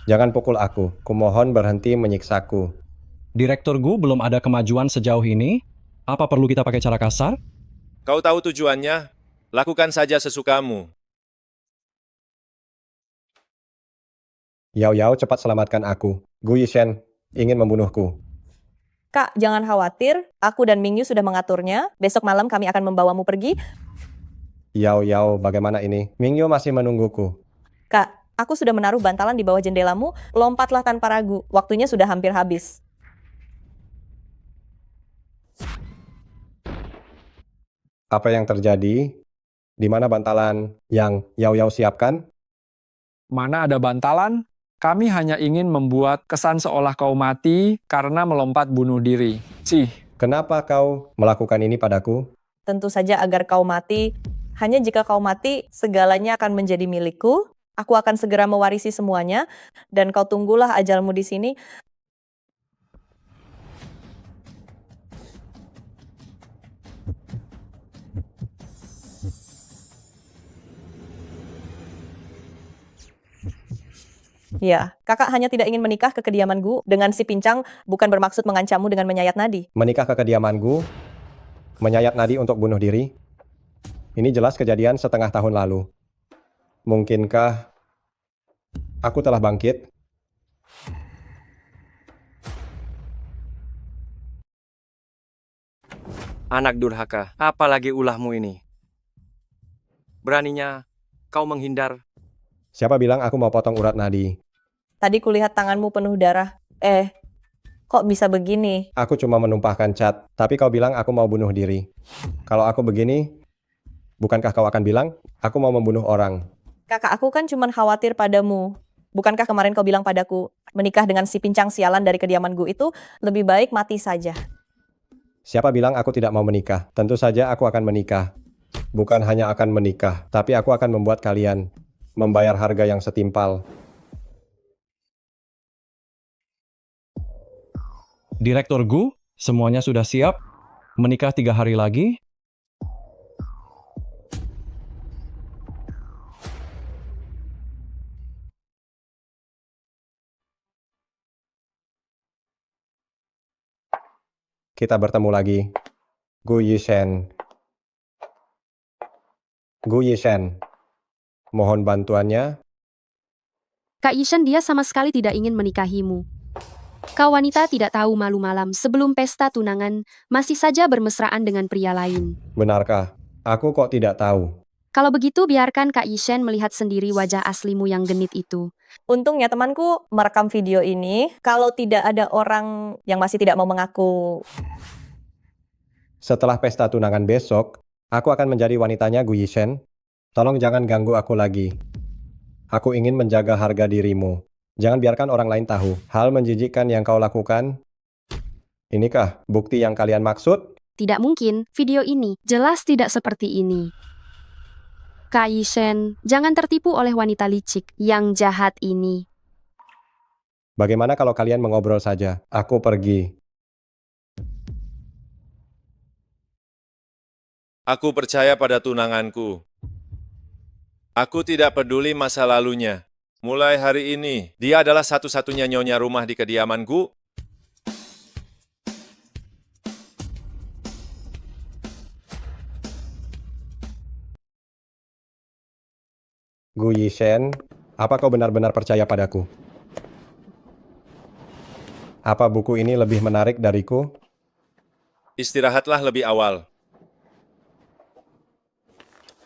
Jangan pukul aku. Kumohon berhenti menyiksaku. Direktur Gu belum ada kemajuan sejauh ini. Apa perlu kita pakai cara kasar? Kau tahu tujuannya? Lakukan saja sesukamu. Yao Yao, cepat selamatkan aku. Gu Yishen ingin membunuhku. Kak, jangan khawatir. Aku dan Mingyu sudah mengaturnya. Besok malam kami akan membawamu pergi. Yao Yao, bagaimana ini? Mingyu masih menungguku. Kak, aku sudah menaruh bantalan di bawah jendelamu. Lompatlah tanpa ragu. Waktunya sudah hampir habis. Apa yang terjadi? Di mana bantalan yang Yao Yao siapkan? Mana ada bantalan? Kami hanya ingin membuat kesan seolah kau mati karena melompat bunuh diri. Cih, Kenapa kau melakukan ini padaku? Tentu saja agar kau mati. Hanya jika kau mati, segalanya akan menjadi milikku. Aku akan segera mewarisi semuanya. Dan kau tunggulah ajalmu di sini. Ya, kakak hanya tidak ingin menikah ke kediaman Gu dengan si pincang, bukan bermaksud mengancammu dengan menyayat nadi. Menikah ke kediamanku? Menyayat nadi untuk bunuh diri? Ini jelas kejadian setengah tahun lalu. Mungkinkah aku telah bangkit? Anak durhaka, apalagi ulahmu ini? Beraninya kau menghindar. Siapa bilang aku mau potong urat nadi? Tadi kulihat tanganmu penuh darah. Kok bisa begini? Aku cuma menumpahkan cat, tapi kau bilang aku mau bunuh diri. Kalau aku begini, bukankah kau akan bilang, aku mau membunuh orang? Kakak, aku kan cuma khawatir padamu. Bukankah kemarin kau bilang padaku, menikah dengan si pincang sialan dari kediaman Gu itu lebih baik mati saja. Siapa bilang aku tidak mau menikah? Tentu saja aku akan menikah. Bukan hanya akan menikah, tapi aku akan membuat kalian membayar harga yang setimpal. Direktur Gu, semuanya sudah siap. Menikah 3 hari lagi. Kita bertemu lagi. Gu Yishen. Gu Yishen. Mohon bantuannya. Kak Yishen, dia sama sekali tidak ingin menikahimu. Kau wanita tidak tahu malu malam sebelum pesta tunangan, masih saja bermesraan dengan pria lain. Benarkah? Aku kok tidak tahu. Kalau begitu biarkan Kak Yishen melihat sendiri wajah aslimu yang genit itu. Untungnya temanku merekam video ini. Kalau tidak ada orang yang masih tidak mau mengaku. Setelah pesta tunangan besok, aku akan menjadi wanitanya Gu Yishen. Tolong jangan ganggu aku lagi. Aku ingin menjaga harga dirimu. Jangan biarkan orang lain tahu. Hal menjijikkan yang kau lakukan. Inikah bukti yang kalian maksud? Tidak mungkin, video ini jelas tidak seperti ini. Kak Yishen, jangan tertipu oleh wanita licik yang jahat ini. Bagaimana kalau kalian mengobrol saja? Aku pergi. Aku percaya pada tunanganku. Aku tidak peduli masa lalunya. Mulai hari ini, dia adalah satu-satunya nyonya rumah di kediamanku. Gu Yishen, apa kau benar-benar percaya padaku? Apa buku ini lebih menarik dariku? Istirahatlah lebih awal.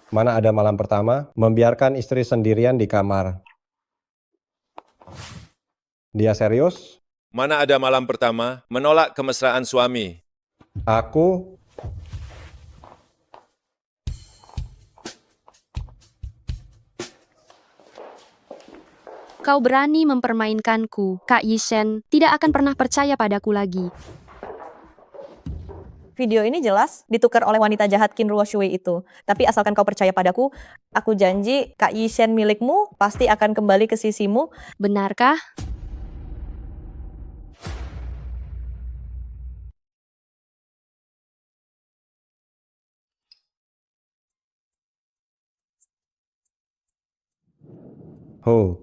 Mana ada malam pertama, membiarkan istri sendirian di kamar. Dia serius? Mana ada malam pertama, menolak kemesraan suami. Aku Kau berani mempermainkanku, Kak Yishen, tidak akan pernah percaya padaku lagi. Video ini jelas ditukar oleh wanita jahat Qin Ruo Shui itu. Tapi asalkan kau percaya padaku, aku janji Kak Yishen milikmu pasti akan kembali ke sisimu. Benarkah?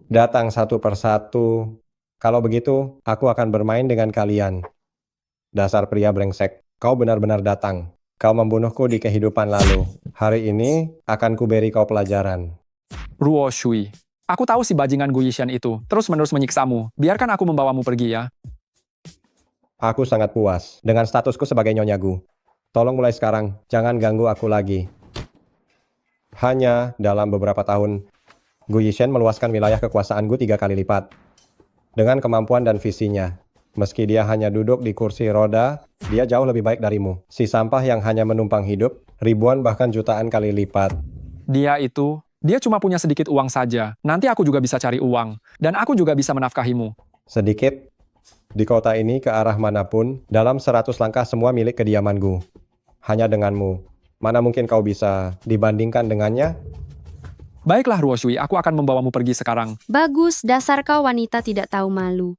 Datang satu persatu. Kalau begitu, aku akan bermain dengan kalian. Dasar pria brengsek, kau benar-benar datang. Kau membunuhku di kehidupan lalu. Hari ini akan kuberi kau pelajaran. Ruo Shui. Aku tahu si bajingan Gu Yishen itu terus-menerus menyiksamu. Biarkan aku membawamu pergi ya. Aku sangat puas dengan statusku sebagai Nyonya Gu. Tolong mulai sekarang, jangan ganggu aku lagi. Hanya dalam beberapa tahun, Gu Yishen meluaskan wilayah kekuasaan Gu 3 kali lipat. Dengan kemampuan dan visinya, meski dia hanya duduk di kursi roda, dia jauh lebih baik darimu. Si sampah yang hanya menumpang hidup, ribuan bahkan jutaan kali lipat. Dia cuma punya sedikit uang saja. Nanti aku juga bisa cari uang. Dan aku juga bisa menafkahimu. Sedikit, di kota ini ke arah manapun, dalam 100 langkah semua milik kediaman Gu. Hanya denganmu. Mana mungkin kau bisa dibandingkan dengannya? Baiklah Ruo Shui, aku akan membawamu pergi sekarang. Bagus, dasar kau wanita tidak tahu malu.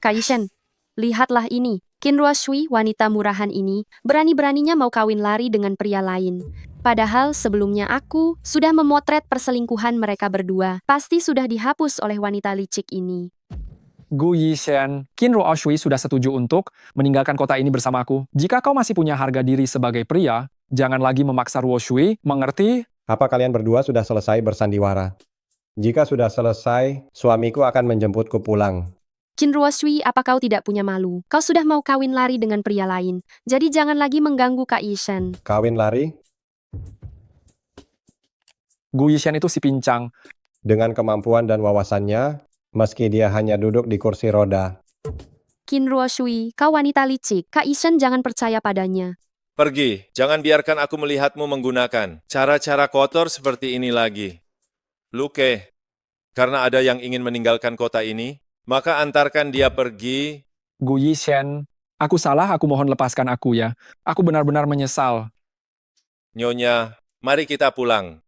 Kak Yishen, lihatlah ini. Qin Ruo Shui, wanita murahan ini, berani-beraninya mau kawin lari dengan pria lain. Padahal sebelumnya aku sudah memotret perselingkuhan mereka berdua. Pasti sudah dihapus oleh wanita licik ini. Gu Yishen, Qin Ruo Shui sudah setuju untuk meninggalkan kota ini bersamaku. Jika kau masih punya harga diri sebagai pria, jangan lagi memaksa Ruo Shui, mengerti? Apa kalian berdua sudah selesai bersandiwara? Jika sudah selesai, suamiku akan menjemputku pulang. Qin Ruo Shui, apa kau tidak punya malu? Kau sudah mau kawin lari dengan pria lain. Jadi jangan lagi mengganggu Kak Yishen. Kawin lari? Gu Yishen itu si pincang. Dengan kemampuan dan wawasannya, meski dia hanya duduk di kursi roda. Qin Ruo Shui, kau wanita licik. Kak Yishen jangan percaya padanya. Pergi, jangan biarkan aku melihatmu menggunakan cara-cara kotor seperti ini lagi. Luke, karena ada yang ingin meninggalkan kota ini, maka antarkan dia pergi. Gu Yishen, aku salah, aku mohon lepaskan aku ya. Aku benar-benar menyesal. Nyonya, mari kita pulang.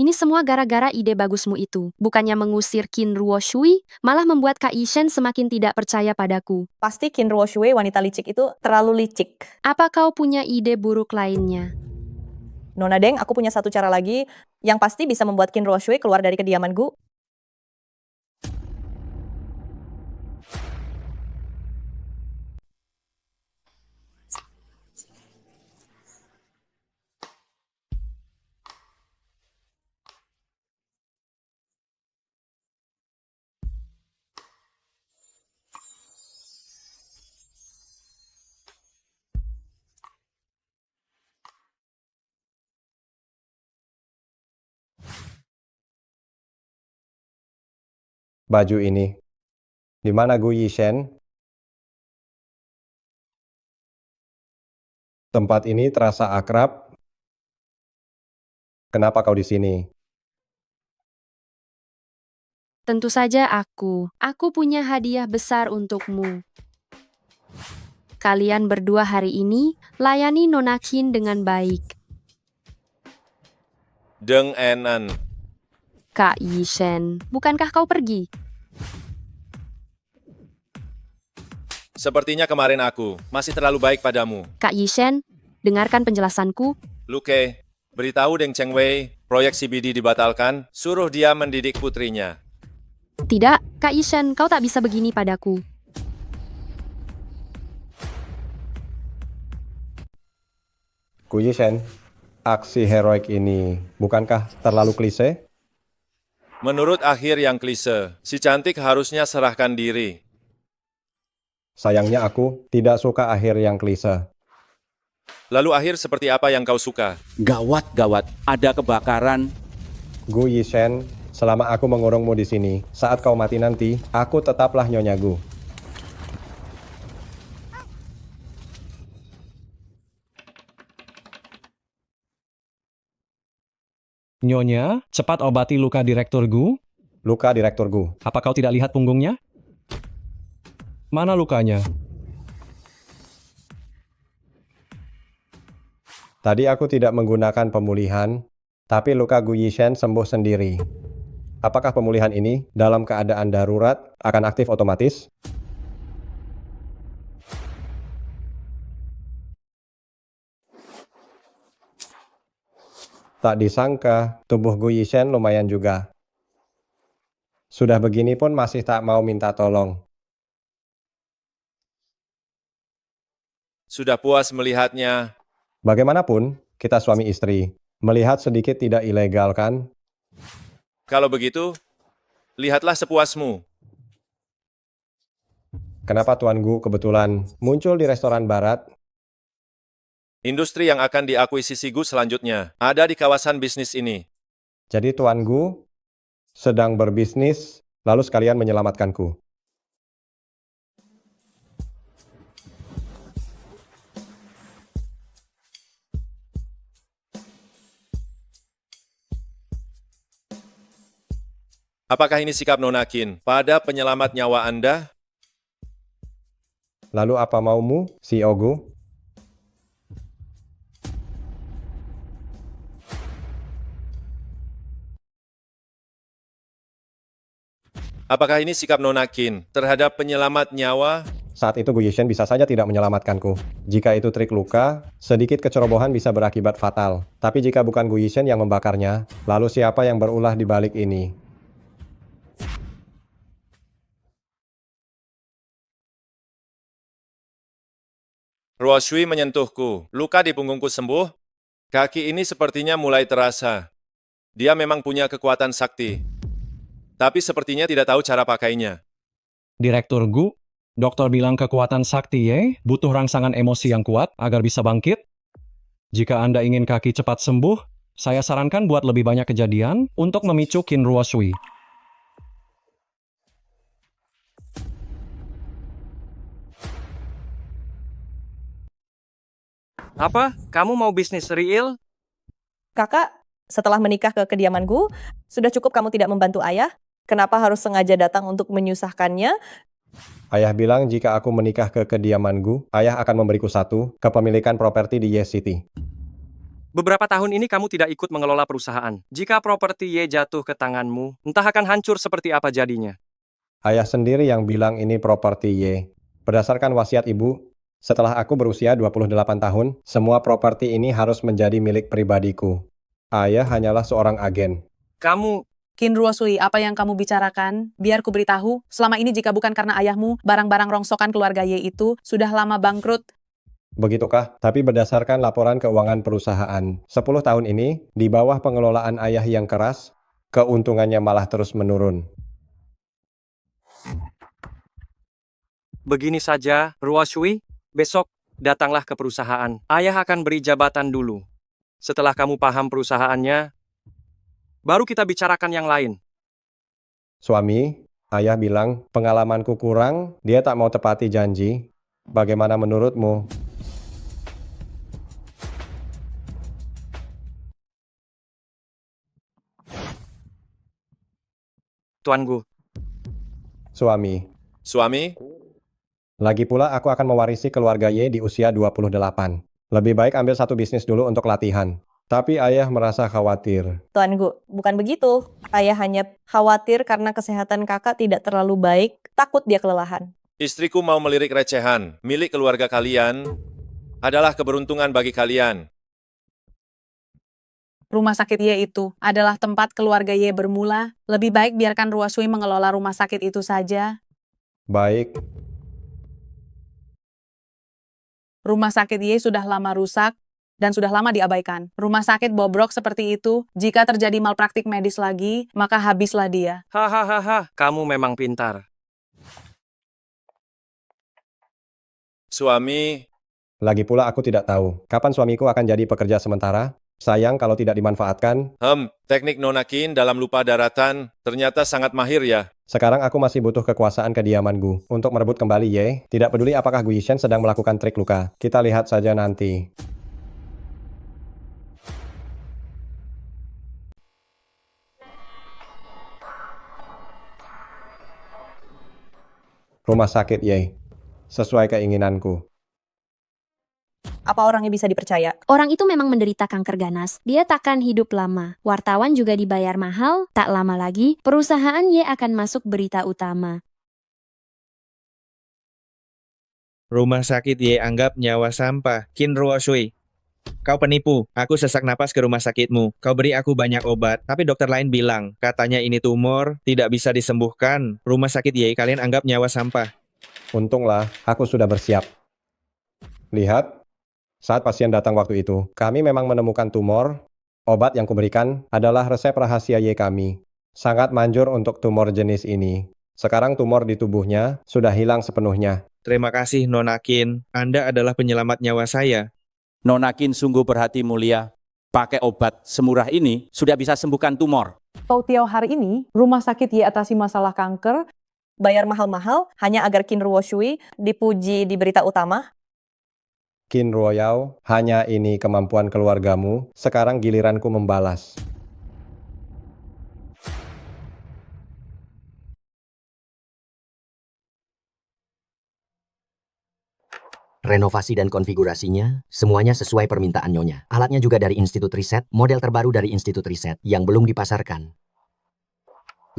Ini semua gara-gara ide bagusmu itu. Bukannya mengusir Qin Ruo Shui, malah membuat Kak Yishen semakin tidak percaya padaku. Pasti Qin Ruo Shui, wanita licik itu terlalu licik. Apa kau punya ide buruk lainnya? Nona Deng, aku punya satu cara lagi yang pasti bisa membuat Qin Ruo Shui keluar dari kediaman Gu. Baju ini. Di mana Gu Yishen? Tempat ini terasa akrab. Kenapa kau di sini? Tentu saja aku. Aku punya hadiah besar untukmu. Kalian berdua hari ini layani Nona Qin dengan baik. Deng Enan, Kak Yishen, bukankah kau pergi? sepertinya kemarin aku masih terlalu baik padamu. Kak Yishen, dengarkan penjelasanku. Luke, beritahu Deng Chengwei, proyek CBD dibatalkan, suruh dia mendidik putrinya. Tidak, Kak Yishen, kau tak bisa begini padaku. Gu Yishen, aksi heroik ini bukankah terlalu klise? Menurut akhir yang klise, si cantik harusnya serahkan diri. Sayangnya aku tidak suka akhir yang klise. Lalu akhir seperti apa yang kau suka? Gawat, gawat. Ada kebakaran. Gu Yishen, selama aku mengurungmu di sini, saat kau mati nanti, aku tetaplah Nyonya Gu. Nyonya, cepat obati luka Direktur Gu. Luka Direktur Gu. Apa kau tidak lihat punggungnya? Mana lukanya? Tadi aku tidak menggunakan pemulihan, tapi luka Gu Yishen sembuh sendiri. Apakah pemulihan ini dalam keadaan darurat akan aktif otomatis? Tak disangka, tubuh Gu Yishen lumayan juga. Sudah begini pun masih tak mau minta tolong. Sudah puas melihatnya. Bagaimanapun, kita suami istri. Melihat sedikit tidak ilegal kan? Kalau begitu, lihatlah sepuasmu. Kenapa Tuan Gu kebetulan muncul di restoran barat? Industri yang akan diakuisisi Gu selanjutnya ada di kawasan bisnis ini. Jadi Tuan Gu sedang berbisnis, lalu sekalian menyelamatkanku. Apakah ini sikap Nona Qin pada penyelamat nyawa Anda? Lalu apa maumu, CEO Gu? Apakah ini sikap Nona Qin terhadap penyelamat nyawa? Saat itu Gu Yishen bisa saja tidak menyelamatkanku. Jika itu trik luka, sedikit kecerobohan bisa berakibat fatal. Tapi jika bukan Gu Yishen yang membakarnya, lalu siapa yang berulah di balik ini? Ruo Shui menyentuhku. Luka di punggungku sembuh. Kaki ini sepertinya mulai terasa. Dia memang punya kekuatan sakti. Tapi sepertinya tidak tahu cara pakainya. Direktur Gu, dokter bilang kekuatan sakti Ye butuh rangsangan emosi yang kuat agar bisa bangkit. Jika Anda ingin kaki cepat sembuh, saya sarankan buat lebih banyak kejadian untuk memicu Qin Ruo Shui. Apa? Kamu mau bisnis real? Kakak, setelah menikah ke kediaman Gu, sudah cukup kamu tidak membantu ayah? Kenapa harus sengaja datang untuk menyusahkannya? Ayah bilang jika aku menikah ke kediaman Gu, ayah akan memberiku satu kepemilikan properti di Ye City. Beberapa tahun ini kamu tidak ikut mengelola perusahaan. Jika properti Y jatuh ke tanganmu, entah akan hancur seperti apa jadinya. Ayah sendiri yang bilang ini properti Y. Berdasarkan wasiat ibu, setelah aku berusia 28 tahun, semua properti ini harus menjadi milik pribadiku. Ayah hanyalah seorang agen. Kamu, Qin Ruo Shui, apa yang kamu bicarakan? Biar ku beritahu, selama ini jika bukan karena ayahmu, barang-barang rongsokan keluarga Ye itu sudah lama bangkrut. Begitukah? Tapi berdasarkan laporan keuangan perusahaan, 10 tahun ini, di bawah pengelolaan ayah yang keras, keuntungannya malah terus menurun. begini saja, Ruo Shui, besok datanglah ke perusahaan. Ayah akan beri jabatan dulu. Setelah kamu paham perusahaannya, baru kita bicarakan yang lain. Suami, ayah bilang pengalamanku kurang, dia tak mau tepati janji. Bagaimana menurutmu? Tuan Gu, Suami, Suami, lagi pula aku akan mewarisi keluarga Y di usia 28. Lebih baik ambil satu bisnis dulu untuk latihan. Tapi ayah merasa khawatir. Tuan Gu, bukan begitu. Ayah hanya khawatir karena kesehatan kakak tidak terlalu baik, takut dia kelelahan. istriku mau melirik recehan. Milik keluarga kalian adalah keberuntungan bagi kalian. Rumah sakit Ye itu adalah tempat keluarga Ye bermula. Lebih baik biarkan Ruo Shui mengelola rumah sakit itu saja. Baik, Rumah sakit Ye sudah lama rusak dan sudah lama diabaikan. Rumah sakit bobrok seperti itu, jika terjadi malpraktik medis lagi, maka habislah dia. hahaha, kamu memang pintar. Suami, lagi pula aku tidak tahu kapan suamiku akan jadi pekerja sementara. Sayang kalau tidak dimanfaatkan. teknik Nona Qin dalam lupa daratan ternyata sangat mahir ya. Sekarang aku masih butuh kekuasaan kediaman Gu untuk merebut kembali Y. Tidak peduli apakah Gu Yishen sedang melakukan trik luka. Kita lihat saja nanti. Rumah sakit Y. Sesuai keinginanku. Apa orangnya bisa dipercaya? Orang itu memang menderita kanker ganas. Dia takkan hidup lama. Wartawan juga dibayar mahal. Tak lama lagi, perusahaan Ye akan masuk berita utama. Rumah sakit Ye anggap nyawa sampah. Qin Ruo Shui. Kau penipu. Aku sesak napas ke rumah sakitmu. Kau beri aku banyak obat. Tapi dokter lain bilang, katanya ini tumor, tidak bisa disembuhkan. Rumah sakit Ye kalian anggap nyawa sampah. Untunglah, aku sudah bersiap. Lihat, saat pasien datang waktu itu, kami memang menemukan tumor. Obat yang kuberikan adalah resep rahasia Y kami. Sangat manjur untuk tumor jenis ini. Sekarang tumor di tubuhnya sudah hilang sepenuhnya. Terima kasih, Nona Qin. Anda adalah penyelamat nyawa saya. Nona Qin sungguh berhati mulia. Pakai obat semurah ini sudah bisa sembuhkan tumor. Tau Tiao hari ini, rumah sakit Ye atasi masalah kanker. Bayar mahal-mahal hanya agar Qin Ruo Shui dipuji di berita utama. Qin Ruoyao, hanya ini kemampuan keluargamu. Sekarang giliranku membalas. Renovasi dan konfigurasinya, semuanya sesuai permintaan Nyonya. Alatnya juga dari Institut Riset, model terbaru dari Institut Riset yang belum dipasarkan.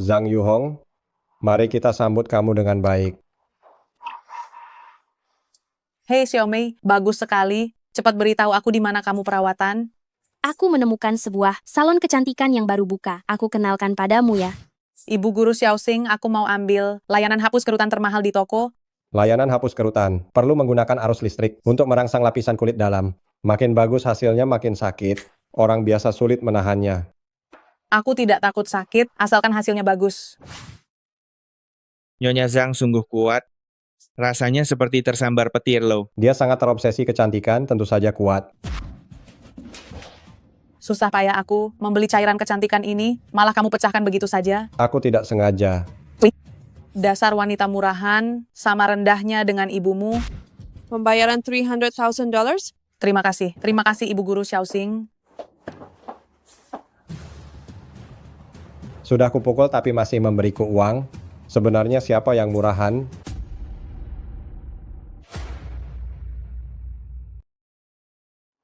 Zhang Yuhong, mari kita sambut kamu dengan baik. Hei Xiaomei, bagus sekali. Cepat beritahu aku di mana kamu perawatan. Aku menemukan sebuah salon kecantikan yang baru buka. Aku kenalkan padamu ya. Ibu guru Xiaoxing, aku mau ambil layanan hapus kerutan termahal di toko. Layanan hapus kerutan perlu menggunakan arus listrik untuk merangsang lapisan kulit dalam. Makin bagus hasilnya makin sakit. Orang biasa sulit menahannya. Aku tidak takut sakit, asalkan hasilnya bagus. Nyonya Zhang sungguh kuat. Rasanya seperti tersambar petir loh. Dia sangat terobsesi kecantikan, tentu saja kuat. Susah payah aku membeli cairan kecantikan ini, malah kamu pecahkan begitu saja. Aku tidak sengaja. Dasar wanita murahan, sama rendahnya dengan ibumu. Pembayaran $300,000? Terima kasih Ibu Guru Xiaoxing. Sudah kupukul tapi masih memberiku uang. Sebenarnya siapa yang murahan?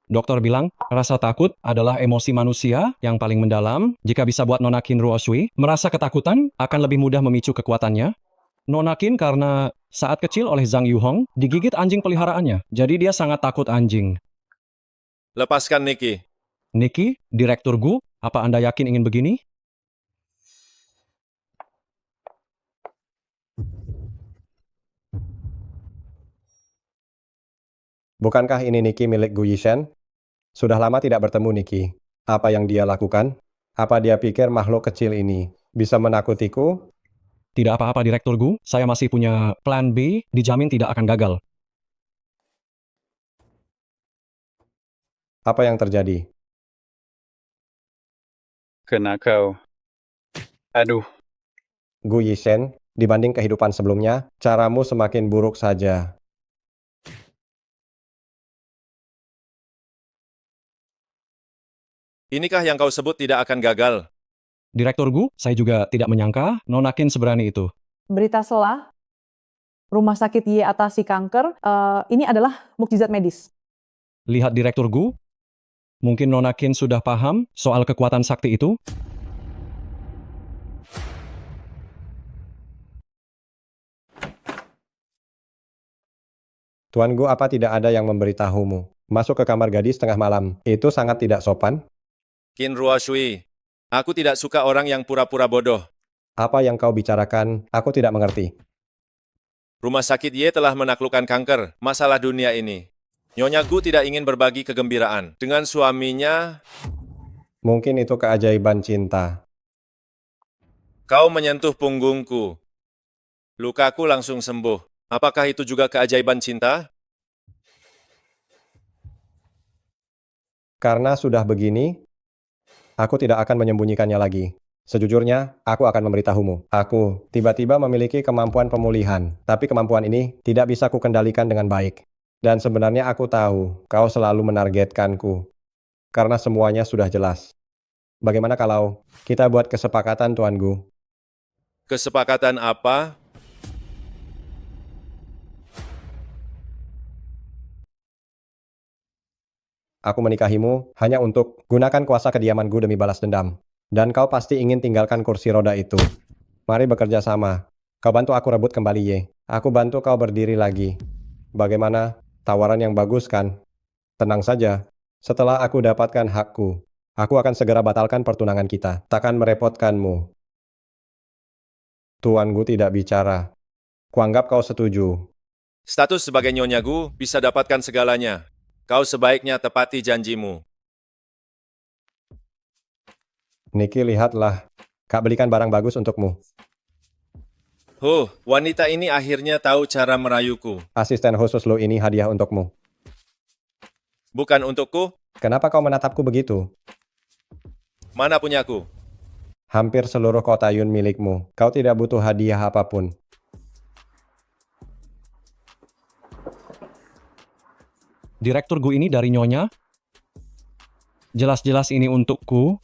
Dokter bilang, rasa takut adalah emosi manusia yang paling mendalam. Jika bisa buat Nona Qin Ruo Shui merasa ketakutan, akan lebih mudah memicu kekuatannya. Nona Qin karena saat kecil oleh Zhang Yuhong digigit anjing peliharaannya. Jadi dia sangat takut anjing. Lepaskan Niki. Niki, Direktur Gu, apa Anda yakin ingin begini? Bukankah ini Niki milik Gu Yishen? Sudah lama tidak bertemu Niki. Apa yang dia lakukan? Apa dia pikir makhluk kecil ini bisa menakutiku? Tidak apa-apa Direktur Gu, saya masih punya plan B, dijamin tidak akan gagal. Apa yang terjadi? Kena kau. Aduh. Gu Yishen, dibanding kehidupan sebelumnya, caramu semakin buruk saja. Inikah yang kau sebut tidak akan gagal? Direktur Gu, saya juga tidak menyangka Nona Qin seberani itu. Berita selah, rumah sakit Ye atasi kanker, ini adalah mukjizat medis. Lihat Direktur Gu, mungkin Nona Qin sudah paham soal kekuatan sakti itu? Tuan Gu, apa tidak ada yang memberitahumu? Masuk ke kamar gadis tengah malam, itu sangat tidak sopan. Qin Ruo Shui, aku tidak suka orang yang pura-pura bodoh. Apa yang kau bicarakan, aku tidak mengerti. Rumah sakit Ye telah menaklukkan kanker, masalah dunia ini. Nyonya Gu tidak ingin berbagi kegembiraan dengan suaminya. Mungkin itu keajaiban cinta. Kau menyentuh punggungku. Lukaku langsung sembuh. Apakah itu juga keajaiban cinta? Karena sudah begini, aku tidak akan menyembunyikannya lagi. Sejujurnya, aku akan memberitahumu. Aku tiba-tiba memiliki kemampuan pemulihan, tapi kemampuan ini tidak bisa kukendalikan dengan baik. Dan sebenarnya aku tahu kau selalu menargetkanku. Karena semuanya sudah jelas. Bagaimana kalau kita buat kesepakatan, Tuan Gu? Kesepakatan apa? Aku menikahimu hanya untuk gunakan kuasa kediamanku demi balas dendam. Dan kau pasti ingin tinggalkan kursi roda itu. Mari bekerja sama. Kau bantu aku rebut kembali Ye. Aku bantu kau berdiri lagi. Bagaimana? Tawaran yang bagus kan? Tenang saja. Setelah aku dapatkan hakku, aku akan segera batalkan pertunangan kita. Takkan merepotkanmu. Tuan Gu tidak bicara. Kuanggap kau setuju. Status sebagai Nyonya Gu bisa dapatkan segalanya. Kau sebaiknya tepati janjimu. Niki, lihatlah. Kak belikan barang bagus untukmu. Wanita ini akhirnya tahu cara merayuku. Asisten khusus lo ini hadiah untukmu. Bukan untukku, Kenapa kau menatapku begitu? mana punyaku? Hampir seluruh kota Yun milikmu. Kau tidak butuh hadiah apapun. Direktur Gu ini dari Nyonya? Jelas-jelas ini untukku.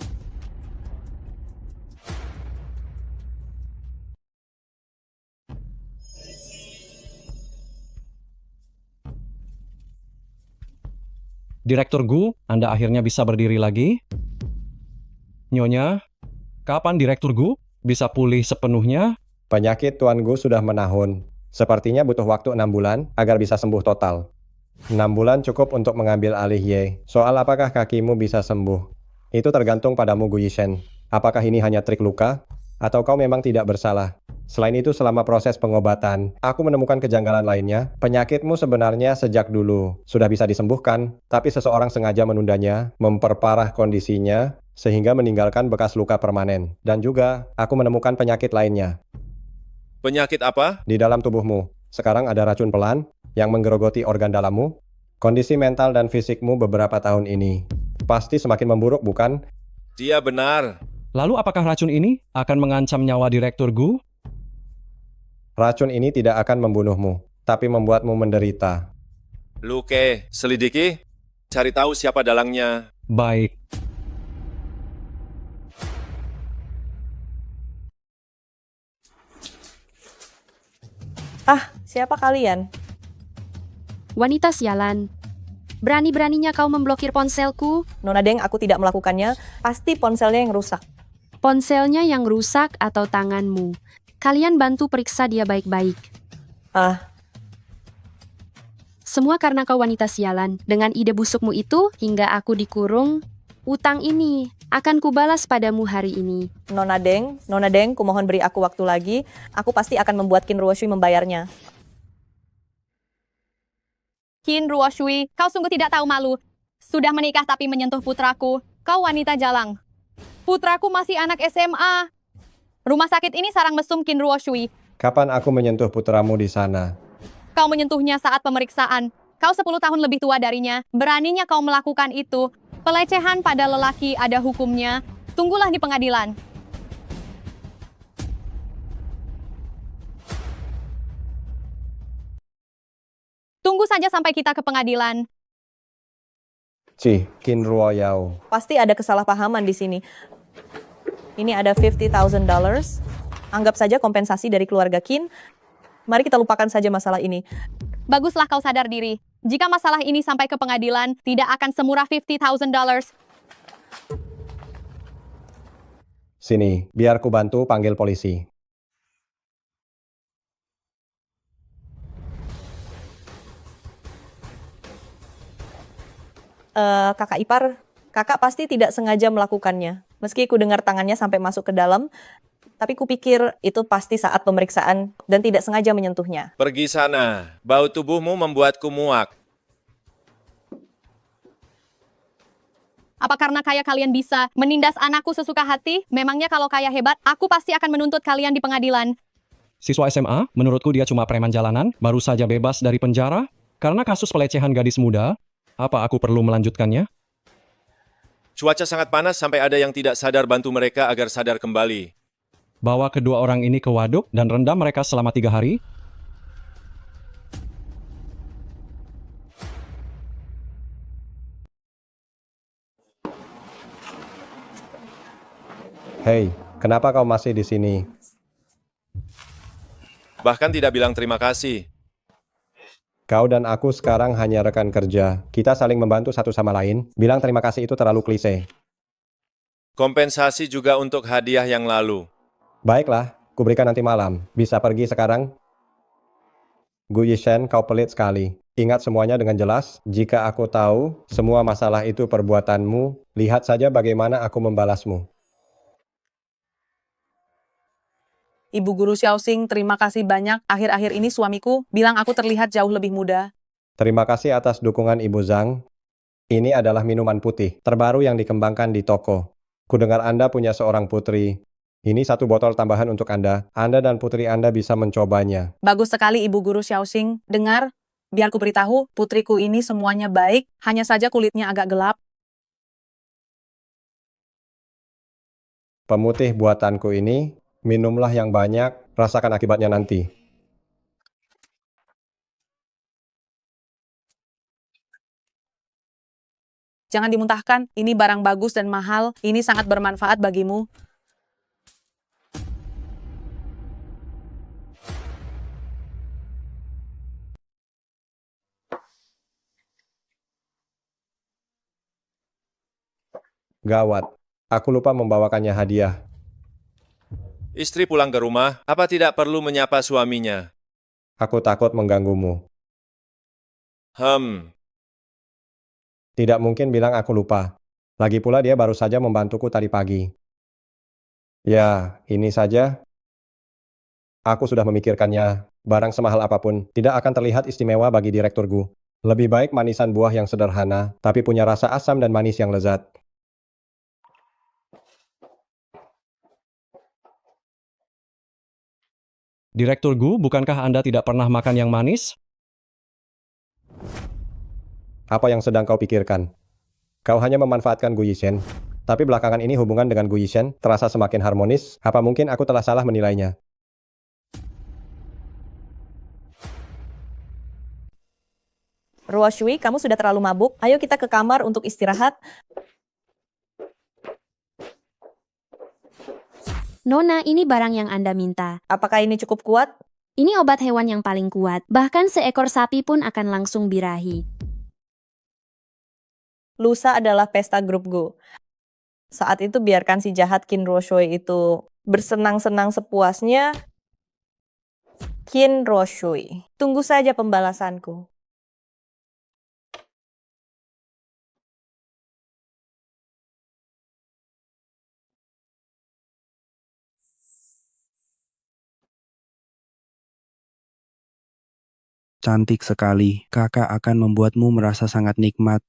Direktur Gu, Anda akhirnya bisa berdiri lagi. Nyonya, kapan Direktur Gu bisa pulih sepenuhnya? Penyakit Tuan Gu sudah menahun. Sepertinya butuh waktu 6 bulan agar bisa sembuh total. 6 bulan cukup untuk mengambil alih Ye. Soal apakah kakimu bisa sembuh, itu tergantung padamu Gu Yishen. Apakah ini hanya trik luka? Atau kau memang tidak bersalah? Selain itu, selama proses pengobatan, aku menemukan kejanggalan lainnya. Penyakitmu sebenarnya sejak dulu sudah bisa disembuhkan, tapi seseorang sengaja menundanya, memperparah kondisinya, sehingga meninggalkan bekas luka permanen. Dan juga, aku menemukan penyakit lainnya. Penyakit apa? Di dalam tubuhmu, sekarang ada racun pelan yang menggerogoti organ dalammu. Kondisi mental dan fisikmu beberapa tahun ini pasti semakin memburuk, bukan? Dia benar. Lalu apakah racun ini akan mengancam nyawa Direktur Gu? Racun ini tidak akan membunuhmu, tapi membuatmu menderita. Luke, selidiki. Cari tahu siapa dalangnya. Baik. Siapa kalian? Wanita sialan. Berani-beraninya kau memblokir ponselku? Nona Deng, aku tidak melakukannya. Pasti ponselnya yang rusak. Ponselnya yang rusak atau tanganmu? Kalian bantu periksa dia baik-baik. Semua karena kau wanita sialan. Dengan ide busukmu itu, hingga aku dikurung. Utang ini akan kubalas padamu hari ini. Nona Deng, kumohon beri aku waktu lagi. Aku pasti akan membuat Qin Ruoshui membayarnya. Qin Ruoshui, kau sungguh tidak tahu malu. Sudah menikah tapi menyentuh putraku. Kau wanita jalang. Putraku masih anak SMA. Rumah sakit ini sarang mesum Qin Ruoshui. Kapan aku menyentuh putramu di sana? Kau menyentuhnya saat pemeriksaan. Kau 10 tahun lebih tua darinya. Beraninya kau melakukan itu. Pelecehan pada lelaki ada hukumnya. Tunggulah di pengadilan. Tunggu saja sampai kita ke pengadilan. Qin Ruoyao. Pasti ada kesalahpahaman di sini. Ini ada $50,000. Anggap saja kompensasi dari keluarga Qin. Mari kita lupakan saja masalah ini. Baguslah kau sadar diri. Jika masalah ini sampai ke pengadilan, tidak akan semurah $50,000. Sini, biar ku bantu panggil polisi. Kakak ipar, kakak pasti tidak sengaja melakukannya. Meski ku dengar tangannya sampai masuk ke dalam, tapi kupikir itu pasti saat pemeriksaan dan tidak sengaja menyentuhnya. Pergi sana. Bau tubuhmu membuatku muak. Apa karena kaya kalian bisa menindas anakku sesuka hati? Memangnya kalau kaya hebat, aku pasti akan menuntut kalian di pengadilan. Siswa SMA, menurutku dia cuma preman jalanan, baru saja bebas dari penjara. Karena kasus pelecehan gadis muda, apa aku perlu melanjutkannya? Cuaca sangat panas sampai ada yang tidak sadar, bantu mereka agar sadar kembali. Bawa kedua orang ini ke waduk dan rendam mereka selama 3 hari. Hei, kenapa kau masih di sini? Bahkan tidak bilang terima kasih. Kau dan aku sekarang hanya rekan kerja. Kita saling membantu satu sama lain. Bilang terima kasih itu terlalu klise. Kompensasi juga untuk hadiah yang lalu. Baiklah, kuberikan nanti malam. Bisa pergi sekarang? Gu Yishen, kau pelit sekali. Ingat semuanya dengan jelas. Jika aku tahu semua masalah itu perbuatanmu, lihat saja bagaimana aku membalasmu. Ibu Guru Xiaoxing, terima kasih banyak. Akhir-akhir ini suamiku bilang aku terlihat jauh lebih muda. Terima kasih atas dukungan Ibu Zhang. Ini adalah minuman putih terbaru yang dikembangkan di toko. Kudengar Anda punya seorang putri. Ini 1 botol tambahan untuk Anda. Anda dan putri Anda bisa mencobanya. Bagus sekali Ibu Guru Xiaoxing. Dengar, biar ku beritahu, putriku ini semuanya baik, hanya saja kulitnya agak gelap. Pemutih buatanku ini, minumlah yang banyak, rasakan akibatnya nanti. Jangan dimuntahkan, ini barang bagus dan mahal, ini sangat bermanfaat bagimu. Gawat, aku lupa membawakannya hadiah. Istri pulang ke rumah, apa tidak perlu menyapa suaminya? Aku takut mengganggumu. Tidak mungkin bilang aku lupa. Lagi pula dia baru saja membantuku tadi pagi. Ya, ini saja. Aku sudah memikirkannya. Barang semahal apapun tidak akan terlihat istimewa bagi Direktur Gu. Lebih baik manisan buah yang sederhana, tapi punya rasa asam dan manis yang lezat. Direktur Gu, bukankah Anda tidak pernah makan yang manis? Apa yang sedang kau pikirkan? Kau hanya memanfaatkan Gu Yishen. Tapi belakangan ini hubungan dengan Gu Yishen terasa semakin harmonis. Apa mungkin aku telah salah menilainya? Ruo Shui, kamu sudah terlalu mabuk. Ayo kita ke kamar untuk istirahat. Nona, ini barang yang Anda minta. Apakah ini cukup kuat? Ini obat hewan yang paling kuat. Bahkan seekor sapi pun akan langsung birahi. Lusa adalah pesta grup Gu. Saat itu biarkan si jahat Qin Ruoshui itu bersenang-senang sepuasnya. Qin Ruoshui, tunggu saja pembalasanku. Cantik sekali. Kakak akan membuatmu merasa sangat nikmat.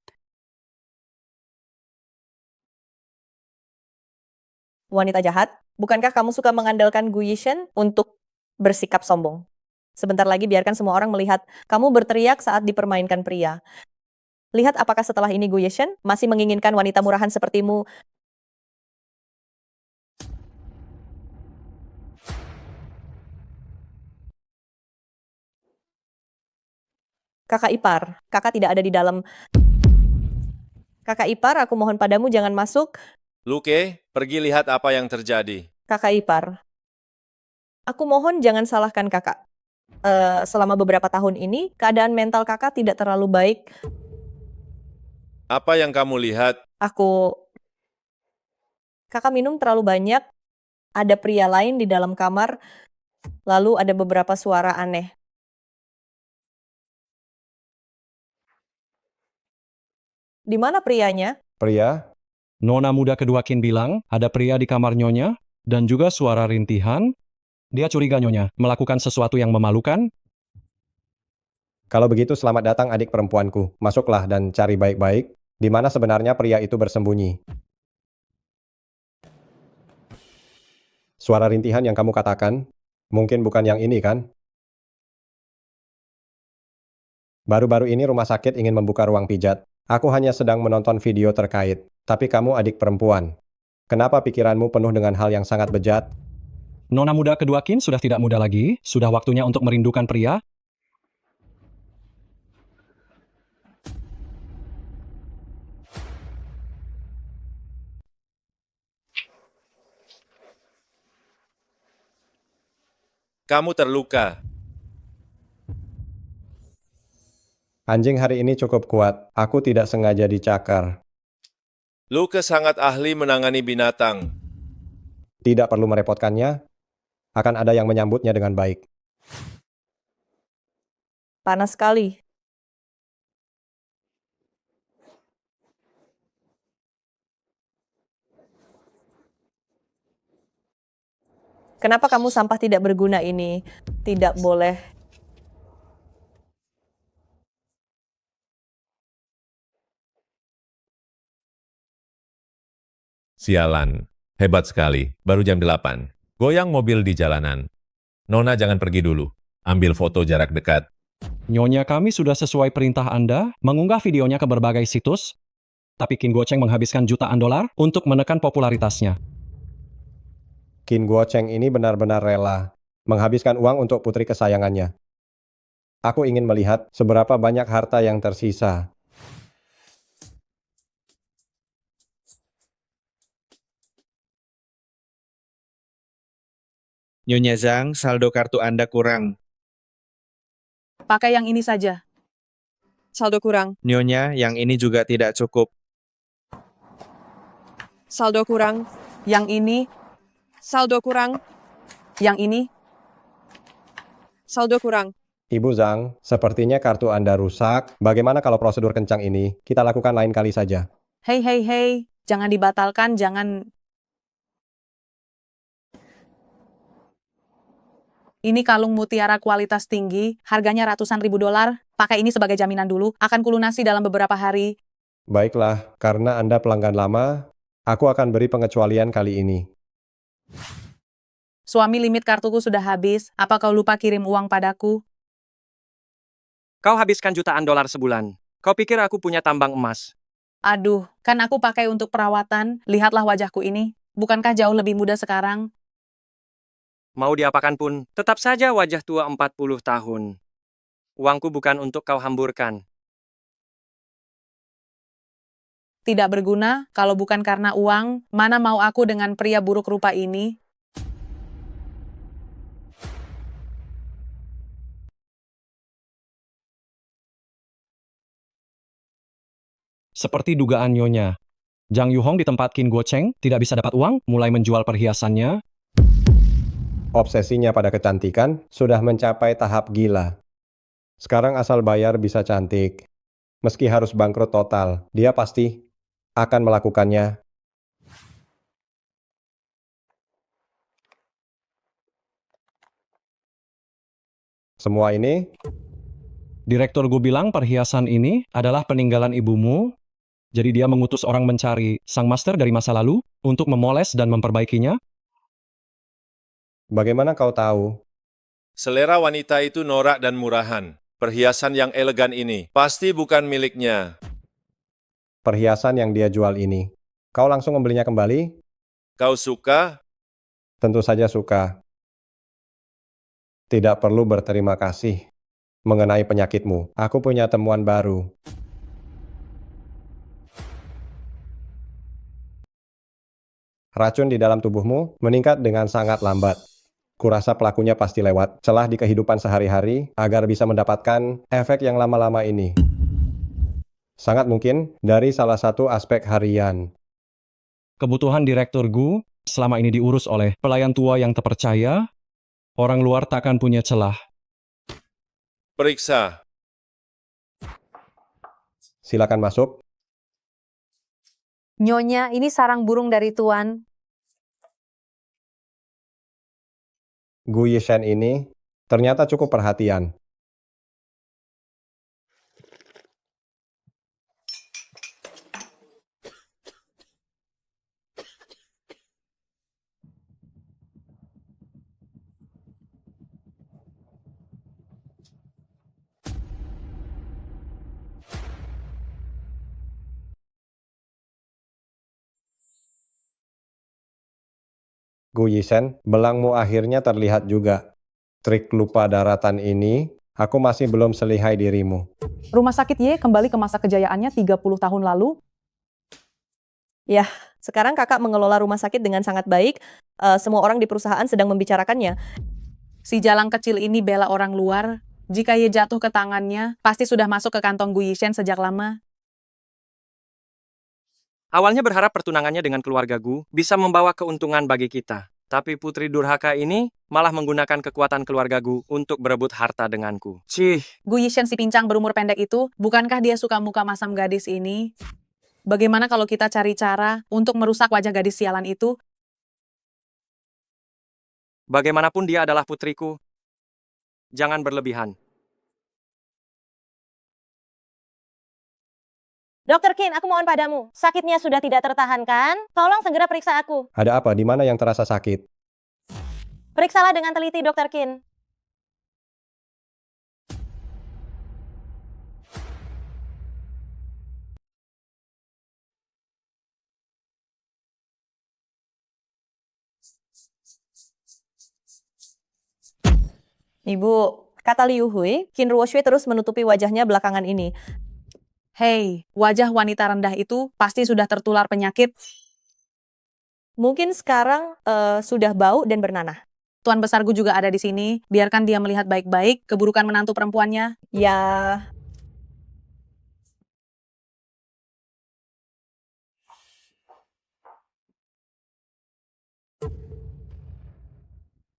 Wanita jahat, bukankah kamu suka mengandalkan Gu Yishen untuk bersikap sombong? Sebentar lagi biarkan semua orang melihat kamu berteriak saat dipermainkan pria. Lihat apakah setelah ini Gu Yishen masih menginginkan wanita murahan sepertimu. Kakak ipar, kakak tidak ada di dalam. Kakak ipar, aku mohon padamu jangan masuk. Luke, pergi lihat apa yang terjadi. Kakak ipar, aku mohon jangan salahkan kakak. Selama beberapa tahun ini, keadaan mental kakak tidak terlalu baik. Apa yang kamu lihat? Kakak minum terlalu banyak. Ada pria lain di dalam kamar. Lalu ada beberapa suara aneh. Di mana prianya? Pria? Nona muda kedua Qin bilang, ada pria di kamar Nyonya, dan juga suara rintihan. Dia curiga Nyonya melakukan sesuatu yang memalukan. Kalau begitu selamat datang adik perempuanku. Masuklah dan cari baik-baik, di mana sebenarnya pria itu bersembunyi. Suara rintihan yang kamu katakan, mungkin bukan yang ini kan? Baru-baru ini rumah sakit ingin membuka ruang pijat. Aku hanya sedang menonton video terkait. Tapi kamu adik perempuan. Kenapa pikiranmu penuh dengan hal yang sangat bejat? Nona muda kedua Qin sudah tidak muda lagi. Sudah waktunya untuk merindukan pria. Kamu terluka. Anjing hari ini cukup kuat. Aku tidak sengaja dicakar. Luke sangat ahli menangani binatang. Tidak perlu merepotkannya. Akan ada yang menyambutnya dengan baik. Panas sekali. Kenapa kamu sampah tidak berguna ini tidak boleh? Sialan. Hebat sekali. Baru jam 8. Goyang mobil di jalanan. Nona jangan pergi dulu. Ambil foto jarak dekat. Nyonya, kami sudah sesuai perintah Anda mengunggah videonya ke berbagai situs, tapi Qin Guocheng menghabiskan jutaan dolar untuk menekan popularitasnya. Qin Guocheng ini benar-benar rela menghabiskan uang untuk putri kesayangannya. Aku ingin melihat seberapa banyak harta yang tersisa. Nyonya Zhang, saldo kartu Anda kurang. Pakai yang ini saja. Saldo kurang. Nyonya, yang ini juga tidak cukup. Saldo kurang. Yang ini, Saldo kurang. yang ini. Saldo kurang. Ibu Zhang, sepertinya kartu Anda rusak. Bagaimana kalau prosedur kencang ini kita lakukan lain kali saja? Hei, hei, hei. Jangan dibatalkan, jangan. Ini kalung mutiara kualitas tinggi, harganya ratusan ribu dolar. Pakai ini sebagai jaminan dulu, akan kulunasi dalam beberapa hari. Baiklah, karena Anda pelanggan lama, aku akan beri pengecualian kali ini. Suami, limit kartuku sudah habis. Apa kau lupa kirim uang padaku? Kau habiskan jutaan dolar sebulan. Kau pikir aku punya tambang emas? Aduh, kan aku pakai untuk perawatan. Lihatlah wajahku ini. Bukankah jauh lebih muda sekarang? Mau diapakan pun, tetap saja wajah tua 40 tahun. Uangku bukan untuk kau hamburkan. Tidak berguna, kalau bukan karena uang, mana mau aku dengan pria buruk rupa ini? Seperti dugaan Nyonya, Zhang Yuhong di tempat Qin Guocheng tidak bisa dapat uang, mulai menjual perhiasannya. Obsesinya pada kecantikan sudah mencapai tahap gila. Sekarang asal bayar bisa cantik. Meski harus bangkrut total, dia pasti akan melakukannya. Semua ini, Direktur Gu bilang perhiasan ini adalah peninggalan ibumu, jadi dia mengutus orang mencari sang master dari masa lalu untuk memoles dan memperbaikinya. bagaimana kau tahu? Selera wanita itu norak dan murahan. Perhiasan yang elegan ini pasti bukan miliknya. Perhiasan yang dia jual ini. Kau langsung membelinya kembali? Kau suka? Tentu saja suka. Tidak perlu berterima kasih. Mengenai penyakitmu, aku punya temuan baru. Racun di dalam tubuhmu meningkat dengan sangat lambat. Kurasa pelakunya pasti lewat celah di kehidupan sehari-hari agar bisa mendapatkan efek yang lama-lama ini. Sangat mungkin dari salah satu aspek harian. Kebutuhan Direktur Gu selama ini diurus oleh pelayan tua yang terpercaya. Orang luar takkan punya celah. Periksa. Silakan masuk. Nyonya, ini sarang burung dari Tuan. Gu Yishen ini ternyata cukup perhatian. Gu Yishen, belangmu akhirnya terlihat juga. Trik lupa daratan ini, aku masih belum selihai dirimu. Rumah sakit Y kembali ke masa kejayaannya 30 tahun lalu. Ya, sekarang kakak mengelola rumah sakit dengan sangat baik. Semua orang di perusahaan sedang membicarakannya. Si jalang kecil ini bela orang luar. Jika Y jatuh ke tangannya, pasti sudah masuk ke kantong Gu Yishen sejak lama. Awalnya berharap pertunangannya dengan keluarga Gu bisa membawa keuntungan bagi kita. Tapi putri durhaka ini malah menggunakan kekuatan keluarga Gu untuk berebut harta denganku. Cih. Gu Yishen si pincang berumur pendek itu, bukankah dia suka muka masam gadis ini? Bagaimana kalau kita cari cara untuk merusak wajah gadis sialan itu? Bagaimanapun dia adalah putriku. Jangan berlebihan. Dokter Qin, aku mohon padamu. Sakitnya sudah tidak tertahankan. Tolong segera periksa aku. Ada apa? Di mana yang terasa sakit? Periksalah dengan teliti, Dokter Qin. Ibu, kata Liu Hui, Qin Ruoshui terus menutupi wajahnya belakangan ini. Hei, wajah wanita rendah itu pasti sudah tertular penyakit. Mungkin sekarang sudah bau dan bernanah. Tuan besarku juga ada di sini. Biarkan dia melihat baik-baik keburukan menantu perempuannya. Ya,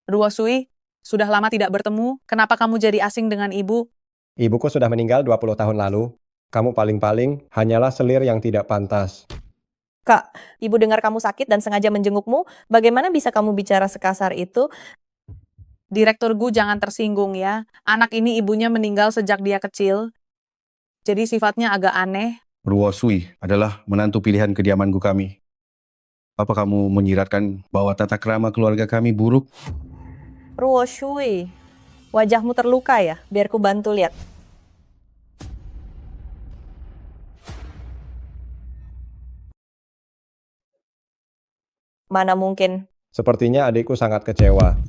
Ruoshui, sudah lama tidak bertemu. Kenapa kamu jadi asing dengan ibu? Ibuku sudah meninggal 20 tahun lalu. Kamu paling-paling hanyalah selir yang tidak pantas. Kak, ibu dengar kamu sakit dan sengaja menjengukmu. Bagaimana bisa kamu bicara sekasar itu? Direktur Gu jangan tersinggung ya. Anak ini ibunya meninggal sejak dia kecil. Jadi sifatnya agak aneh. Ruoshui adalah menantu pilihan kediaman Gu kami. Apa kamu menyiratkan bahwa tata krama keluarga kami buruk? Ruoshui, wajahmu terluka ya? Biar ku bantu lihat. Mana mungkin? Sepertinya adikku sangat kecewa.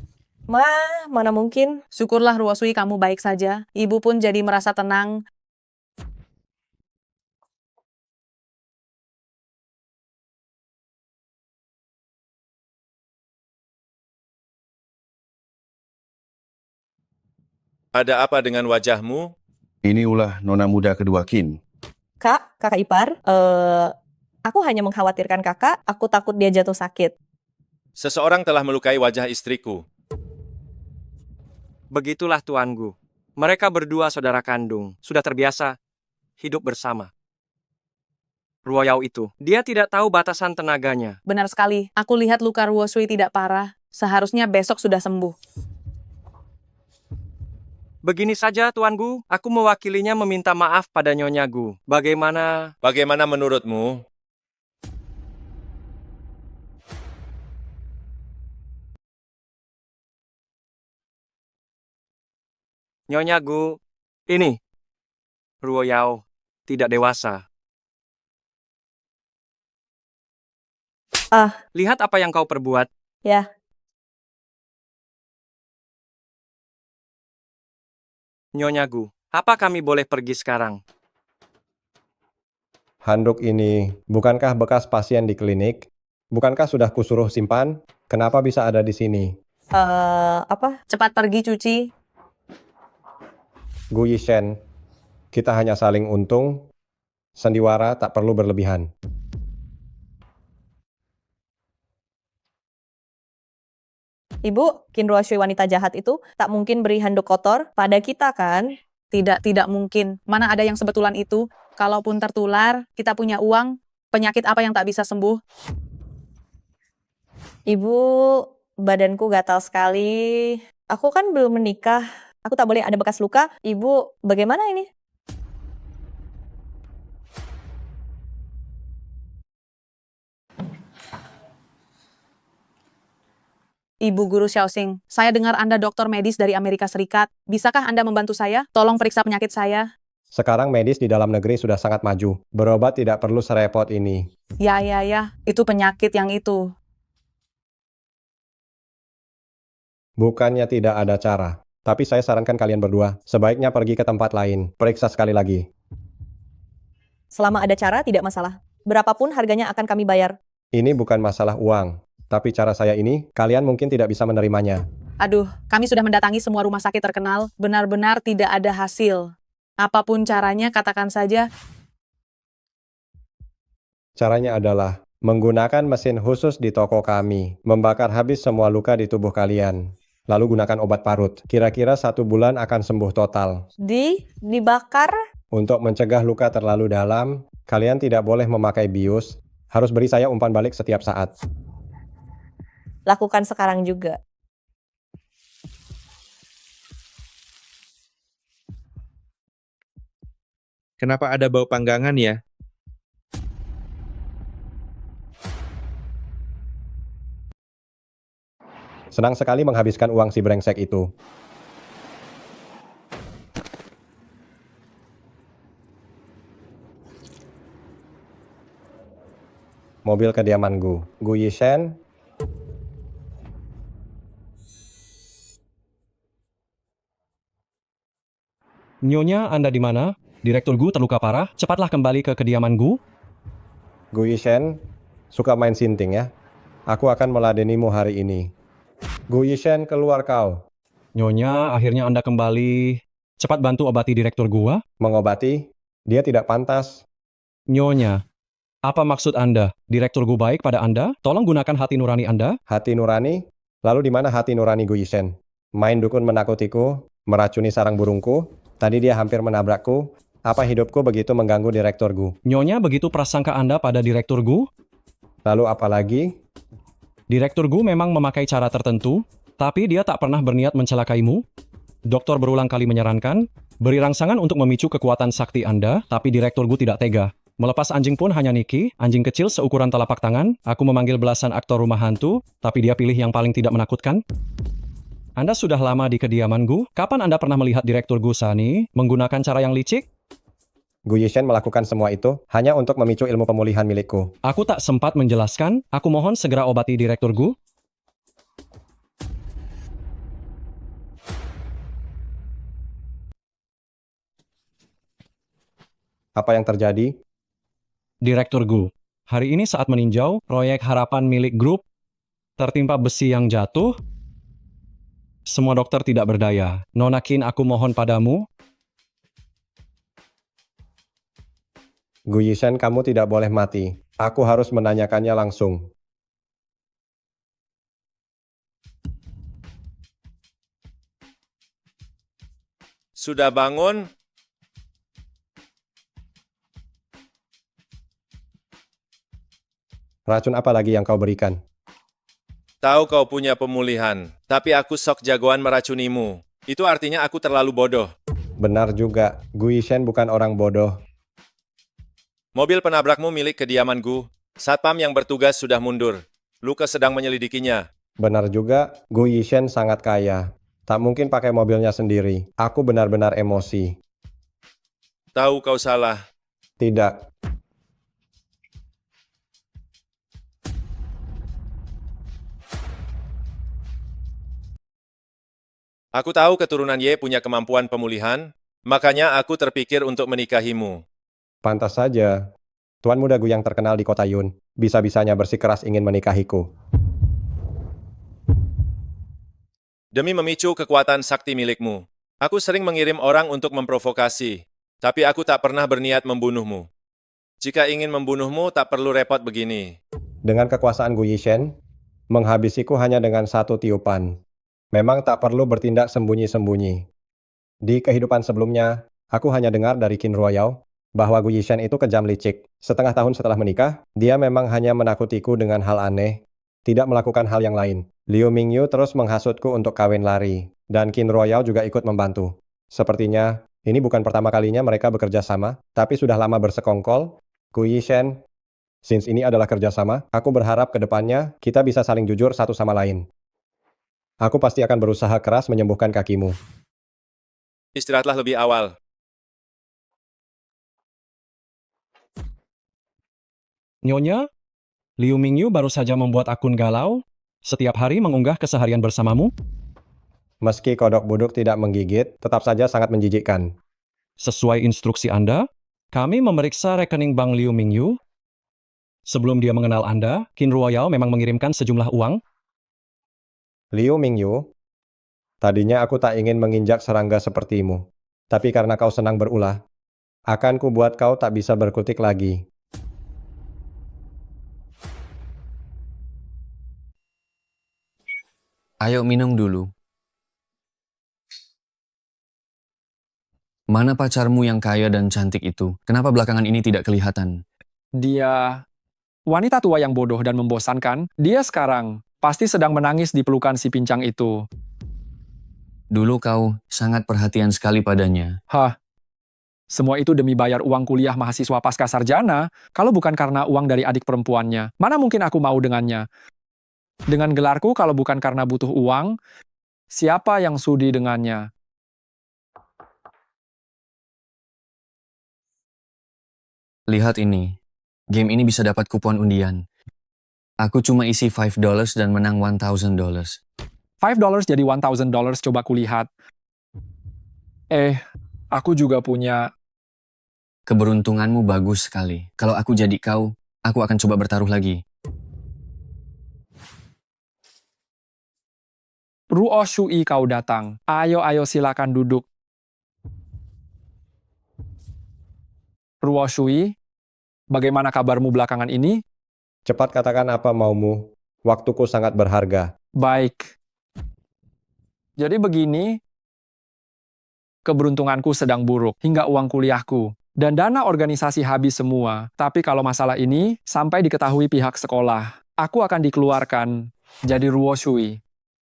Mana mungkin? Syukurlah Ruoshui kamu baik saja. Ibu pun jadi merasa tenang. Ada apa dengan wajahmu? Ini ulah nona muda kedua Qin. Kakak ipar, aku hanya mengkhawatirkan kakak, aku takut dia jatuh sakit. Seseorang telah melukai wajah istriku. Begitulah Tuan Gu. Mereka berdua saudara kandung. Sudah terbiasa hidup bersama. Ruoyao itu, dia tidak tahu batasan tenaganya. Benar sekali. Aku lihat luka Ruoshui tidak parah. Seharusnya besok sudah sembuh. Begini saja Tuan Gu, aku mewakilinya meminta maaf pada Nyonya Gu. Bagaimana menurutmu? Nyonya Gu, ini Ruoyao tidak dewasa. Lihat apa yang kau perbuat. Ya. Nyonya Gu, apa kami boleh pergi sekarang? Handuk ini, bukankah bekas pasien di klinik? Bukankah sudah kusuruh simpan? Kenapa bisa ada di sini? Apa? Cepat pergi cuci. Gu Yishen, kita hanya saling untung. Sandiwara tak perlu berlebihan. Ibu, Qin Ruoshui wanita jahat itu tak mungkin beri handuk kotor pada kita kan? Tidak mungkin. Mana ada yang sebetulan itu? Kalaupun tertular, kita punya uang. Penyakit apa yang tak bisa sembuh? Ibu, badanku gatal sekali. Aku kan belum menikah. Aku tak boleh ada bekas luka. Ibu, bagaimana ini? Ibu Guru Xiaoxing, saya dengar Anda dokter medis dari Amerika Serikat. Bisakah Anda membantu saya? Tolong periksa penyakit saya. Sekarang medis di dalam negeri sudah sangat maju. Berobat tidak perlu serepot ini. Ya. Itu penyakit yang itu. Bukannya tidak ada cara. Tapi saya sarankan kalian berdua, sebaiknya pergi ke tempat lain. Periksa sekali lagi. Selama ada cara, tidak masalah. Berapapun harganya akan kami bayar. Ini bukan masalah uang. Tapi cara saya ini, kalian mungkin tidak bisa menerimanya. Aduh, kami sudah mendatangi semua rumah sakit terkenal. Benar-benar tidak ada hasil. Apapun caranya, katakan saja. Caranya adalah menggunakan mesin khusus di toko kami. Membakar habis semua luka di tubuh kalian. Lalu gunakan obat parut. Kira-kira 1 bulan akan sembuh total. Dibakar? Untuk mencegah luka terlalu dalam, kalian tidak boleh memakai bius. Harus beri saya umpan balik setiap saat. Lakukan sekarang juga. Kenapa ada bau panggangan ya? Senang sekali menghabiskan uang si brengsek itu. Mobil kediaman Gu Yishen. Nyonya, Anda di mana? Direktur Gu terluka parah. Cepatlah kembali ke kediaman Gu. Gu Yishen, suka main sinting ya. Aku akan meladenimu hari ini. Gu Yishen, keluar kau. Nyonya, akhirnya Anda kembali. Cepat bantu obati direktur gua. Mengobati? Dia tidak pantas. Nyonya, apa maksud Anda? Direktur Gu baik pada Anda? Tolong gunakan hati nurani Anda. Hati nurani? Lalu di mana hati nurani Gu Yishen? Main dukun menakutiku, meracuni sarang burungku. Tadi dia hampir menabrakku. Apa hidupku begitu mengganggu direktur Gu? Nyonya, begitu prasangka Anda pada direktur Gu? Lalu apa lagi? Direktur Gu memang memakai cara tertentu, tapi dia tak pernah berniat mencelakaimu. Dokter berulang kali menyarankan, beri rangsangan untuk memicu kekuatan sakti Anda, tapi direktur Gu tidak tega. Melepas anjing pun hanya Niki, anjing kecil seukuran telapak tangan. Aku memanggil belasan aktor rumah hantu, tapi dia pilih yang paling tidak menakutkan. Anda sudah lama di kediaman Gu? Kapan Anda pernah melihat direktur Gu Sani menggunakan cara yang licik? Gu Yishen melakukan semua itu hanya untuk memicu ilmu pemulihan milikku. Aku tak sempat menjelaskan. Aku mohon segera obati direktur Gu. Apa yang terjadi? Direktur Gu, hari ini saat meninjau proyek harapan milik grup, tertimpa besi yang jatuh. Semua dokter tidak berdaya. Nona Qin, aku mohon padamu. Gu Yishen, kamu tidak boleh mati. Aku harus menanyakannya langsung. Sudah bangun? Racun apa lagi yang kau berikan? Tahu kau punya pemulihan, tapi aku sok jagoan meracunimu. Itu artinya aku terlalu bodoh. Benar juga, Gu Yishen bukan orang bodoh. Mobil penabrakmu milik kediaman Gu. Satpam yang bertugas sudah mundur. Lukas sedang menyelidikinya. Benar juga, Gu Yishen sangat kaya. Tak mungkin pakai mobilnya sendiri. Aku benar-benar emosi. Tahu kau salah. Tidak. Aku tahu keturunan Ye punya kemampuan pemulihan, makanya aku terpikir untuk menikahimu. Pantas saja. Tuan muda Gu yang terkenal di kota Yun, bisa-bisanya bersikeras ingin menikahiku. Demi memicu kekuatan sakti milikmu, aku sering mengirim orang untuk memprovokasi, tapi aku tak pernah berniat membunuhmu. Jika ingin membunuhmu, tak perlu repot begini. Dengan kekuasaan Gu Yishen, menghabisiku hanya dengan satu tiupan. Memang tak perlu bertindak sembunyi-sembunyi. Di kehidupan sebelumnya, aku hanya dengar dari Qin Ruoyao bahwa Gu Yishen itu kejam licik. Setengah tahun setelah menikah, dia memang hanya menakutiku dengan hal aneh, tidak melakukan hal yang lain. Liu Mingyu terus menghasutku untuk kawin lari, dan Qin Ruoyao juga ikut membantu. Sepertinya, ini bukan pertama kalinya mereka bekerja sama, tapi sudah lama bersekongkol. Gu Yishen, since ini adalah kerjasama, aku berharap ke depannya kita bisa saling jujur satu sama lain. Aku pasti akan berusaha keras menyembuhkan kakimu. Istirahatlah lebih awal. Nyonya, Liu Mingyu baru saja membuat akun galau. Setiap hari mengunggah keseharian bersamamu. Meski kodok buduk tidak menggigit, tetap saja sangat menjijikkan. Sesuai instruksi Anda, kami memeriksa rekening bank Liu Mingyu. Sebelum dia mengenal Anda, Qin Ruoyao memang mengirimkan sejumlah uang. Liu Mingyu, tadinya aku tak ingin menginjak serangga sepertimu. Tapi karena kau senang berulah, akan ku buat kau tak bisa berkutik lagi. Ayo minum dulu. Mana pacarmu yang kaya dan cantik itu? Kenapa belakangan ini tidak kelihatan? Dia wanita tua yang bodoh dan membosankan. Dia sekarang pasti sedang menangis di pelukan si pincang itu. Dulu kau sangat perhatian sekali padanya. Hah? Semua itu demi bayar uang kuliah mahasiswa pasca sarjana, kalau bukan karena uang dari adik perempuannya. Mana mungkin aku mau dengannya? Dengan gelarku, kalau bukan karena butuh uang, siapa yang sudi dengannya? Lihat ini. Game ini bisa dapat kupon undian. Aku cuma isi $5 dan menang $1,000. $5 jadi $1,000, coba kulihat. Aku juga punya. Keberuntunganmu bagus sekali. Kalau aku jadi kau, aku akan coba bertaruh lagi. Ruo Shui kau datang. Ayo silakan duduk. Ruo Shui, bagaimana kabarmu belakangan ini? Cepat katakan apa maumu. Waktuku sangat berharga. Baik. Jadi begini, keberuntunganku sedang buruk hingga uang kuliahku dan dana organisasi habis semua. Tapi kalau masalah ini sampai diketahui pihak sekolah, aku akan dikeluarkan jadi Ruo Shui.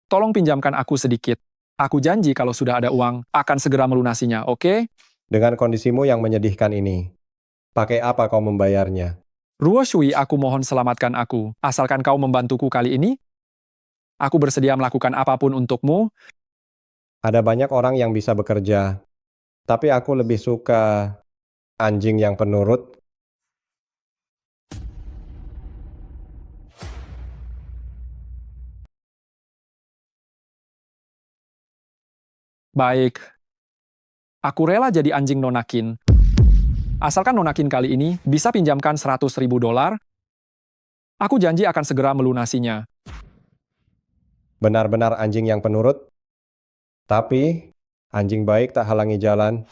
Tolong pinjamkan aku sedikit. Aku janji kalau sudah ada uang, akan segera melunasinya, oke? Dengan kondisimu yang menyedihkan ini, pakai apa kau membayarnya? Ruo Shui, aku mohon selamatkan aku. Asalkan kau membantuku kali ini, aku bersedia melakukan apapun untukmu. Ada banyak orang yang bisa bekerja, tapi aku lebih suka anjing yang penurut. Baik. Aku rela jadi anjing Nonakin. Asalkan Nonakin kali ini bisa pinjamkan $100.000, aku janji akan segera melunasinya. Benar-benar anjing yang penurut? Tapi, anjing baik tak halangi jalan.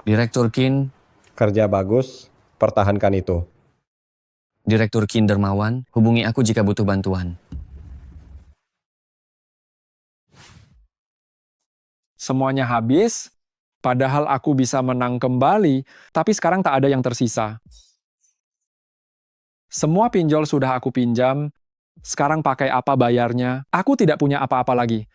Direktur Kin. Kerja bagus, pertahankan itu. Direktur Kin dermawan, hubungi aku jika butuh bantuan. Semuanya habis, padahal aku bisa menang kembali, tapi sekarang tak ada yang tersisa. Semua pinjol sudah aku pinjam, sekarang pakai apa bayarnya? Aku tidak punya apa-apa lagi.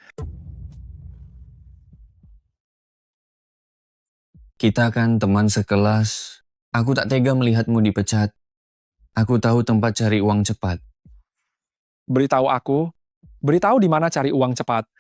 Kita kan teman sekelas. Aku tak tega melihatmu dipecat. Aku tahu tempat cari uang cepat. Beritahu aku, beritahu di mana cari uang cepat.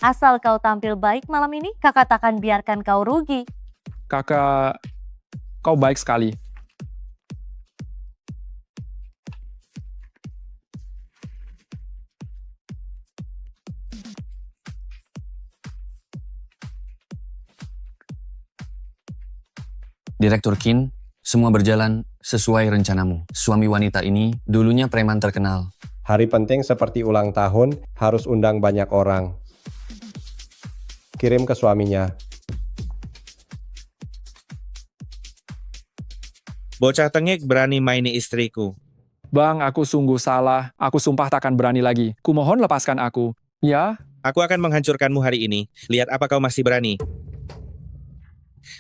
Asal kau tampil baik malam ini, kakak takkan biarkan kau rugi. Kakak, kau baik sekali. Direktur Kin, semua berjalan sesuai rencanamu. Suami wanita ini dulunya preman terkenal. Hari penting seperti ulang tahun, harus undang banyak orang. Kirim ke suaminya. Bocah tengik berani maini istriku. Bang, aku sungguh salah. Aku sumpah takkan berani lagi. Kumohon lepaskan aku. Ya? Aku akan menghancurkanmu hari ini. Lihat apa kau masih berani.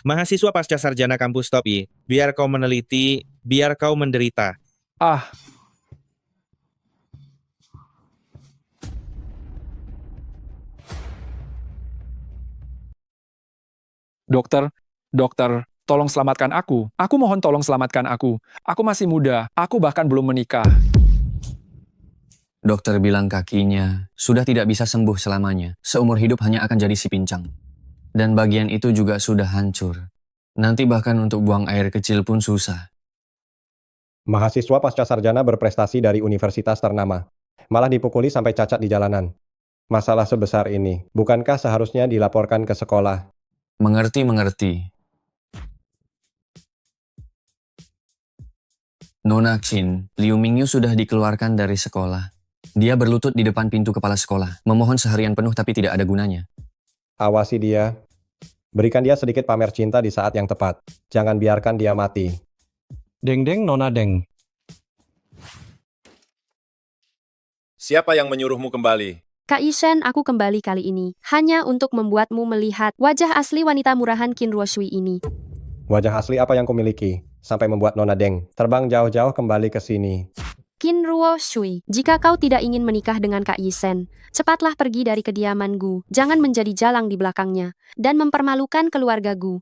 Mahasiswa pasca sarjana kampus Topi, biar kau meneliti, biar kau menderita. Dokter, tolong selamatkan aku. Aku mohon tolong selamatkan aku. Aku masih muda. Aku bahkan belum menikah. Dokter bilang kakinya sudah tidak bisa sembuh selamanya. Seumur hidup hanya akan jadi si pincang. Dan bagian itu juga sudah hancur. Nanti bahkan untuk buang air kecil pun susah. Mahasiswa pasca sarjana berprestasi dari universitas ternama. Malah dipukuli sampai cacat di jalanan. Masalah sebesar ini, bukankah seharusnya dilaporkan ke sekolah? Mengerti. Nona Qin, Liu Mingyu sudah dikeluarkan dari sekolah. Dia berlutut di depan pintu kepala sekolah, memohon seharian penuh tapi tidak ada gunanya. Awasi dia. Berikan dia sedikit pamer cinta di saat yang tepat. Jangan biarkan dia mati. Deng Nona Deng. Siapa yang menyuruhmu kembali? Kak Yishen, aku kembali kali ini hanya untuk membuatmu melihat wajah asli wanita murahan Qin Ruoshui ini. Wajah asli apa yang kumiliki? Sampai membuat Nona Deng terbang jauh-jauh kembali ke sini. Qin Ruoshui, jika kau tidak ingin menikah dengan Kak Yishen, cepatlah pergi dari kediaman Gu. Jangan menjadi jalang di belakangnya dan mempermalukan keluarga Gu.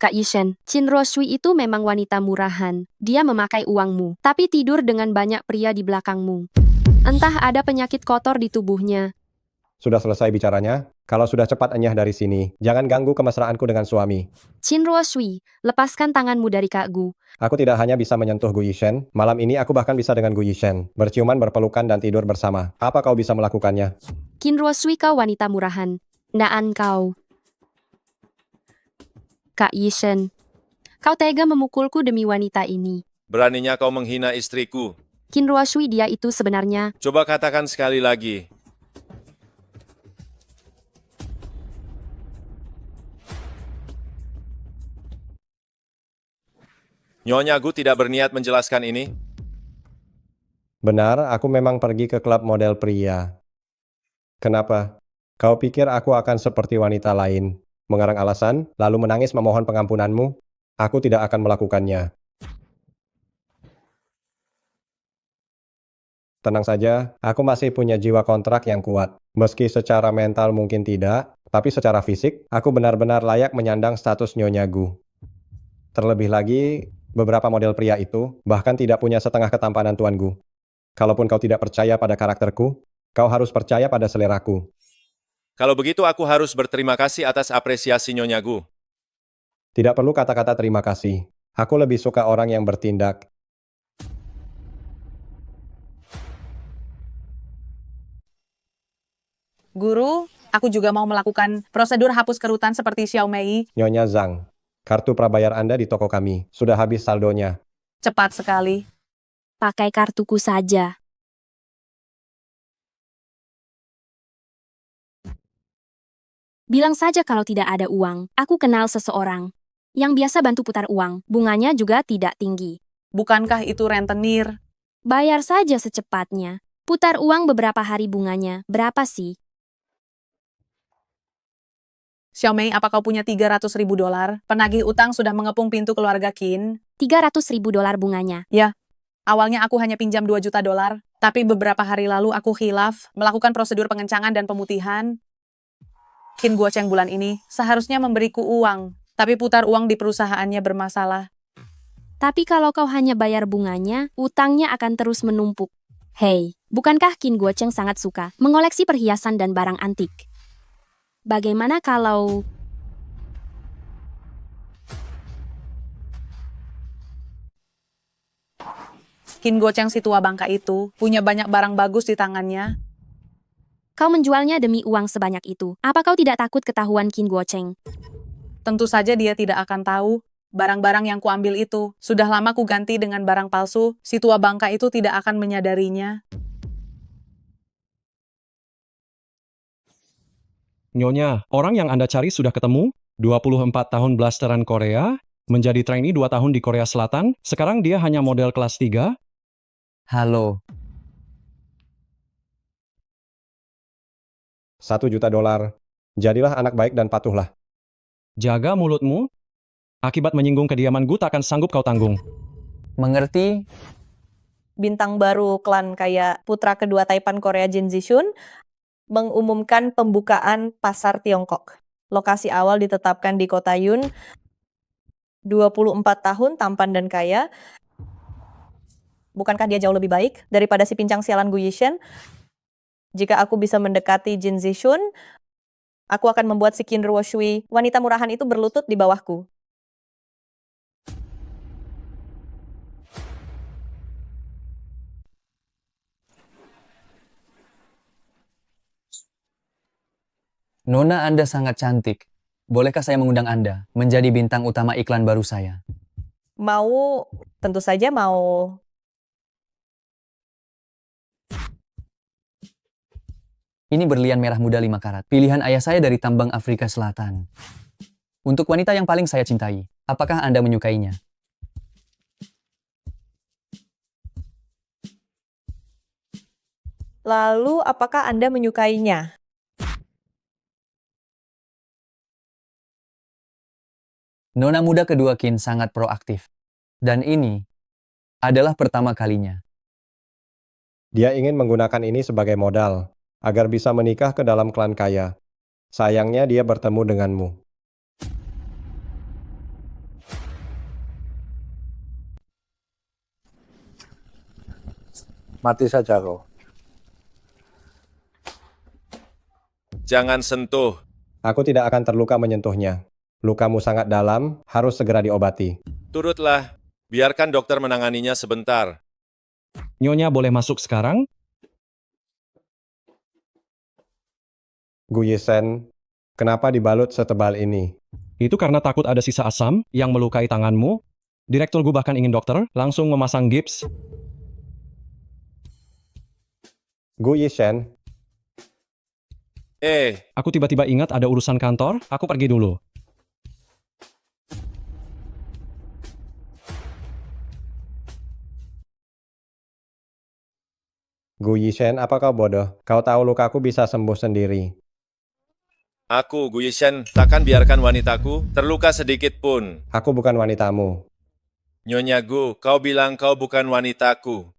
Kak Yishen, Qin Ruoshui itu memang wanita murahan. Dia memakai uangmu, tapi tidur dengan banyak pria di belakangmu. Entah ada penyakit kotor di tubuhnya. Sudah selesai bicaranya? Kalau sudah cepat enyah dari sini, jangan ganggu kemesraanku dengan suami. Qin Ruoshui, lepaskan tanganmu dari Kak Gu. Aku tidak hanya bisa menyentuh Gu Yishen, malam ini aku bahkan bisa dengan Gu Yishen. Berciuman, berpelukan, dan tidur bersama. Apa kau bisa melakukannya? Qin Ruoshui, kau wanita murahan. Naan kau. Kak Yishen, kau tega memukulku demi wanita ini. Beraninya kau menghina istriku. Qin Ruoshui, dia itu sebenarnya. Coba katakan sekali lagi. Nyonya Gu tidak berniat menjelaskan ini? Benar, aku memang pergi ke klub model pria. Kenapa? Kau pikir aku akan seperti wanita lain? Mengarang alasan, lalu menangis memohon pengampunanmu? Aku tidak akan melakukannya. Tenang saja, aku masih punya jiwa kontrak yang kuat. Meski secara mental mungkin tidak, tapi secara fisik, aku benar-benar layak menyandang status Nyonya Gu. Terlebih lagi, beberapa model pria itu bahkan tidak punya setengah ketampanan Tuan Gu. Kalaupun kau tidak percaya pada karakterku, kau harus percaya pada seleraku. Kalau begitu aku harus berterima kasih atas apresiasi Nyonya Gu. Tidak perlu kata-kata terima kasih. Aku lebih suka orang yang bertindak. Guru, aku juga mau melakukan prosedur hapus kerutan seperti Xiao Mei. Nyonya Zhang, kartu prabayar Anda di toko kami. Sudah habis saldonya. Cepat sekali. Pakai kartuku saja. Bilang saja kalau tidak ada uang. Aku kenal seseorang yang biasa bantu putar uang. Bunganya juga tidak tinggi. Bukankah itu rentenir? Bayar saja secepatnya. Putar uang beberapa hari bunganya. Berapa sih? Xiaomei, apa kau punya $300.000? Penagih utang sudah mengepung pintu keluarga Qin. $300.000 bunganya. Ya, awalnya aku hanya pinjam $2 juta, tapi beberapa hari lalu aku khilaf, melakukan prosedur pengencangan dan pemutihan. Qin Guocheng bulan ini seharusnya memberiku uang, tapi putar uang di perusahaannya bermasalah. Tapi kalau kau hanya bayar bunganya, utangnya akan terus menumpuk. Hei, bukankah Qin Guocheng sangat suka mengoleksi perhiasan dan barang antik? Bagaimana kalau... Qin Guocheng si tua bangka itu punya banyak barang bagus di tangannya. Kau menjualnya demi uang sebanyak itu. Apa kau tidak takut ketahuan Qin Guocheng? Tentu saja dia tidak akan tahu. Barang-barang yang kuambil itu sudah lama kuganti dengan barang palsu. Si tua bangka itu tidak akan menyadarinya. Nyonya, orang yang Anda cari sudah ketemu? 24 tahun blasteran Korea, menjadi trainee 2 tahun di Korea Selatan, sekarang dia hanya model kelas 3? Halo. $1 juta. Jadilah anak baik dan patuhlah. Jaga mulutmu. Akibat menyinggung kediaman Gu takkan sanggup kau tanggung. Mengerti? Bintang baru klan kayak putra kedua Taipan Korea Jin Zishun mengumumkan pembukaan pasar Tiongkok. Lokasi awal ditetapkan di kota Yun. 24 tahun, tampan dan kaya. Bukankah dia jauh lebih baik daripada si pincang sialan Gu Yishen? Jika aku bisa mendekati Jin Zishun, aku akan membuat si Qin Ruoshui, wanita murahan itu berlutut di bawahku. Nona Anda sangat cantik. Bolehkah saya mengundang Anda menjadi bintang utama iklan baru saya? Mau, tentu saja mau. Ini berlian merah muda 5 karat. Pilihan ayah saya dari tambang Afrika Selatan. Untuk wanita yang paling saya cintai. Apakah Anda menyukainya? Lalu, apakah Anda menyukainya? Nona muda kedua Qin sangat proaktif. Dan ini adalah pertama kalinya. Dia ingin menggunakan ini sebagai modal, agar bisa menikah ke dalam klan kaya. Sayangnya dia bertemu denganmu. Mati saja kau. Jangan sentuh. Aku tidak akan terluka menyentuhnya. Lukamu sangat dalam, harus segera diobati. Turutlah. Biarkan dokter menanganinya sebentar. Nyonya boleh masuk sekarang? Gu Yishen, kenapa dibalut setebal ini? Itu karena takut ada sisa asam yang melukai tanganmu. Direktur Gu bahkan ingin dokter langsung memasang gips. Gu Yishen, Aku tiba-tiba ingat ada urusan kantor, aku pergi dulu. Gu Yishen, apa kau bodoh? Kau tahu lukaku bisa sembuh sendiri. Aku, Gu Yishen, takkan biarkan wanitaku terluka sedikit pun. Aku bukan wanitamu. Nyonya Gu, kau bilang kau bukan wanitaku.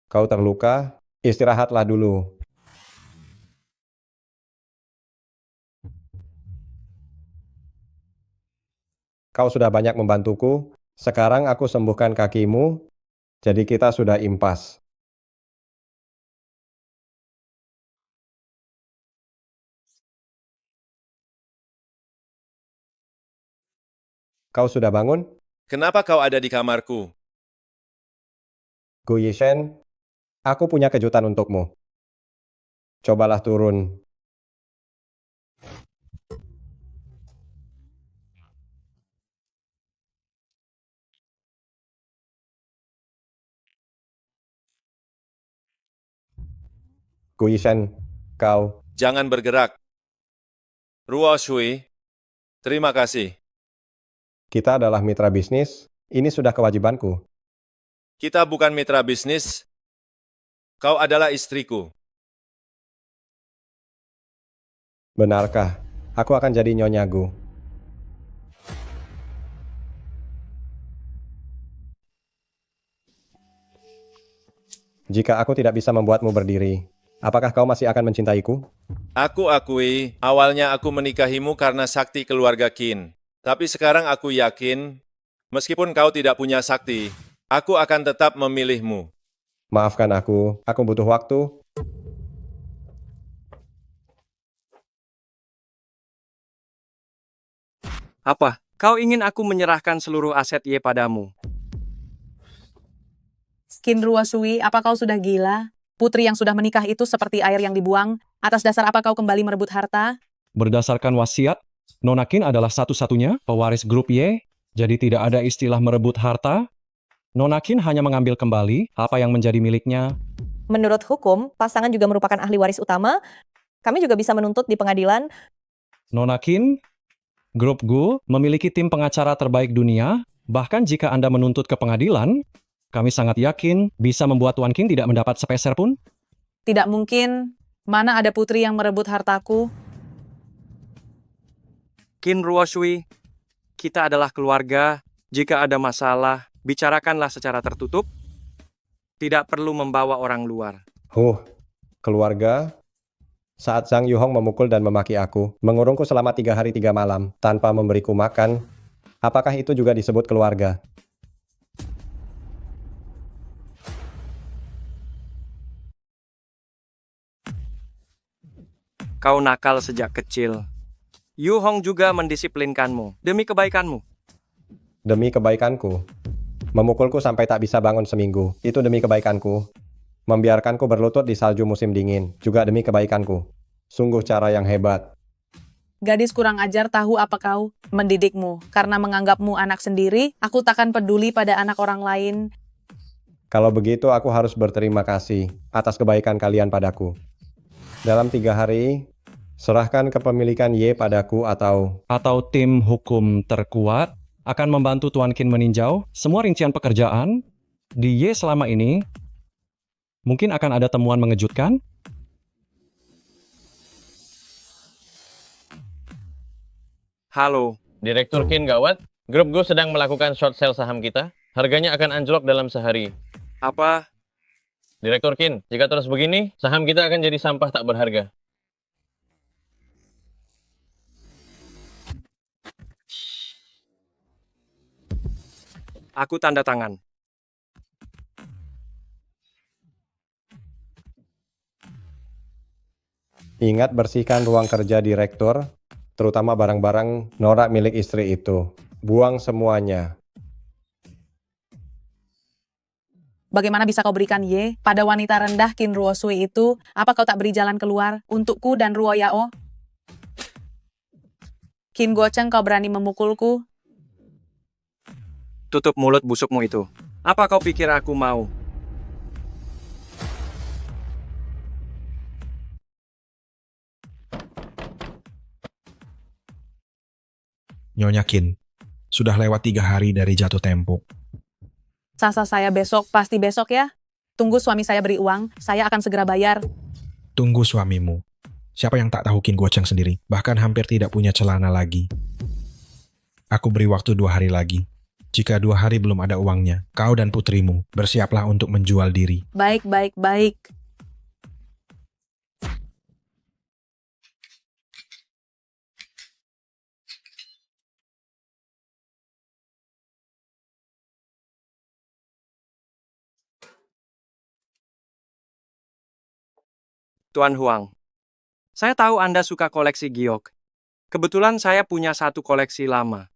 Kau terluka? Istirahatlah dulu. Kau sudah banyak membantuku, sekarang aku sembuhkan kakimu, jadi kita sudah impas. Kau sudah bangun? Kenapa kau ada di kamarku? Gu Yishen, aku punya kejutan untukmu. Cobalah turun. Gu Yishen, kau. Jangan bergerak. Ruo Shui, terima kasih. Kita adalah mitra bisnis, ini sudah kewajibanku. Kita bukan mitra bisnis. Kau adalah istriku. Benarkah? Aku akan jadi Nyonya Gu. Jika aku tidak bisa membuatmu berdiri, apakah kau masih akan mencintaiku? Aku akui, awalnya aku menikahimu karena sakti keluarga Qin. Tapi sekarang aku yakin, meskipun kau tidak punya sakti, aku akan tetap memilihmu. Maafkan aku butuh waktu. Apa? Kau ingin aku menyerahkan seluruh aset Ye padamu? Qin Ruoshui, apa kau sudah gila? Putri yang sudah menikah itu seperti air yang dibuang. Atas dasar apa kau kembali merebut harta? Berdasarkan wasiat, Nona Qin adalah satu-satunya pewaris grup Y, jadi tidak ada istilah merebut harta. Nona Qin hanya mengambil kembali apa yang menjadi miliknya. Menurut hukum, pasangan juga merupakan ahli waris utama. Kami juga bisa menuntut di pengadilan. Nona Qin, grup Gu memiliki tim pengacara terbaik dunia. Bahkan jika Anda menuntut ke pengadilan, kami sangat yakin bisa membuat Tuan Qin tidak mendapat sepeser pun. Tidak mungkin. Mana ada putri yang merebut hartaku? Qin Ruoshui, kita adalah keluarga. Jika ada masalah, bicarakanlah secara tertutup. Tidak perlu membawa orang luar. Keluarga? Saat Zhang Yuhong memukul dan memaki aku, mengurungku selama 3 hari 3 malam, tanpa memberiku makan, apakah itu juga disebut keluarga? Kau nakal sejak kecil. Yu Hong juga mendisiplinkanmu demi kebaikanmu. Demi kebaikanku. Memukulku sampai tak bisa bangun seminggu, itu demi kebaikanku. Membiarkanku berlutut di salju musim dingin, juga demi kebaikanku. Sungguh cara yang hebat. Gadis kurang ajar, tahu apa kau? Mendidikmu. Karena menganggapmu anak sendiri, aku takkan peduli pada anak orang lain. Kalau begitu aku harus berterima kasih atas kebaikan kalian padaku. Dalam 3 hari, Serahkan kepemilikan Y padaku atau tim hukum terkuat akan membantu Tuan Qin meninjau semua rincian pekerjaan di Y selama ini. Mungkin akan ada temuan mengejutkan. Halo. Direktur Qin gawat, grup Go sedang melakukan short sale saham kita. Harganya akan anjlok dalam sehari. Apa? Direktur Qin, jika terus begini, saham kita akan jadi sampah tak berharga. Aku tanda tangan. ingat bersihkan ruang kerja direktur, terutama barang-barang norak milik istri itu. Buang semuanya. Bagaimana bisa kau berikan Y pada wanita rendah Qin Ruoshui itu? Apa kau tak beri jalan keluar untukku dan Ruo Yao? Qin Guocheng, kau berani memukulku? Tutup mulut busukmu itu. Apa kau pikir aku mau? Nyonya Qin, sudah lewat 3 hari dari jatuh tempo. Sasa saya besok, pasti besok ya. Tunggu suami saya beri uang, saya akan segera bayar. Tunggu suamimu. Siapa yang tak tahu Qin Guocheng sendiri? Bahkan hampir tidak punya celana lagi. Aku beri waktu 2 hari lagi. Jika 2 hari belum ada uangnya, kau dan putrimu bersiaplah untuk menjual diri. Baik, baik, baik. Tuan Huang, saya tahu Anda suka koleksi giok. Kebetulan saya punya satu koleksi lama.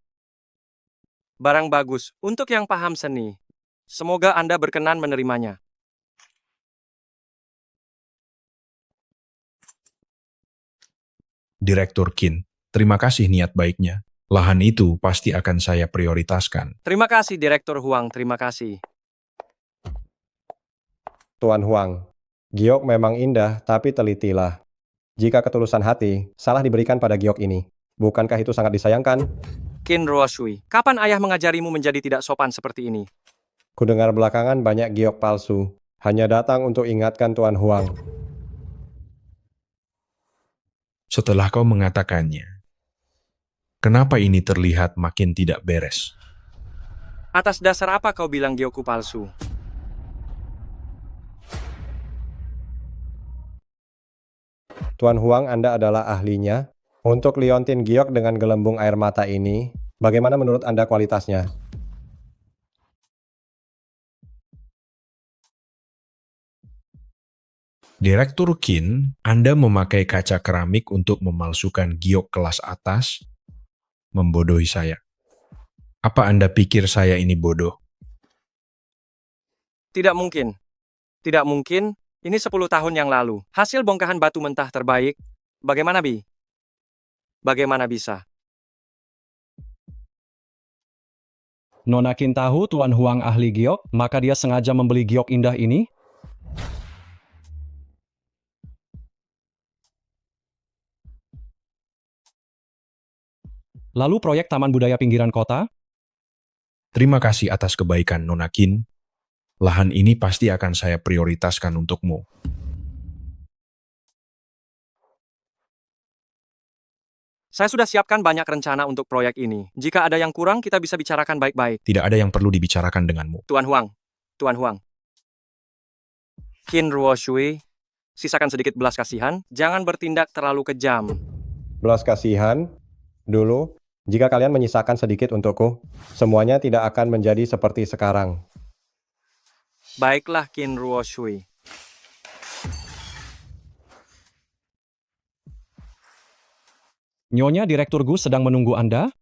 Barang bagus untuk yang paham seni. Semoga Anda berkenan menerimanya. Direktur Qin, terima kasih niat baiknya. Lahan itu pasti akan saya prioritaskan. Terima kasih Direktur Huang, terima kasih. Tuan Huang, giok memang indah, tapi telitilah. Jika ketulusan hati, salah diberikan pada giok ini. Bukankah itu sangat disayangkan? Qin Ruoshui, kapan ayah mengajarimu menjadi tidak sopan seperti ini? Kudengar belakangan banyak giok palsu. Hanya datang untuk ingatkan Tuan Huang. Setelah kau mengatakannya, kenapa ini terlihat makin tidak beres? Atas dasar apa kau bilang giokku palsu? Tuan Huang, Anda adalah ahlinya. Untuk liontin giok dengan gelembung air mata ini, bagaimana menurut Anda kualitasnya? Direktur Qin, Anda memakai kaca keramik untuk memalsukan giok kelas atas, membodohi saya. Apa Anda pikir saya ini bodoh? Tidak mungkin. Tidak mungkin, ini 10 tahun yang lalu. Hasil bongkahan batu mentah terbaik. Bagaimana, Bi? Bagaimana bisa? Nona Qin tahu Tuan Huang ahli giok, maka dia sengaja membeli giok indah ini. Lalu proyek Taman Budaya Pinggiran Kota? Terima kasih atas kebaikan Nona Qin. Lahan ini pasti akan saya prioritaskan untukmu. Saya sudah siapkan banyak rencana untuk proyek ini. Jika ada yang kurang, kita bisa bicarakan baik-baik. Tidak ada yang perlu dibicarakan denganmu. Tuan Huang, Tuan Huang. Qin Ruoshui, sisakan sedikit belas kasihan, jangan bertindak terlalu kejam. Belas kasihan? Dulu, jika kalian menyisakan sedikit untukku, semuanya tidak akan menjadi seperti sekarang. Baiklah, Qin Ruoshui. Nyonya Direktur Gu sedang menunggu Anda.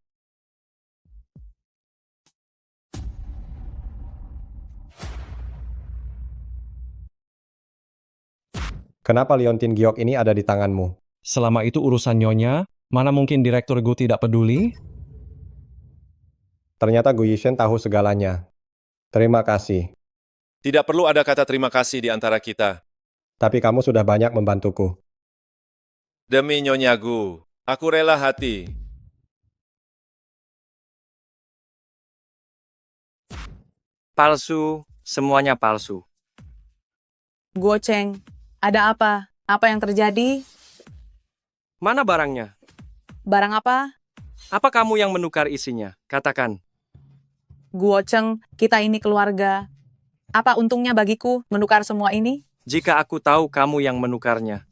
Kenapa liontin giok ini ada di tanganmu? Selama itu urusan Nyonya, mana mungkin Direktur Gu tidak peduli? Ternyata Gu Yishen tahu segalanya. Terima kasih. Tidak perlu ada kata terima kasih di antara kita. Tapi kamu sudah banyak membantuku. Demi Nyonya Gu, aku rela hati. Palsu, semuanya palsu. Guo Cheng, ada apa? Apa yang terjadi? Mana barangnya? Barang apa? Apa kamu yang menukar isinya? Katakan. Guo Cheng, kita ini keluarga. Apa untungnya bagiku menukar semua ini? Jika aku tahu kamu yang menukarnya,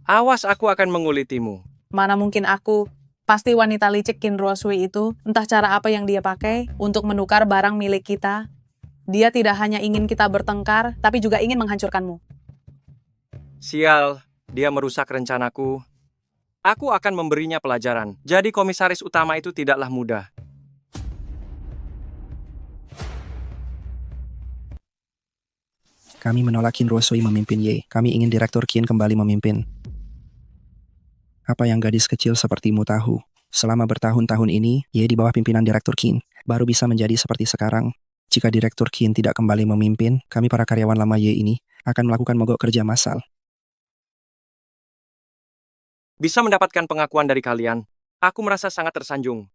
awas aku akan mengulitimu. Mana mungkin aku? Pasti wanita licik Qin Ruoshui itu, entah cara apa yang dia pakai untuk menukar barang milik kita. Dia tidak hanya ingin kita bertengkar, tapi juga ingin menghancurkanmu. Sial, dia merusak rencanaku. Aku akan memberinya pelajaran. Jadi komisaris utama itu tidaklah mudah. Kami menolak Qin Ruoshui memimpin Ye. Kami ingin Direktur Qin kembali memimpin. Apa yang gadis kecil sepertimu tahu? Selama bertahun-tahun ini, Ye di bawah pimpinan Direktur Qin, baru bisa menjadi seperti sekarang. Jika Direktur Qin tidak kembali memimpin, kami para karyawan lama Ye ini akan melakukan mogok kerja massal. Bisa mendapatkan pengakuan dari kalian. Aku merasa sangat tersanjung.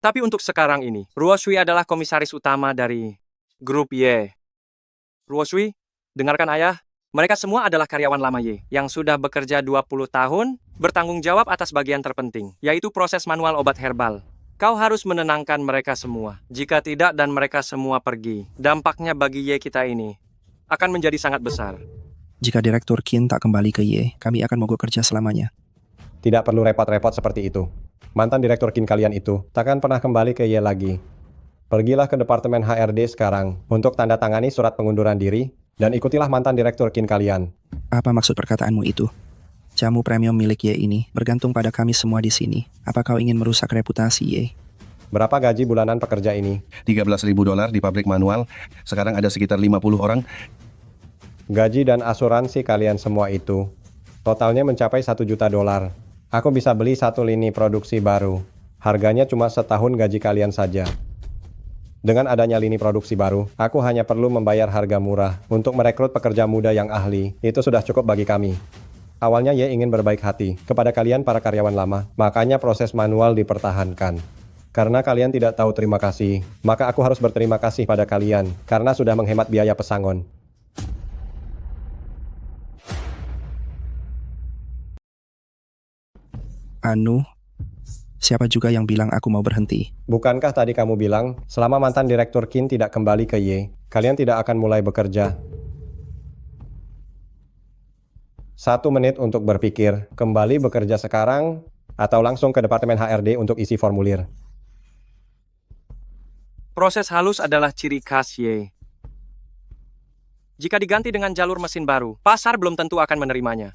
Tapi untuk sekarang ini, Ruoshui adalah komisaris utama dari grup Ye. Ruoshui, dengarkan ayah. Mereka semua adalah karyawan lama Ye, yang sudah bekerja 20 tahun, bertanggung jawab atas bagian terpenting, yaitu proses manual obat herbal. Kau harus menenangkan mereka semua. Jika tidak dan mereka semua pergi, dampaknya bagi Ye kita ini akan menjadi sangat besar. Jika Direktur Qin tak kembali ke Ye, kami akan mogok kerja selamanya. Tidak perlu repot-repot seperti itu. Mantan Direktur Qin kalian itu takkan pernah kembali ke Ye lagi. Pergilah ke Departemen HRD sekarang untuk tanda tangani surat pengunduran diri dan ikutilah mantan Direktur Qin kalian. Apa maksud perkataanmu itu? Jamu premium milik Ye ini bergantung pada kami semua di sini. Apa kau ingin merusak reputasi Ye? Berapa gaji bulanan pekerja ini? $13.000 di pabrik manual. Sekarang ada sekitar 50 orang. Gaji dan asuransi kalian semua itu totalnya mencapai $1 juta. Aku bisa beli satu lini produksi baru. Harganya cuma setahun gaji kalian saja. Dengan adanya lini produksi baru, aku hanya perlu membayar harga murah untuk merekrut pekerja muda yang ahli. Itu sudah cukup bagi kami. Awalnya Ye ingin berbaik hati kepada kalian para karyawan lama, makanya proses manual dipertahankan. Karena kalian tidak tahu terima kasih, maka aku harus berterima kasih pada kalian karena sudah menghemat biaya pesangon. Anu, siapa juga yang bilang aku mau berhenti? Bukankah tadi kamu bilang, selama mantan Direktur Qin tidak kembali ke Ye, kalian tidak akan mulai bekerja? 1 menit untuk berpikir, kembali bekerja sekarang, atau langsung ke Departemen HRD untuk isi formulir. Proses halus adalah ciri khas Ye. Jika diganti dengan jalur mesin baru, pasar belum tentu akan menerimanya.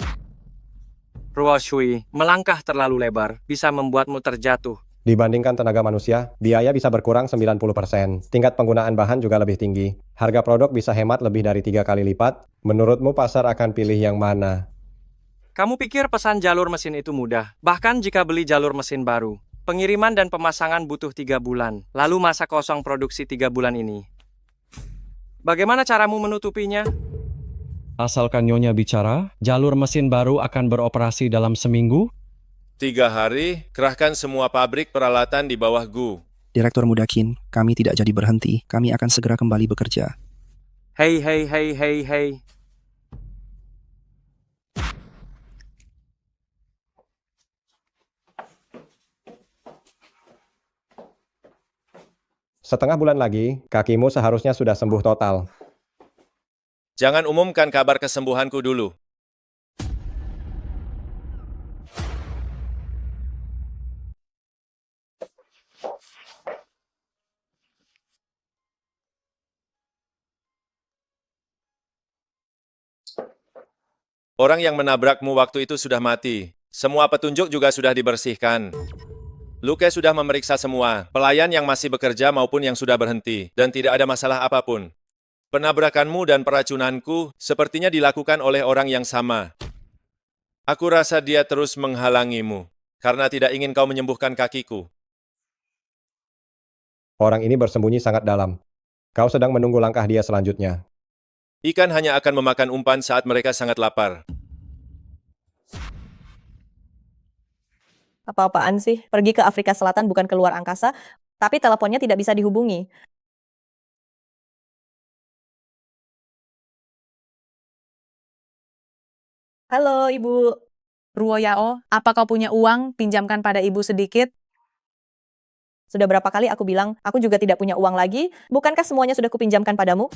Ruoshui, melangkah terlalu lebar bisa membuatmu terjatuh. Dibandingkan tenaga manusia, biaya bisa berkurang 90%. Tingkat penggunaan bahan juga lebih tinggi. Harga produk bisa hemat lebih dari 3 kali lipat. Menurutmu pasar akan pilih yang mana? Kamu pikir pesan jalur mesin itu mudah? Bahkan jika beli jalur mesin baru, pengiriman dan pemasangan butuh 3 bulan. Lalu masa kosong produksi 3 bulan ini. Bagaimana caramu menutupinya? Asalkan Nyonya bicara, jalur mesin baru akan beroperasi dalam seminggu. 3 hari, kerahkan semua pabrik peralatan di bawah Gu. Direktur muda Qin, kami tidak jadi berhenti. Kami akan segera kembali bekerja. Hei. Setengah bulan lagi, kakimu seharusnya sudah sembuh total. Jangan umumkan kabar kesembuhanku dulu. Orang yang menabrakmu waktu itu sudah mati. Semua petunjuk juga sudah dibersihkan. Luke sudah memeriksa semua, pelayan yang masih bekerja maupun yang sudah berhenti, dan tidak ada masalah apapun. Penabrakanmu dan peracunanku sepertinya dilakukan oleh orang yang sama. Aku rasa dia terus menghalangimu, karena tidak ingin kau menyembuhkan kakiku. Orang ini bersembunyi sangat dalam. Kau sedang menunggu langkah dia selanjutnya. Ikan hanya akan memakan umpan saat mereka sangat lapar. Apa-apaan sih? Pergi ke Afrika Selatan bukan keluar angkasa, tapi teleponnya tidak bisa dihubungi. Halo, Ibu. Ruoyao, apa kau punya uang? Pinjamkan pada ibu sedikit. Sudah berapa kali aku bilang, aku juga tidak punya uang lagi. Bukankah semuanya sudah kupinjamkan padamu?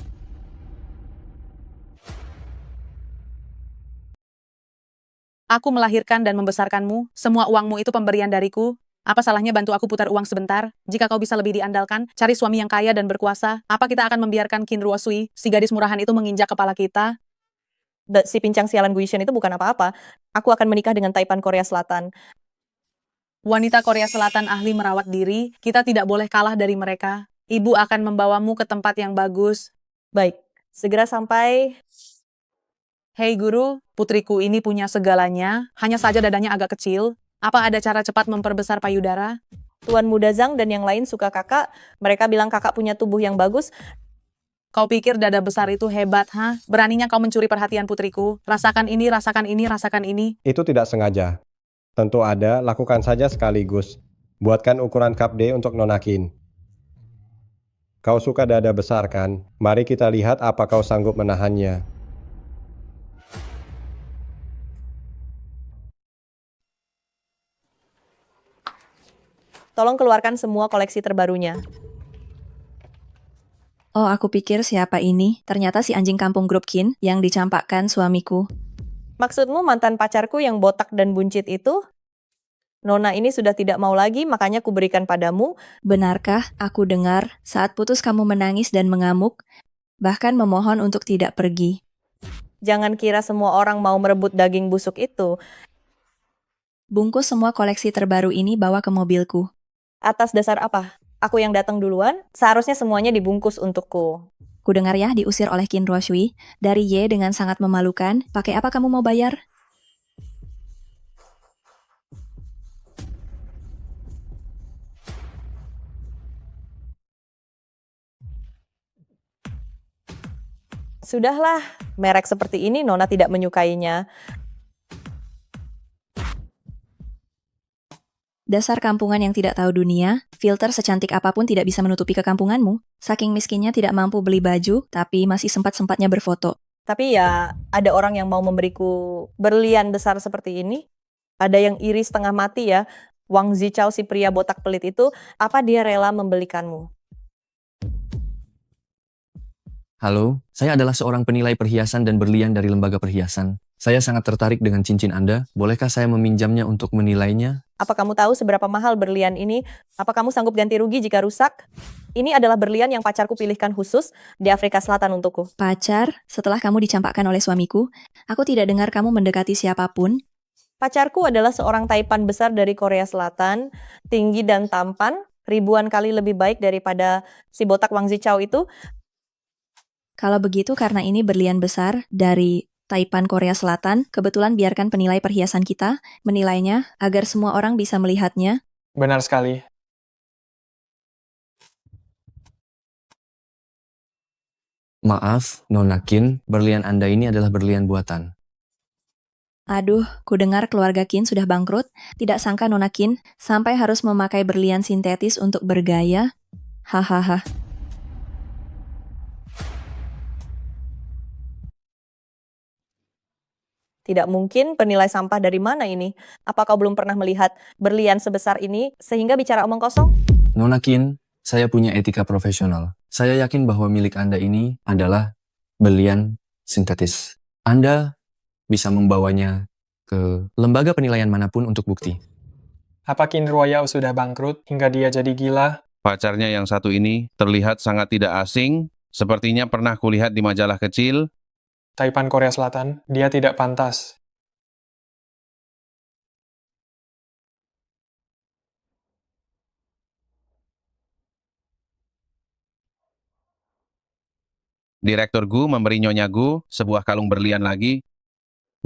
Aku melahirkan dan membesarkanmu. Semua uangmu itu pemberian dariku. Apa salahnya bantu aku putar uang sebentar? Jika kau bisa lebih diandalkan, cari suami yang kaya dan berkuasa. Apa kita akan membiarkan Qin Ruoshui, si gadis murahan itu menginjak kepala kita? Si pincang sialan Guishen itu bukan apa-apa. Aku akan menikah dengan Taipan Korea Selatan. Wanita Korea Selatan ahli merawat diri, kita tidak boleh kalah dari mereka. Ibu akan membawamu ke tempat yang bagus. Baik, segera sampai. Hei guru, putriku ini punya segalanya, hanya saja dadanya agak kecil. Apa ada cara cepat memperbesar payudara? Tuan Muda Zhang dan yang lain suka kakak. Mereka bilang kakak punya tubuh yang bagus. Kau pikir dada besar itu hebat, ha? Beraninya kau mencuri perhatian putriku. Rasakan ini, rasakan ini, rasakan ini. Itu tidak sengaja. Tentu ada, lakukan saja sekaligus. Buatkan ukuran cup D untuk Nona Qin. Kau suka dada besar kan? Mari kita lihat apa kau sanggup menahannya. Tolong keluarkan semua koleksi terbarunya. Oh, aku pikir siapa ini? Ternyata si anjing kampung grup Qin yang dicampakkan suamiku. Maksudmu mantan pacarku yang botak dan buncit itu? Nona ini sudah tidak mau lagi, makanya kuberikan padamu. Benarkah aku dengar saat putus kamu menangis dan mengamuk, bahkan memohon untuk tidak pergi? Jangan kira semua orang mau merebut daging busuk itu. Bungkus semua koleksi terbaru ini bawa ke mobilku. Atas dasar apa? Aku yang datang duluan? Seharusnya semuanya dibungkus untukku. Ku dengar ya diusir oleh Qin Ruoshui dari Ye dengan sangat memalukan. Pakai apa kamu mau bayar? Sudahlah, merek seperti ini Nona tidak menyukainya. Dasar kampungan yang tidak tahu dunia, filter secantik apapun tidak bisa menutupi kekampunganmu. Saking miskinnya tidak mampu beli baju, tapi masih sempat-sempatnya berfoto. Tapi ya, ada orang yang mau memberiku berlian besar seperti ini. Ada yang iri setengah mati ya. Wang Zichao si pria botak pelit itu, apa dia rela membelikanmu? Halo, saya adalah seorang penilai perhiasan dan berlian dari lembaga perhiasan. Saya sangat tertarik dengan cincin Anda. Bolehkah saya meminjamnya untuk menilainya? Apa kamu tahu seberapa mahal berlian ini? Apa kamu sanggup ganti rugi jika rusak? Ini adalah berlian yang pacarku pilihkan khusus di Afrika Selatan untukku. Pacar, setelah kamu dicampakkan oleh suamiku, aku tidak dengar kamu mendekati siapapun. Pacarku adalah seorang Taipan besar dari Korea Selatan, tinggi dan tampan, ribuan kali lebih baik daripada si botak Wang Zichao itu. Kalau begitu karena ini berlian besar dari Taipan Korea Selatan, kebetulan biarkan penilai perhiasan kita menilainya agar semua orang bisa melihatnya. Benar sekali. Maaf, Nona Qin, berlian Anda ini adalah berlian buatan. Aduh, ku dengar keluarga Qin sudah bangkrut. Tidak sangka Nona Qin sampai harus memakai berlian sintetis untuk bergaya. Hahaha. Tidak mungkin, penilai sampah dari mana ini? Apa kau belum pernah melihat berlian sebesar ini sehingga bicara omong kosong? Nona Qin, saya punya etika profesional. Saya yakin bahwa milik Anda ini adalah berlian sintetis. Anda bisa membawanya ke lembaga penilaian manapun untuk bukti. Apa Qin Ruoyao sudah bangkrut hingga dia jadi gila? Pacarnya yang satu ini terlihat sangat tidak asing. Sepertinya pernah kulihat di majalah kecil. Taipan Korea Selatan, dia tidak pantas. Direktur Gu memberi Nyonya Gu sebuah kalung berlian lagi.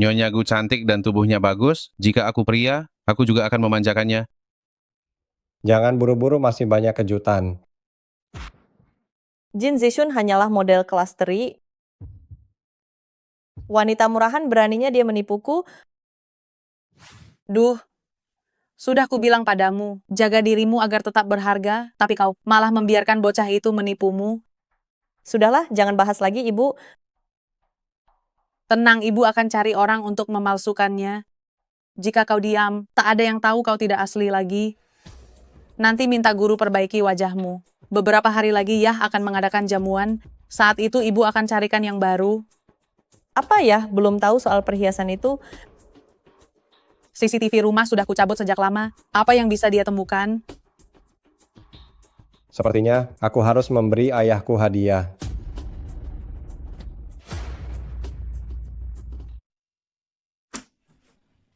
Nyonya Gu cantik dan tubuhnya bagus. Jika aku pria, aku juga akan memanjakannya. Jangan buru-buru, masih banyak kejutan. Jin Zishun hanyalah model kelas teri. Wanita murahan beraninya dia menipuku. Duh, Sudah kubilang padamu, jaga dirimu agar tetap berharga, tapi kau malah membiarkan bocah itu menipumu. Sudahlah, jangan bahas lagi, Ibu. Tenang, ibu akan cari orang untuk memalsukannya. Jika kau diam, tak ada yang tahu kau tidak asli lagi. Nanti minta guru perbaiki wajahmu. Beberapa hari lagi Yah akan mengadakan jamuan. Saat itu ibu akan carikan yang baru. Apa ya? Belum tahu soal perhiasan itu. CCTV rumah sudah kucabut sejak lama. Apa yang bisa dia temukan? Sepertinya aku harus memberi ayahku hadiah.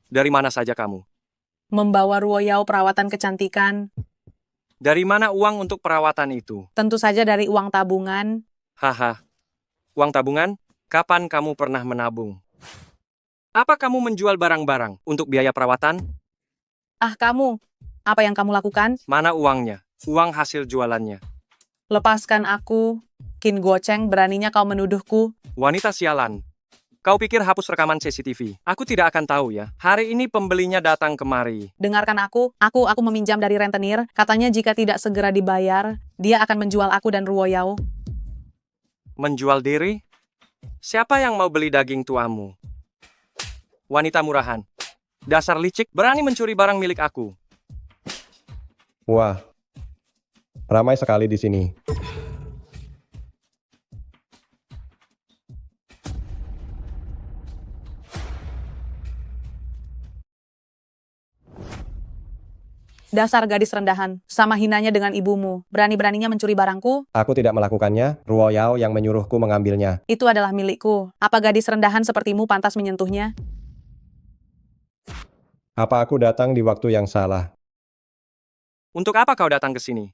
Dari mana saja kamu? Membawa Ruoyao perawatan kecantikan. Dari mana uang untuk perawatan itu? Tentu saja dari uang tabungan. Haha. Uang tabungan? Kapan kamu pernah menabung? Apa kamu menjual barang-barang untuk biaya perawatan? Ah, kamu. Apa yang kamu lakukan? Mana uangnya? Uang hasil jualannya. Lepaskan aku. Qin Guocheng, beraninya kau menuduhku. Wanita sialan. Kau pikir hapus rekaman CCTV? Aku tidak akan tahu ya. Hari ini pembelinya datang kemari. Dengarkan aku meminjam dari rentenir. Katanya jika tidak segera dibayar, dia akan menjual aku dan Ruoyao. Menjual diri? Siapa yang mau beli daging tuamu? Wanita murahan. Dasar licik, berani mencuri barang milik aku. Wah, ramai sekali di sini. Dasar gadis rendahan, sama hinanya dengan ibumu. Berani-beraninya mencuri barangku. Aku tidak melakukannya, Ruoyao yang menyuruhku mengambilnya. Itu adalah milikku. Apa gadis rendahan sepertimu pantas menyentuhnya? Apa aku datang di waktu yang salah? Untuk apa kau datang ke sini?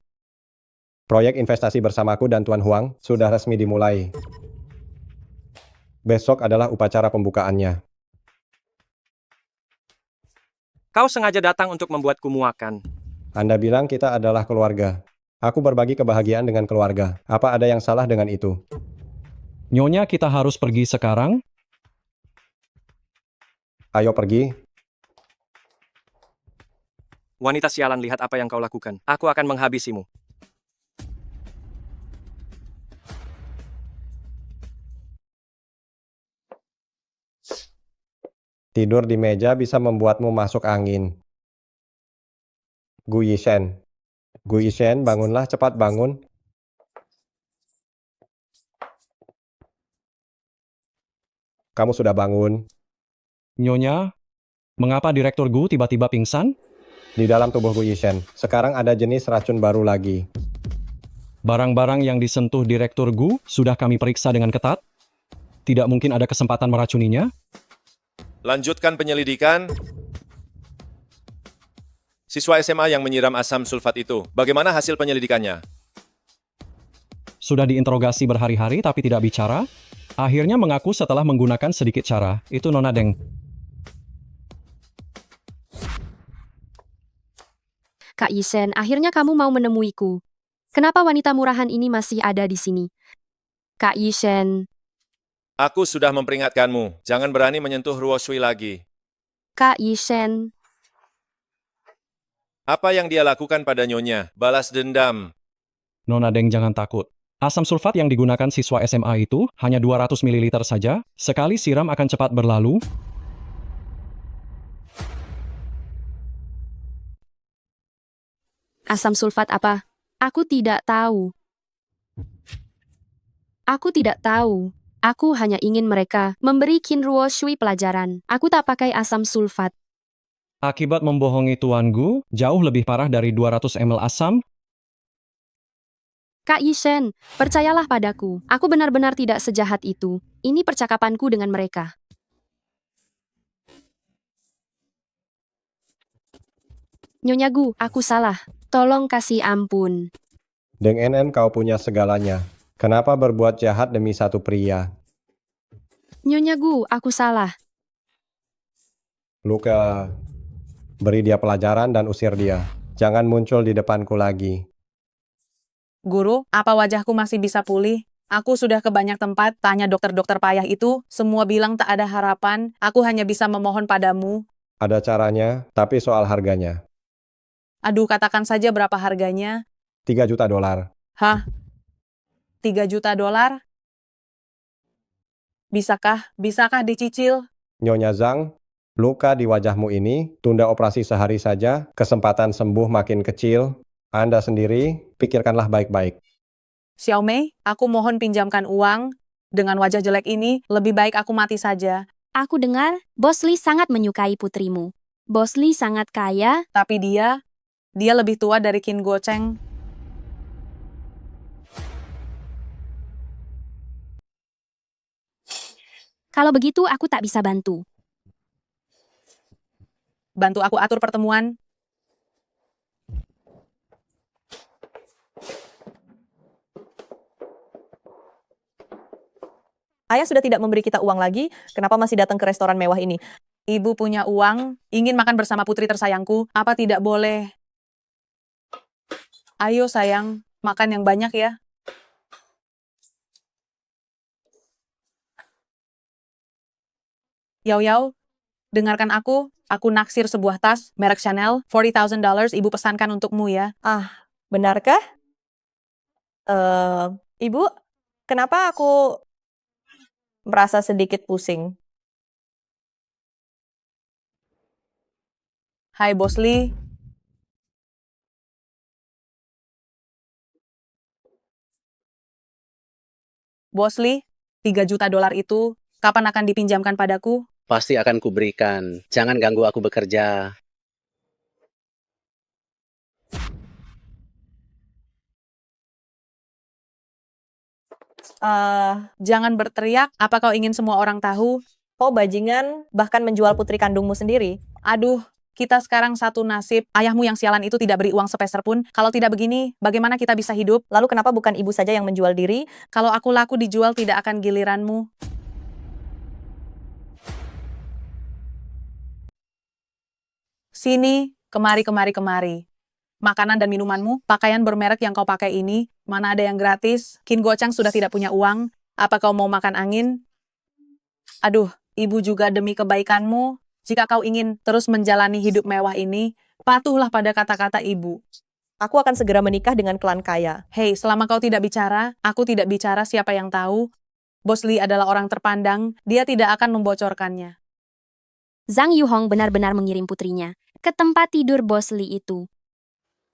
Proyek investasi bersamaku dan Tuan Huang sudah resmi dimulai. Besok adalah upacara pembukaannya. Kau sengaja datang untuk membuatku muakan. Anda bilang kita adalah keluarga. Aku berbagi kebahagiaan dengan keluarga. Apa ada yang salah dengan itu? Nyonya, kita harus pergi sekarang. Ayo pergi. Wanita sialan, lihat apa yang kau lakukan. Aku akan menghabisimu. Tidur di meja bisa membuatmu masuk angin. Gu Yishen. Gu Yishen, bangunlah, cepat bangun. Kamu sudah bangun. Nyonya, mengapa Direktur Gu tiba-tiba pingsan? Di dalam tubuh Gu Yishen, sekarang ada jenis racun baru lagi. Barang-barang yang disentuh Direktur Gu sudah kami periksa dengan ketat. Tidak mungkin ada kesempatan meracuninya. Lanjutkan penyelidikan. Siswa SMA yang menyiram asam sulfat itu, bagaimana hasil penyelidikannya? Sudah diinterogasi berhari-hari tapi tidak bicara. Akhirnya mengaku setelah menggunakan sedikit cara. Itu Nona Deng. Kak Yishen, akhirnya kamu mau menemuiku. Kenapa wanita murahan ini masih ada di sini? Kak Yishen. Aku sudah memperingatkanmu, jangan berani menyentuh Ruo Shui lagi. Kak Yishen. Apa yang dia lakukan pada Nyonya? Balas dendam. Nona Deng, jangan takut. Asam sulfat yang digunakan siswa SMA itu hanya 200 ml saja. Sekali siram akan cepat berlalu. Asam sulfat apa? Aku tidak tahu. Aku tidak tahu. Aku hanya ingin mereka memberi Qin Ruo Shui pelajaran. Aku tak pakai asam sulfat. Akibat membohongi Tuan Gu, jauh lebih parah dari 200 ml asam. Kak Yishen, percayalah padaku. Aku benar-benar tidak sejahat itu. Ini percakapanku dengan mereka. Nyonya Gu, aku salah. Tolong kasih ampun. Deng NN kau punya segalanya. Kenapa berbuat jahat demi satu pria? Nyonya Gu, aku salah. Luka, beri dia pelajaran dan usir dia. Jangan muncul di depanku lagi. Guru, apa wajahku masih bisa pulih? Aku sudah ke banyak tempat, tanya dokter-dokter payah itu, semua bilang tak ada harapan, aku hanya bisa memohon padamu. Ada caranya, tapi soal harganya. Aduh, katakan saja berapa harganya. 3 juta dolar. Hah? 3 juta dolar? Bisakah dicicil? Nyonya Zhang, luka di wajahmu ini, tunda operasi sehari saja, kesempatan sembuh makin kecil. Anda sendiri, pikirkanlah baik-baik. Xiaomei, aku mohon pinjamkan uang. Dengan wajah jelek ini, lebih baik aku mati saja. Aku dengar, Bos Li sangat menyukai putrimu. Bos Li sangat kaya. Tapi dia lebih tua dari Qin Guocheng. Kalau begitu aku tak bisa bantu. Bantu aku atur pertemuan. Ayah sudah tidak memberi kita uang lagi, kenapa masih datang ke restoran mewah ini? Ibu punya uang, ingin makan bersama putri tersayangku, apa tidak boleh? Ayo sayang, makan yang banyak ya. Yao Yao, dengarkan aku naksir sebuah tas, merek Chanel, $40,000 ibu pesankan untukmu ya. Ah, benarkah? Ibu, kenapa aku merasa sedikit pusing? Hai Bos Li. Bos Li, 3 juta dolar itu kapan akan dipinjamkan padaku? Pasti akan kuberikan. Jangan ganggu aku bekerja. Jangan berteriak, apa kau ingin semua orang tahu? Kau bajingan, bahkan menjual putri kandungmu sendiri. Aduh, kita sekarang satu nasib. Ayahmu yang sialan itu tidak beri uang sepeser pun. Kalau tidak begini, bagaimana kita bisa hidup? Lalu kenapa bukan ibu saja yang menjual diri? Kalau aku laku dijual tidak akan giliranmu. Sini, kemari. Makanan dan minumanmu, pakaian bermerek yang kau pakai ini, mana ada yang gratis? Qin Guocheng sudah tidak punya uang. Apa kau mau makan angin? Aduh, ibu juga demi kebaikanmu. Jika kau ingin terus menjalani hidup mewah ini, patuhlah pada kata-kata ibu. Aku akan segera menikah dengan klan kaya. Hei, selama kau tidak bicara, aku tidak bicara siapa yang tahu. Bos Li adalah orang terpandang, dia tidak akan membocorkannya. Zhang Yuhong benar-benar mengirim putrinya ke tempat tidur Bos Li itu.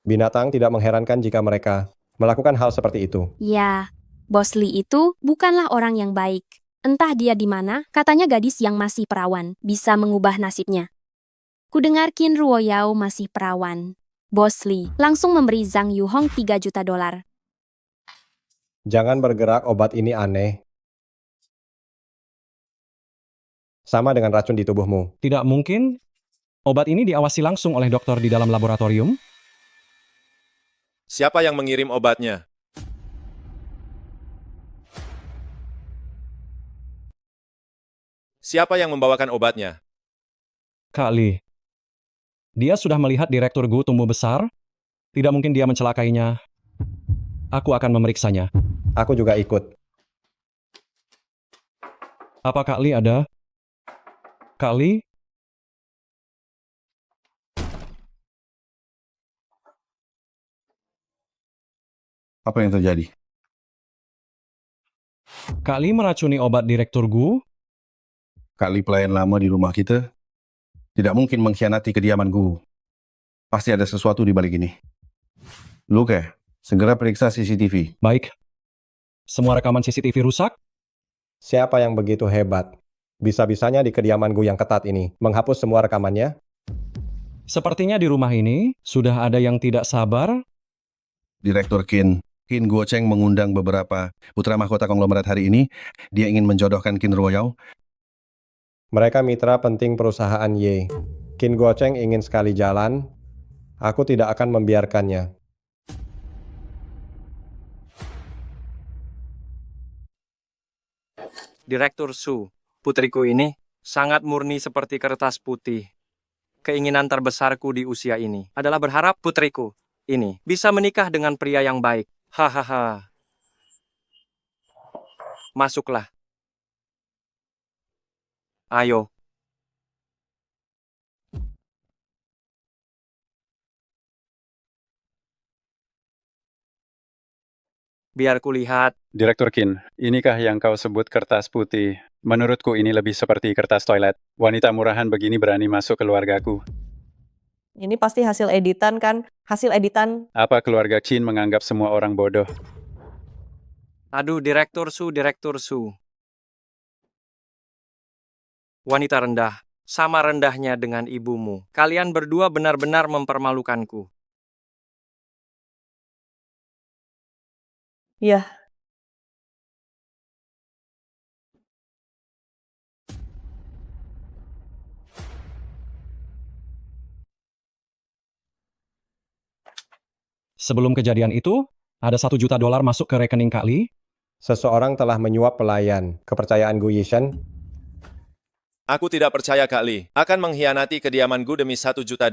Binatang tidak mengherankan jika mereka melakukan hal seperti itu. Ya, Bos Li itu bukanlah orang yang baik. Entah dia di mana, katanya gadis yang masih perawan bisa mengubah nasibnya. Kudengar Qin Ruoyao masih perawan. Bos Li langsung memberi Zhang Yuhong 3 juta dolar. Jangan bergerak, obat ini aneh. Sama dengan racun di tubuhmu. Tidak mungkin. Obat ini diawasi langsung oleh dokter di dalam laboratorium. Siapa yang mengirim obatnya? Siapa yang membawakan obatnya? Kak Li. Dia sudah melihat Direktur Gu tumbuh besar. Tidak mungkin dia mencelakainya. Aku akan memeriksanya. Aku juga ikut. Apa Kak Li ada? Kak Li? Apa yang terjadi? Kak Li meracuni obat Direktur Gu? Kak Li pelayan lama di rumah kita. Tidak mungkin mengkhianati kediaman Gu. Pasti ada sesuatu di balik ini. Luke, segera periksa CCTV. Baik. Semua rekaman CCTV rusak? Siapa yang begitu hebat? Bisa-bisanya di kediaman Gu yang ketat ini menghapus semua rekamannya? Sepertinya di rumah ini sudah ada yang tidak sabar. Direktur Qin Guocheng mengundang beberapa putra mahkota konglomerat hari ini. Dia ingin menjodohkan Qin Ruoyao. Mereka mitra penting perusahaan Ye. Qin Guocheng ingin sekali jalan. Aku tidak akan membiarkannya. Direktur Su, putriku ini sangat murni seperti kertas putih. Keinginan terbesarku di usia ini adalah berharap putriku ini bisa menikah dengan pria yang baik. Hahaha. Masuklah. Ayo. Biar kulihat. Direktur Kin, inikah yang kau sebut kertas putih? Menurutku ini lebih seperti kertas toilet. Wanita murahan begini berani masuk keluargaku. Ini pasti hasil editan kan? Hasil editan. Apa keluarga Qin menganggap semua orang bodoh? Aduh, Direktur Su. Wanita rendah, sama rendahnya dengan ibumu. Kalian berdua benar-benar mempermalukanku. Ya, Sebelum kejadian itu, ada $1 juta masuk ke rekening Kak Lee. Seseorang telah menyuap pelayan. Kepercayaan Gu Yishen. Aku tidak percaya Kak Lee akan mengkhianati kediaman Gu demi $1 juta.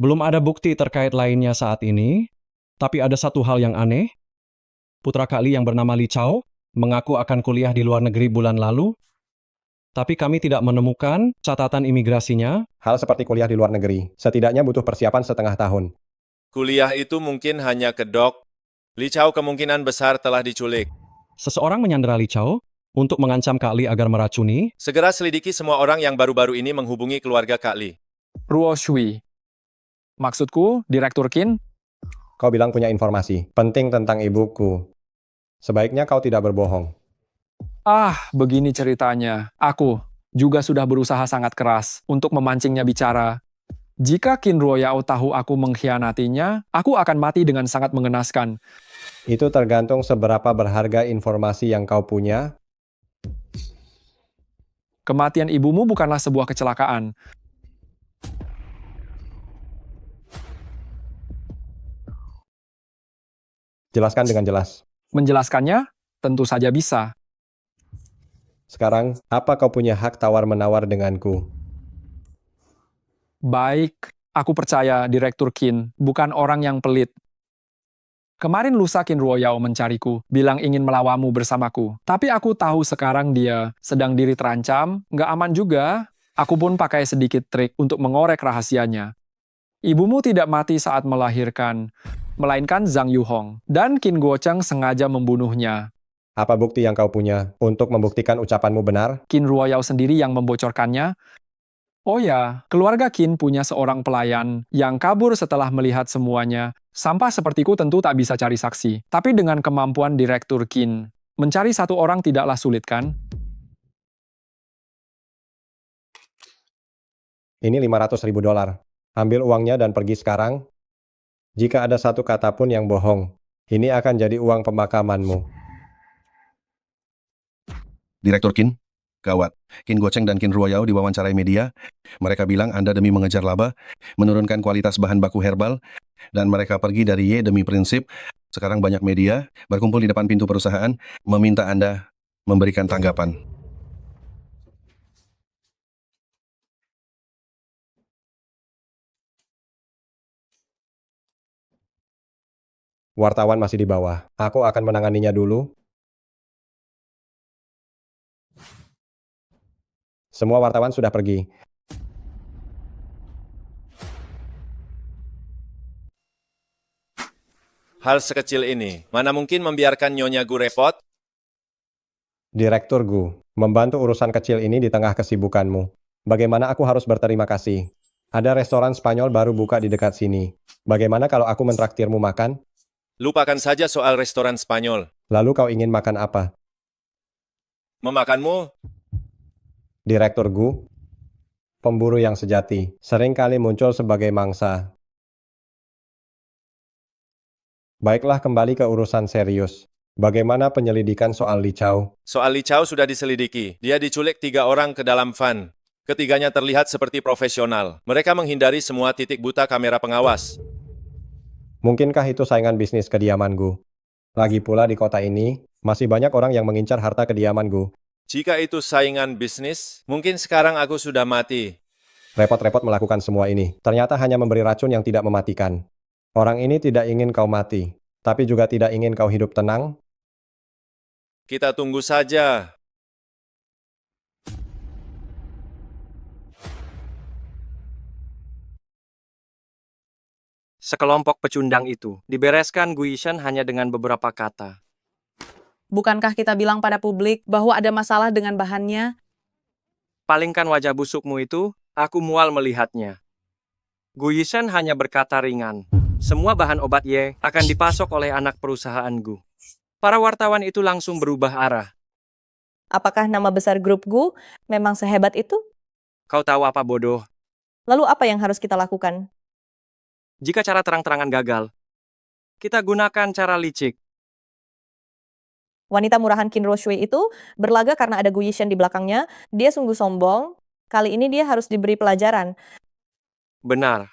Belum ada bukti terkait lainnya saat ini, tapi ada satu hal yang aneh. Putra Kak Lee yang bernama Li Chao mengaku akan kuliah di luar negeri bulan lalu, tapi kami tidak menemukan catatan imigrasinya. Hal seperti kuliah di luar negeri, setidaknya butuh persiapan setengah tahun. Kuliah itu mungkin hanya kedok. Li Chao kemungkinan besar telah diculik. Seseorang menyandera Li Chao untuk mengancam Kak Lee agar meracuni. Segera selidiki semua orang yang baru-baru ini menghubungi keluarga Kak Lee. Ruo Shui. Maksudku, Direktur Qin, Kau bilang punya informasi penting tentang ibuku. Sebaiknya kau tidak berbohong. begini ceritanya. Aku juga sudah berusaha sangat keras untuk memancingnya bicara. Jika Qin Ruoyao tahu aku mengkhianatinya, aku akan mati dengan sangat mengenaskan. Itu tergantung seberapa berharga informasi yang kau punya. Kematian ibumu bukanlah sebuah kecelakaan. Jelaskan dengan jelas. Menjelaskannya, tentu saja bisa. Sekarang, apa kau punya hak tawar-menawar denganku? Baik, aku percaya Direktur Qin bukan orang yang pelit. Kemarin lusa Qin Ruoyao mencariku, bilang ingin melawanmu bersamaku. Tapi aku tahu sekarang dia sedang diri terancam, nggak aman juga. Aku pun pakai sedikit trik untuk mengorek rahasianya. Ibumu tidak mati saat melahirkan, melainkan Zhang Yuhong. Dan Qin Guocheng sengaja membunuhnya. Apa bukti yang kau punya untuk membuktikan ucapanmu benar? Qin Ruoyao sendiri yang membocorkannya. Oh ya, keluarga Qin punya seorang pelayan yang kabur setelah melihat semuanya. Sampah sepertiku tentu tak bisa cari saksi. Tapi dengan kemampuan Direktur Qin, mencari satu orang tidaklah sulit kan? Ini $500.000. Ambil uangnya dan pergi sekarang. Jika ada satu kata pun yang bohong, ini akan jadi uang pemakamanmu. Direktur Qin, gawat. Qin Guocheng dan Qin Ruoyao diwawancarai media. Mereka bilang Anda demi mengejar laba, menurunkan kualitas bahan baku herbal, dan mereka pergi dari Ye demi prinsip. Sekarang banyak media berkumpul di depan pintu perusahaan, meminta Anda memberikan tanggapan. Wartawan masih di bawah. Aku akan menanganinya dulu. Semua wartawan sudah pergi. Hal sekecil ini, mana mungkin membiarkan Nyonya Gu repot? Direktur Gu, membantu urusan kecil ini di tengah kesibukanmu. Bagaimana aku harus berterima kasih? Ada restoran Spanyol baru buka di dekat sini. Bagaimana kalau aku mentraktirmu makan? Lupakan saja soal restoran Spanyol. Lalu kau ingin makan apa? Memakanmu? Direktur Gu, pemburu yang sejati, seringkali muncul sebagai mangsa. Baiklah, kembali ke urusan serius. Bagaimana penyelidikan soal Li Chao? Soal Li Chao sudah diselidiki. Dia diculik 3 orang ke dalam van. Ketiganya terlihat seperti profesional. Mereka menghindari semua titik buta kamera pengawas. Mungkinkah itu saingan bisnis kediaman Gu? Lagi pula di kota ini, masih banyak orang yang mengincar harta kediaman Gu. Jika itu saingan bisnis, mungkin sekarang aku sudah mati. Repot-repot melakukan semua ini. Ternyata hanya memberi racun yang tidak mematikan. Orang ini tidak ingin kau mati, tapi juga tidak ingin kau hidup tenang. Kita tunggu saja. Sekelompok pecundang itu dibereskan Guishen hanya dengan beberapa kata. Bukankah kita bilang pada publik bahwa ada masalah dengan bahannya? Palingkan wajah busukmu itu, aku mual melihatnya. Guishen hanya berkata ringan. Semua bahan obat Y akan dipasok oleh anak perusahaan Gu. Para wartawan itu langsung berubah arah. Apakah nama besar grup Gu memang sehebat itu? Kau tahu apa bodoh? Lalu apa yang harus kita lakukan? Jika cara terang-terangan gagal, kita gunakan cara licik. Wanita murahan Qin Ruoshui itu berlaga karena ada Gu Yishen di belakangnya. Dia sungguh sombong. Kali ini dia harus diberi pelajaran. Benar.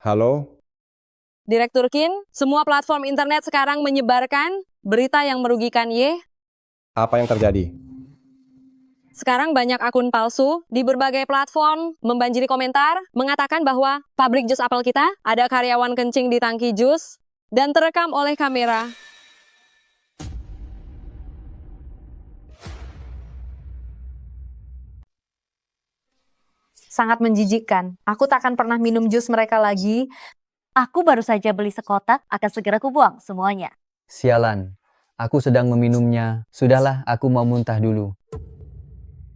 Halo? Direktur Qin, semua platform internet sekarang menyebarkan berita yang merugikan Y. Apa yang terjadi? Sekarang banyak akun palsu di berbagai platform membanjiri komentar mengatakan bahwa pabrik jus apel kita ada karyawan kencing di tangki jus dan terekam oleh kamera. Sangat menjijikkan. Aku tak akan pernah minum jus mereka lagi. Aku baru saja beli sekotak, akan segera kubuang semuanya. Sialan, aku sedang meminumnya. Sudahlah, aku mau muntah dulu.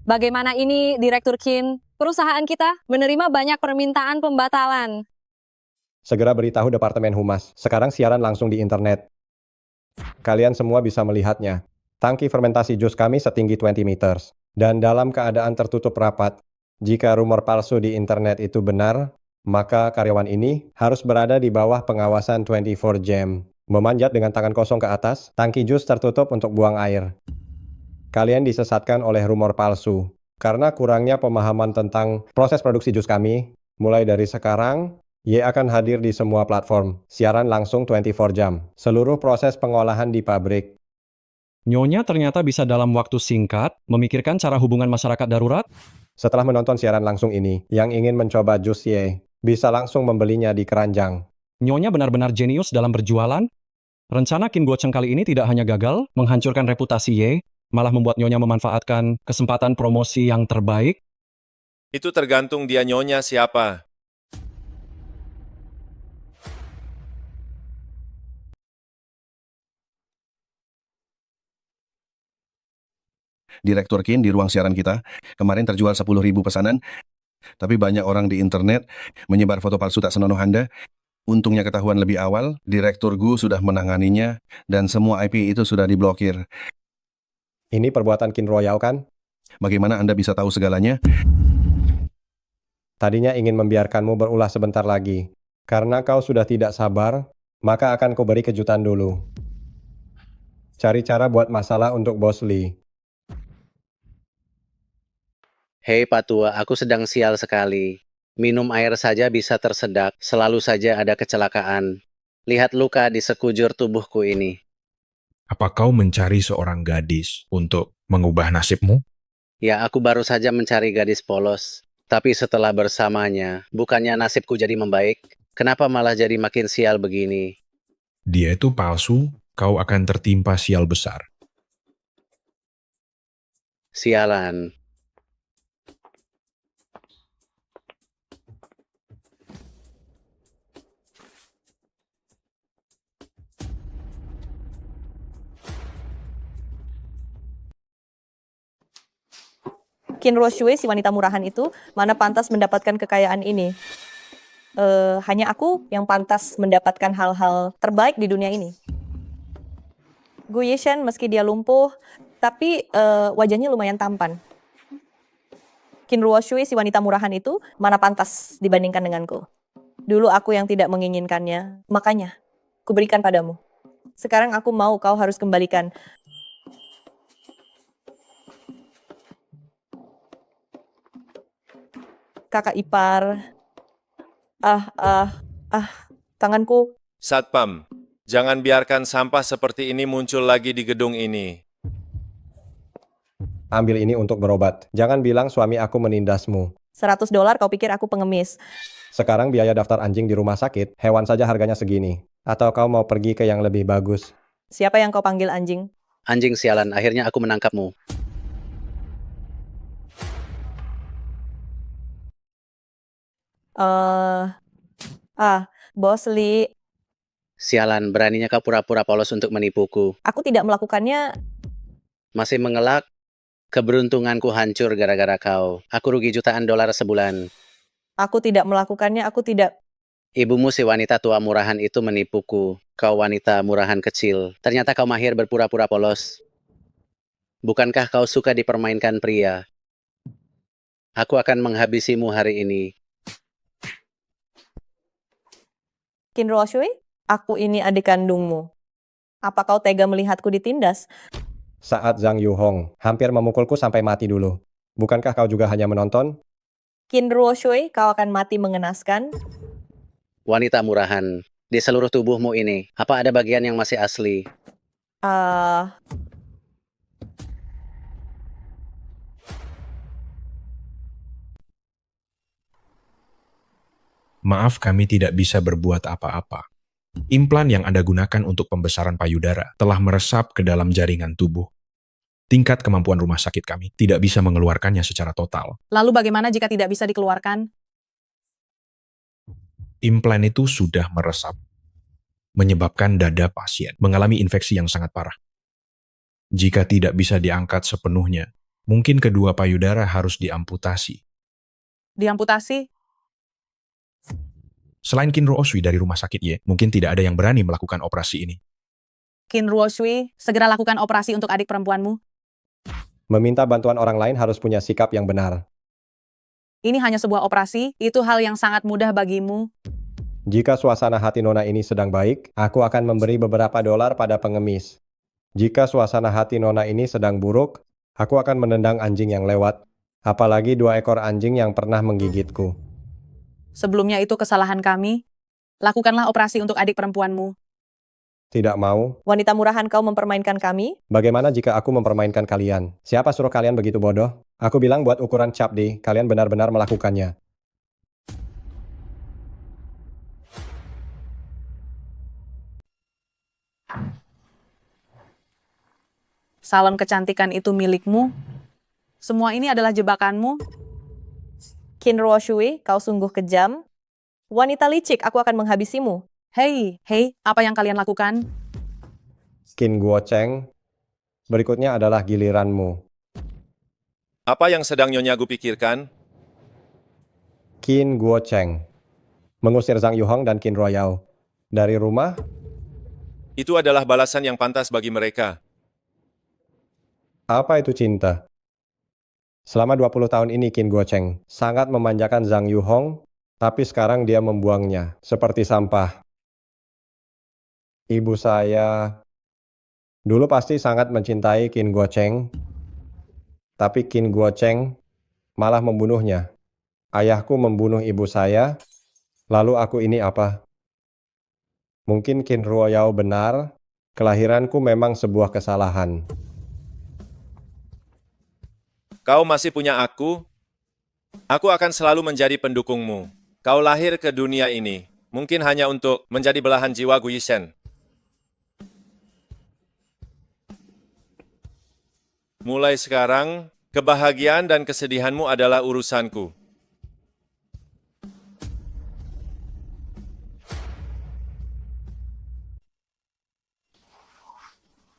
Bagaimana ini, Direktur Qin? Perusahaan kita menerima banyak permintaan pembatalan. Segera beritahu Departemen Humas. Sekarang siaran langsung di internet. Kalian semua bisa melihatnya. Tangki fermentasi jus kami setinggi 20 meters. Dan dalam keadaan tertutup rapat. Jika rumor palsu di internet itu benar, maka karyawan ini harus berada di bawah pengawasan 24 jam. Memanjat dengan tangan kosong ke atas, tangki jus tertutup untuk buang air. Kalian disesatkan oleh rumor palsu. Karena kurangnya pemahaman tentang proses produksi jus kami, mulai dari sekarang, Y akan hadir di semua platform. Siaran langsung 24 jam. Seluruh proses pengolahan di pabrik. Nyonya ternyata bisa dalam waktu singkat memikirkan cara hubungan masyarakat darurat. Setelah menonton siaran langsung ini, yang ingin mencoba jus Y, bisa langsung membelinya di keranjang. Nyonya benar-benar jenius dalam berjualan. Rencana Qin Guocheng kali ini tidak hanya gagal menghancurkan reputasi Y, malah membuat Nyonya memanfaatkan kesempatan promosi yang terbaik. Itu tergantung dia nyonya siapa. Direktur Qin di ruang siaran kita, kemarin terjual 10.000 pesanan, tapi banyak orang di internet menyebar foto palsu tak senonoh Anda. Untungnya ketahuan lebih awal, Direktur Gu sudah menanganinya, dan semua IP itu sudah diblokir. Ini perbuatan Qin Ruoyao kan? Bagaimana Anda bisa tahu segalanya? Tadinya ingin membiarkanmu berulah sebentar lagi. Karena kau sudah tidak sabar, maka akan ku beri kejutan dulu. Cari cara buat masalah untuk Bos Lee. Hei Pak Tua, aku sedang sial sekali. Minum air saja bisa tersedak, selalu saja ada kecelakaan. Lihat luka di sekujur tubuhku ini. Apa kau mencari seorang gadis untuk mengubah nasibmu? Ya, aku baru saja mencari gadis polos. Tapi setelah bersamanya, bukannya nasibku jadi membaik? Kenapa malah jadi makin sial begini? Dia itu palsu, kau akan tertimpa sial besar. Sialan. Qin Ruoshui, si wanita murahan itu, mana pantas mendapatkan kekayaan ini? Hanya aku yang pantas mendapatkan hal-hal terbaik di dunia ini. Gu Yishen meski dia lumpuh, tapi wajahnya lumayan tampan. Qin Ruoshui, si wanita murahan itu, mana pantas dibandingkan denganku. Dulu aku yang tidak menginginkannya, makanya kuberikan padamu. Sekarang aku mau kau harus kembalikan. Kakak ipar. Tanganku. Satpam, jangan biarkan sampah seperti ini muncul lagi di gedung ini. Ambil ini untuk berobat. Jangan bilang suami aku menindasmu. $100 kau pikir aku pengemis. Sekarang biaya daftar anjing di rumah sakit, hewan saja harganya segini. Atau kau mau pergi ke yang lebih bagus? Siapa yang kau panggil anjing? Anjing sialan, akhirnya aku menangkapmu. Eh, Bos Lee, Sialan, beraninya kau pura-pura polos untuk menipuku. aku tidak melakukannya. Masih mengelak? Keberuntunganku hancur gara-gara kau. Aku rugi jutaan dolar sebulan. Aku tidak melakukannya, aku tidak. Ibumu si wanita tua murahan itu menipuku. Kau wanita murahan kecil. Ternyata kau mahir berpura-pura polos. Bukankah kau suka dipermainkan pria? Aku akan menghabisimu hari ini. Qin Ruoshui, aku ini adik kandungmu. Apa kau tega melihatku ditindas? Saat Zhang Yuhong hampir memukulku sampai mati dulu. Bukankah kau juga hanya menonton? Qin Ruoshui, kau akan mati mengenaskan. Wanita murahan. Di seluruh tubuhmu ini, apa ada bagian yang masih asli? Maaf, kami tidak bisa berbuat apa-apa. Implan yang Anda gunakan untuk pembesaran payudara telah meresap ke dalam jaringan tubuh. Tingkat kemampuan rumah sakit kami tidak bisa mengeluarkannya secara total. Lalu bagaimana jika tidak bisa dikeluarkan? Implan itu sudah meresap, menyebabkan dada pasien mengalami infeksi yang sangat parah. Jika tidak bisa diangkat sepenuhnya, mungkin kedua payudara harus diamputasi. Diamputasi? Selain Qin Ruoshui dari rumah sakit Ye, mungkin tidak ada yang berani melakukan operasi ini. Qin Ruoshui, segera lakukan operasi untuk adik perempuanmu. Meminta bantuan orang lain harus punya sikap yang benar. Ini hanya sebuah operasi, itu hal yang sangat mudah bagimu. Jika suasana hati Nona ini sedang baik, aku akan memberi beberapa dolar pada pengemis. Jika suasana hati Nona ini sedang buruk, aku akan menendang anjing yang lewat, apalagi 2 ekor anjing yang pernah menggigitku. Sebelumnya itu kesalahan kami. Lakukanlah operasi untuk adik perempuanmu. Tidak mau? Wanita murahan, kau mempermainkan kami? Bagaimana jika aku mempermainkan kalian? Siapa suruh kalian begitu bodoh? Aku bilang buat ukuran Chapdi, kalian benar-benar melakukannya. Salon kecantikan itu milikmu. Semua ini adalah jebakanmu. Qin Ruoshui, kau sungguh kejam. Wanita licik, aku akan menghabisimu. Hei, apa yang kalian lakukan? Qin Guocheng, berikutnya adalah giliranmu. Apa yang sedang Nyonya Gu pikirkan? Qin Guocheng, mengusir Zhang Yuhong dan Qin Ruoyao dari rumah. Itu adalah balasan yang pantas bagi mereka. Apa itu cinta? Selama 20 tahun ini Qin Guocheng sangat memanjakan Zhang Yuhong, tapi sekarang dia membuangnya seperti sampah. Ibu saya dulu pasti sangat mencintai Qin Guocheng, tapi Qin Guocheng malah membunuhnya. Ayahku membunuh ibu saya, lalu aku ini apa? Mungkin Qin Ruoyao benar, kelahiranku memang sebuah kesalahan. Kau masih punya aku? Aku akan selalu menjadi pendukungmu. Kau lahir ke dunia ini, mungkin hanya untuk menjadi belahan jiwa Gu Yishen. Mulai sekarang, kebahagiaan dan kesedihanmu adalah urusanku.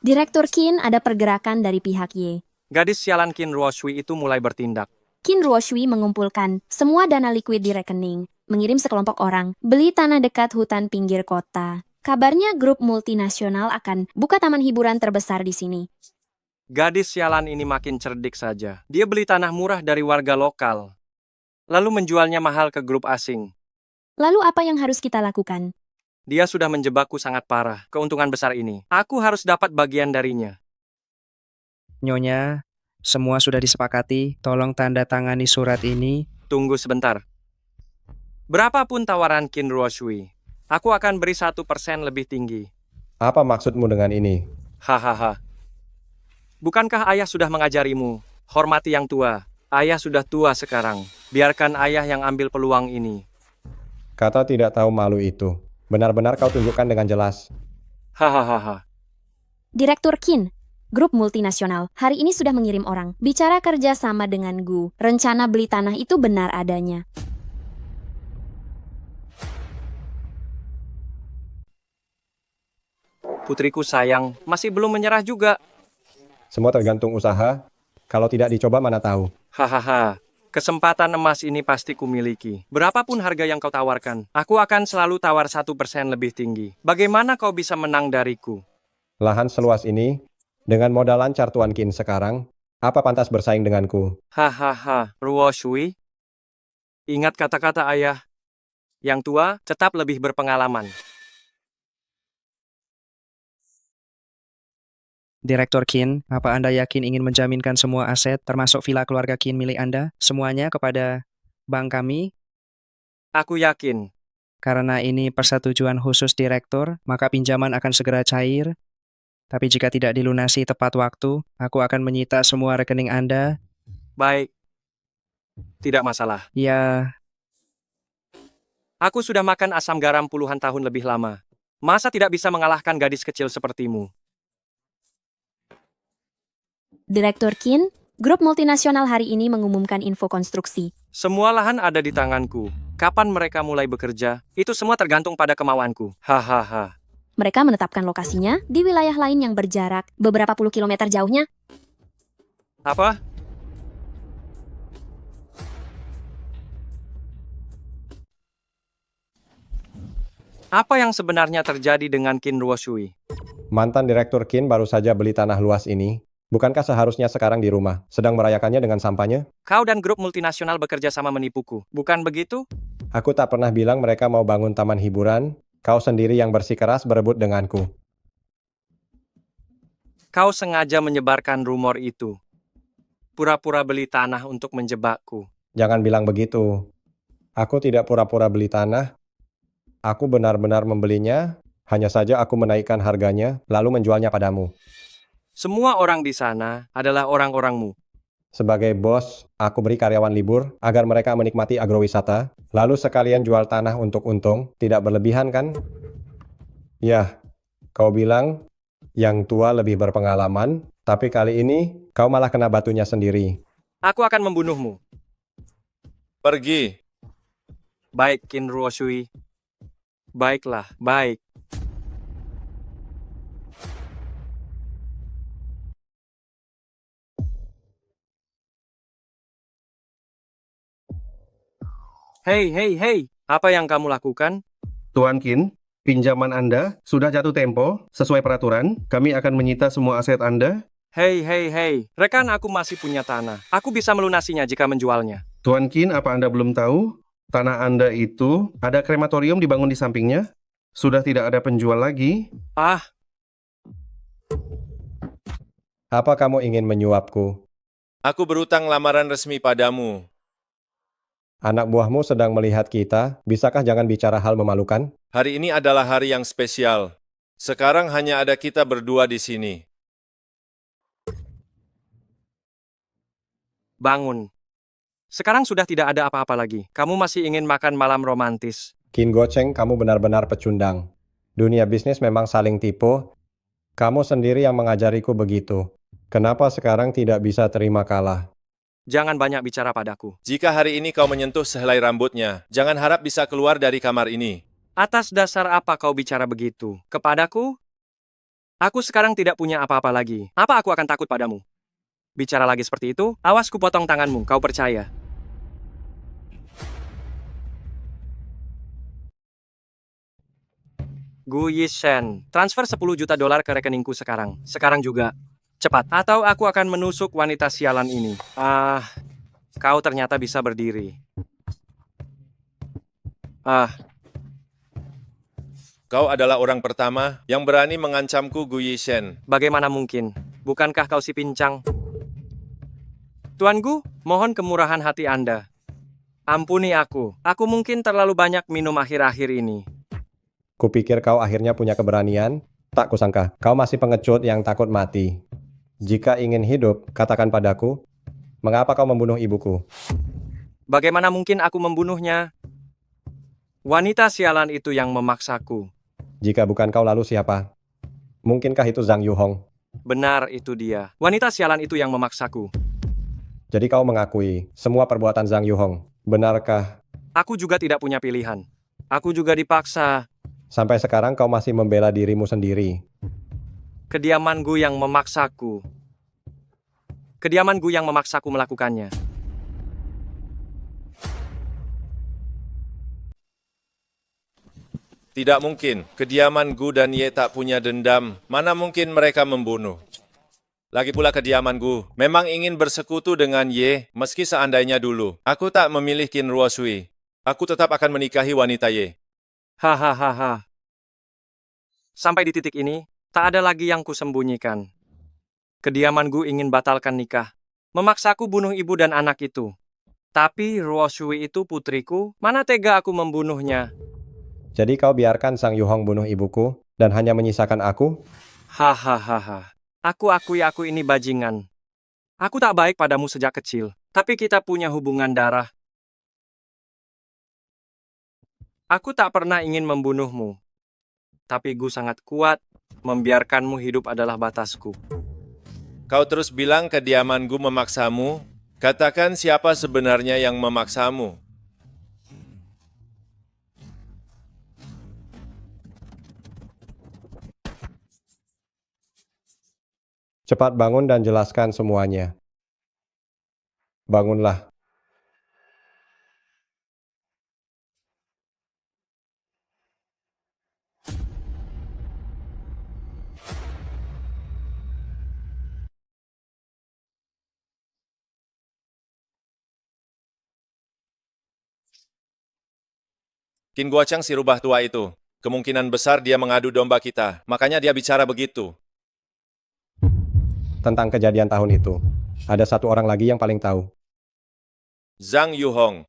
Direktur Qin, ada pergerakan dari pihak Ye. Gadis sialan Qin Ruoshui itu mulai bertindak. Qin Ruoshui mengumpulkan semua dana likuid di rekening, mengirim sekelompok orang beli tanah dekat hutan pinggir kota. Kabarnya grup multinasional akan buka taman hiburan terbesar di sini. Gadis sialan ini makin cerdik saja. Dia beli tanah murah dari warga lokal, lalu menjualnya mahal ke grup asing. Lalu apa yang harus kita lakukan? Dia sudah menjebakku sangat parah. Keuntungan besar ini, aku harus dapat bagian darinya. Nyonya, semua sudah disepakati. Tolong tanda tangani surat ini. Tunggu sebentar. Berapapun tawaran Qin Ruoshui, aku akan beri 1% lebih tinggi. Apa maksudmu dengan ini? Hahaha. Bukankah ayah sudah mengajarimu? Hormati yang tua. Ayah sudah tua sekarang. Biarkan ayah yang ambil peluang ini. Kata tidak tahu malu itu. Benar-benar kau tunjukkan dengan jelas. Hahaha. Direktur Qin, grup multinasional, hari ini sudah mengirim orang. Bicara kerja sama dengan Gu. Rencana beli tanah itu benar adanya. Putriku sayang, masih belum menyerah juga. Semua tergantung usaha. Kalau tidak dicoba mana tahu. Hahaha, kesempatan emas ini pasti kumiliki. Berapapun harga yang kau tawarkan, aku akan selalu tawar 1% lebih tinggi. Bagaimana kau bisa menang dariku? Lahan seluas ini, dengan modal lancar Tuan Qin sekarang, apa pantas bersaing denganku? Hahaha, Ruo Shui. Ingat kata-kata ayah. Yang tua tetap lebih berpengalaman. Direktur Qin, apa Anda yakin ingin menjaminkan semua aset, termasuk villa keluarga Qin milik Anda, semuanya kepada bank kami? Aku yakin. Karena ini persetujuan khusus direktur, maka pinjaman akan segera cair. Tapi jika tidak dilunasi tepat waktu, aku akan menyita semua rekening Anda. Baik. Tidak masalah. Ya, Aku sudah makan asam garam puluhan tahun lebih lama. Masa tidak bisa mengalahkan gadis kecil sepertimu? Direktur Qin, grup multinasional hari ini mengumumkan info konstruksi. Semua lahan ada di tanganku. Kapan mereka mulai bekerja, itu semua tergantung pada kemauanku. Hahaha. Mereka menetapkan lokasinya di wilayah lain yang berjarak beberapa puluh kilometer jauhnya. Apa? Apa yang sebenarnya terjadi dengan Qin Ruoshui? Mantan Direktur Qin baru saja beli tanah luas ini. Bukankah seharusnya sekarang di rumah, sedang merayakannya dengan sampahnya? Kau dan grup multinasional bekerja sama menipuku, bukan begitu? Aku tak pernah bilang mereka mau bangun taman hiburan. Kau sendiri yang bersikeras berebut denganku. Kau sengaja menyebarkan rumor itu. Pura-pura beli tanah untuk menjebakku. Jangan bilang begitu. Aku tidak pura-pura beli tanah. Aku benar-benar membelinya, hanya saja aku menaikkan harganya, lalu menjualnya padamu. Semua orang di sana adalah orang-orangmu. Sebagai bos, aku beri karyawan libur agar mereka menikmati agrowisata, lalu sekalian jual tanah untuk untung, tidak berlebihan kan? Yah, kau bilang yang tua lebih berpengalaman, tapi kali ini kau malah kena batunya sendiri. Aku akan membunuhmu. Pergi. Baik, Qin Ruoshui. Baiklah, baik. Hei, apa yang kamu lakukan? Tuan Qin, pinjaman Anda sudah jatuh tempo. Sesuai peraturan, kami akan menyita semua aset Anda. Hei, rekan aku masih punya tanah. Aku bisa melunasinya jika menjualnya. Tuan Qin, apa Anda belum tahu? Tanah Anda itu ada krematorium dibangun di sampingnya. Sudah tidak ada penjual lagi. Apa kamu ingin menyuapku? Aku berutang lamaran resmi padamu. Anak buahmu sedang melihat kita, bisakah jangan bicara hal memalukan? Hari ini adalah hari yang spesial. Sekarang hanya ada kita berdua di sini. Bangun. Sekarang sudah tidak ada apa-apa lagi. Kamu masih ingin makan malam romantis. Qin Guocheng, kamu benar-benar pecundang. Dunia bisnis memang saling tipu. Kamu sendiri yang mengajariku begitu. Kenapa sekarang tidak bisa terima kalah? Jangan banyak bicara padaku. Jika hari ini kau menyentuh sehelai rambutnya, jangan harap bisa keluar dari kamar ini. Atas dasar apa kau bicara begitu? Kepadaku? Aku sekarang tidak punya apa-apa lagi. Apa aku akan takut padamu? Bicara lagi seperti itu, awas ku potong tanganmu, kau percaya. Gu Yishen, transfer 10 juta dolar ke rekeningku sekarang. Sekarang juga. Cepat, atau aku akan menusuk wanita sialan ini. Kau ternyata bisa berdiri. Kau adalah orang pertama yang berani mengancamku, Gu Yishen. Bagaimana mungkin? Bukankah kau si pincang? Tuan Gu, mohon kemurahan hati Anda. Ampuni aku. Aku mungkin terlalu banyak minum akhir-akhir ini. Kupikir kau akhirnya punya keberanian. Tak kusangka, kau masih pengecut yang takut mati. Jika ingin hidup, katakan padaku, mengapa kau membunuh ibuku? Bagaimana mungkin aku membunuhnya? Wanita sialan itu yang memaksaku. Jika bukan kau lalu siapa? Mungkinkah itu Zhang Yuhong? Benar, itu dia. Wanita sialan itu yang memaksaku. Jadi kau mengakui semua perbuatan Zhang Yuhong. Benarkah? Aku juga tidak punya pilihan. Aku juga dipaksa. Sampai sekarang kau masih membela dirimu sendiri. Kediamanku yang memaksaku. Kediamanku yang memaksaku melakukannya. Tidak mungkin, kediaman Gu dan Ye tak punya dendam. Mana mungkin mereka membunuh? Lagi pula kediaman Gu memang ingin bersekutu dengan Ye, meski seandainya dulu. Aku tak memilih Qin Ruoshui. Aku tetap akan menikahi wanita Ye. Hahaha. Sampai di titik ini, tak ada lagi yang kusembunyikan. Kediamanku ingin batalkan nikah. Memaksaku bunuh ibu dan anak itu. Tapi Ruoshui itu putriku, mana tega aku membunuhnya. Jadi kau biarkan Sang Yuhong bunuh ibuku dan hanya menyisakan aku? Hahaha. Aku akui aku ini bajingan. Aku tak baik padamu sejak kecil, tapi kita punya hubungan darah. Aku tak pernah ingin membunuhmu. Tapi Gu sangat kuat, membiarkanmu hidup adalah batasku. Kau terus bilang kediaman Gu memaksamu. Katakan siapa sebenarnya yang memaksamu. Cepat bangun dan jelaskan semuanya. Bangunlah. Qin Guocheng si rubah tua itu. Kemungkinan besar dia mengadu domba kita. Makanya dia bicara begitu. Tentang kejadian tahun itu, ada satu orang lagi yang paling tahu. Zhang Yuhong.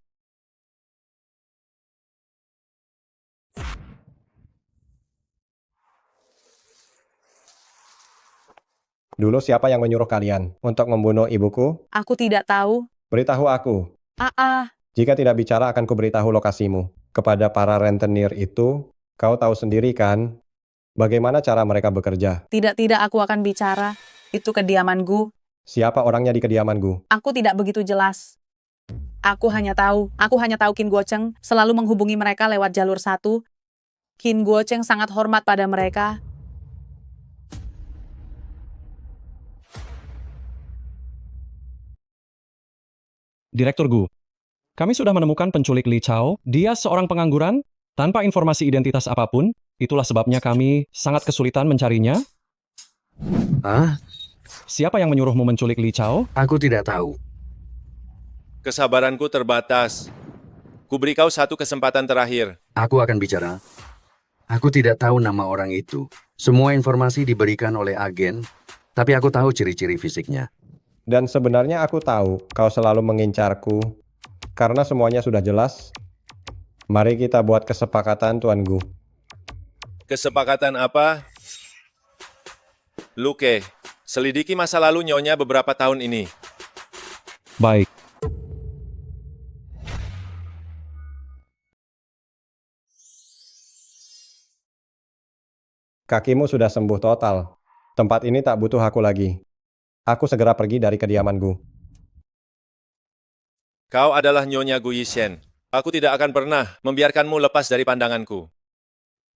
Dulu siapa yang menyuruh kalian untuk membunuh ibuku? Aku tidak tahu. Beritahu aku. Jika tidak bicara akan kuberitahu lokasimu. Kepada para rentenir itu, kau tahu sendiri kan bagaimana cara mereka bekerja. Tidak, aku akan bicara. Itu kediamanku. Siapa orangnya di kediamanku? Aku tidak begitu jelas. Aku hanya tahu Qin Guocheng selalu menghubungi mereka lewat jalur 1. Qin Guocheng sangat hormat pada mereka. Direktur Gu, kami sudah menemukan penculik Li Chao. Dia seorang pengangguran, tanpa informasi identitas apapun. Itulah sebabnya kami sangat kesulitan mencarinya. Hah? Siapa yang menyuruhmu menculik Li Chao? Aku tidak tahu. Kesabaranku terbatas. Kuberi kau satu kesempatan terakhir. Aku akan bicara. Aku tidak tahu nama orang itu. Semua informasi diberikan oleh agen, tapi aku tahu ciri-ciri fisiknya. Dan sebenarnya aku tahu kau selalu mengincarku. Karena semuanya sudah jelas. Mari kita buat kesepakatan, Tuan Gu. Kesepakatan apa? Luke, selidiki masa lalu Nyonya beberapa tahun ini. Baik. Kakimu sudah sembuh total. Tempat ini tak butuh aku lagi. Aku segera pergi dari kediamanku. Kau adalah Nyonya Gu Yishen. Aku tidak akan pernah membiarkanmu lepas dari pandanganku.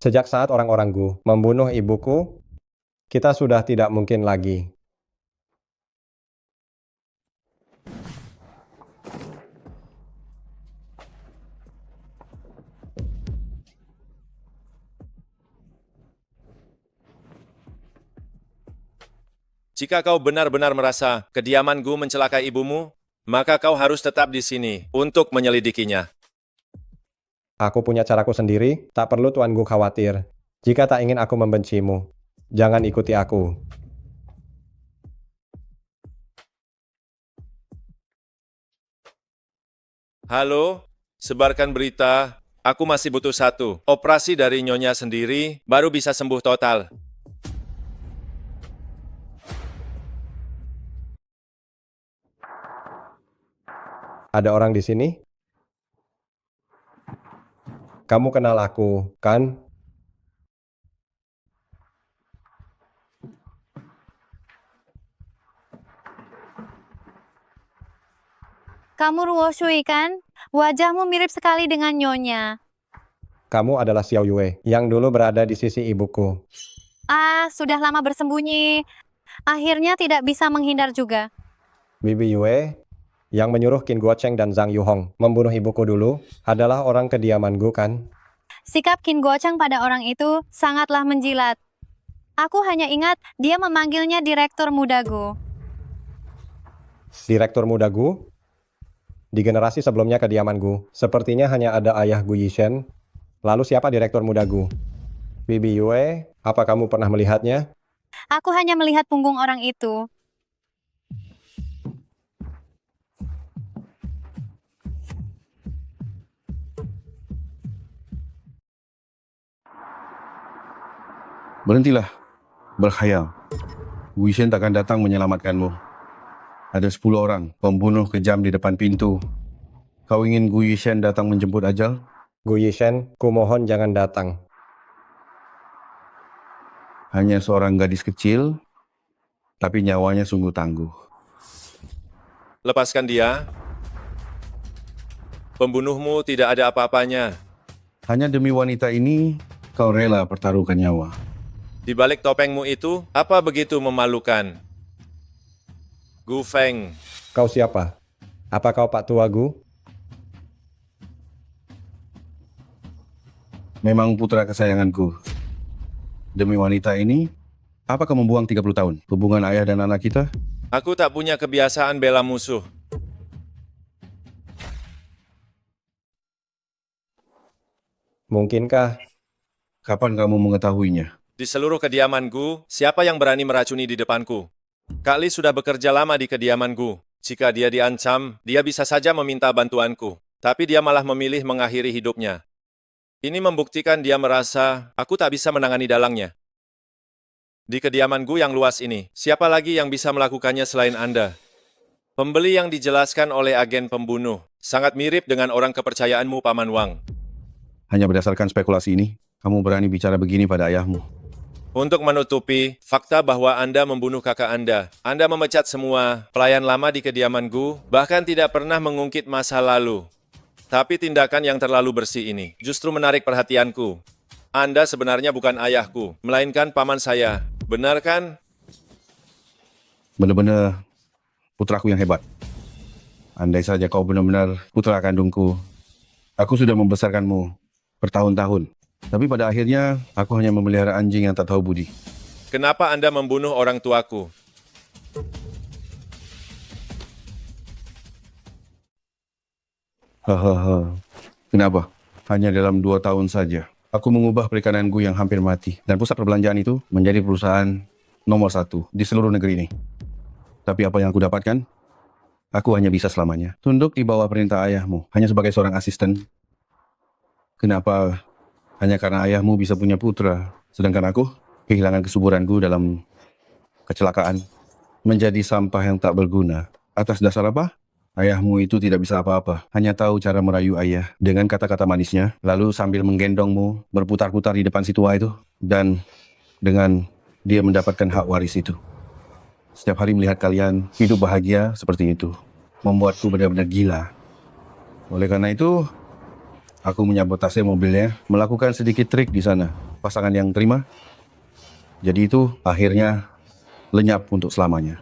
Sejak saat orang-orang Gu membunuh ibuku, kita sudah tidak mungkin lagi. Jika kau benar-benar merasa kediaman Gu mencelakai ibumu, maka kau harus tetap di sini untuk menyelidikinya. Aku punya caraku sendiri, tak perlu Tuan Gu khawatir. Jika tak ingin aku membencimu, jangan ikuti aku. Halo, sebarkan berita. Aku masih butuh satu. Operasi dari Nyonya sendiri baru bisa sembuh total. Ada orang di sini? Kamu kenal aku, kan? Kamu Ruoshui kan? Wajahmu mirip sekali dengan Nyonya. Kamu adalah Xiao Yue, yang dulu berada di sisi ibuku. Sudah lama bersembunyi. Akhirnya tidak bisa menghindar juga. Bibi Yue, yang menyuruh Qin Guocheng dan Zhang Yuhong membunuh ibuku dulu, adalah orang kediamanku kan? Sikap Qin Guocheng pada orang itu sangatlah menjilat. Aku hanya ingat dia memanggilnya Direktur Muda Gu. Direktur Muda Gu? Di generasi sebelumnya kediamanku, sepertinya hanya ada ayah Gu Yishen. Lalu siapa Direktur Muda Gu? Bibi Yue, apa kamu pernah melihatnya? Aku hanya melihat punggung orang itu. Berhentilah berkhayal. Gu Yishen takkan datang menyelamatkanmu. Ada 10 orang pembunuh kejam di depan pintu. Kau ingin Gu Yishen datang menjemput ajal? Gu Yishen, kumohon jangan datang. Hanya seorang gadis kecil, tapi nyawanya sungguh tangguh. Lepaskan dia. Pembunuhmu tidak ada apa-apanya. Hanya demi wanita ini, kau rela pertaruhkan nyawa. Di balik topengmu itu, apa begitu memalukan? Gu Feng. Kau siapa? Apa kau Pak Tua Gu? Memang putra kesayanganku. Demi wanita ini, apa kau membuang 30 tahun? Hubungan ayah dan anak kita? Aku tak punya kebiasaan bela musuh. Mungkinkah? Kapan kamu mengetahuinya? Di seluruh kediamanku, siapa yang berani meracuni di depanku? Kak Li sudah bekerja lama di kediamanku. Jika dia diancam, dia bisa saja meminta bantuanku. Tapi dia malah memilih mengakhiri hidupnya. Ini membuktikan dia merasa aku tak bisa menangani dalangnya. Di kediamanku yang luas ini, siapa lagi yang bisa melakukannya selain Anda? Pembeli yang dijelaskan oleh agen pembunuh, sangat mirip dengan orang kepercayaanmu, Paman Wang. Hanya berdasarkan spekulasi ini, kamu berani bicara begini pada ayahmu. Untuk menutupi fakta bahwa Anda membunuh kakak Anda memecat semua pelayan lama di kediamanku, bahkan tidak pernah mengungkit masa lalu. Tapi tindakan yang terlalu bersih ini justru menarik perhatianku. Anda sebenarnya bukan ayahku, melainkan paman saya. Benar kan? Benar-benar putraku yang hebat. Andai saja kau benar-benar putra kandungku, aku sudah membesarkanmu bertahun-tahun. Tapi pada akhirnya, aku hanya memelihara anjing yang tak tahu budi. Kenapa Anda membunuh orang tuaku? Hahaha. Kenapa? Hanya dalam 2 tahun saja. Aku mengubah perikananku yang hampir mati. Dan pusat perbelanjaan itu menjadi perusahaan nomor 1 di seluruh negeri ini. Tapi apa yang aku dapatkan? Aku hanya bisa selamanya tunduk di bawah perintah ayahmu, hanya sebagai seorang asisten. Kenapa? Hanya karena ayahmu bisa punya putra, sedangkan aku kehilangan kesuburanku dalam kecelakaan, menjadi sampah yang tak berguna. Atas dasar apa? Ayahmu itu tidak bisa apa-apa, hanya tahu cara merayu ayah dengan kata-kata manisnya, lalu sambil menggendongmu berputar-putar di depan si tua itu, dan dengan dia mendapatkan hak waris itu. Setiap hari melihat kalian hidup bahagia seperti itu, membuatku benar-benar gila. Oleh karena itu, aku menyabotase mobilnya, melakukan sedikit trik di sana. Pasangan yang terima, jadi itu akhirnya lenyap untuk selamanya.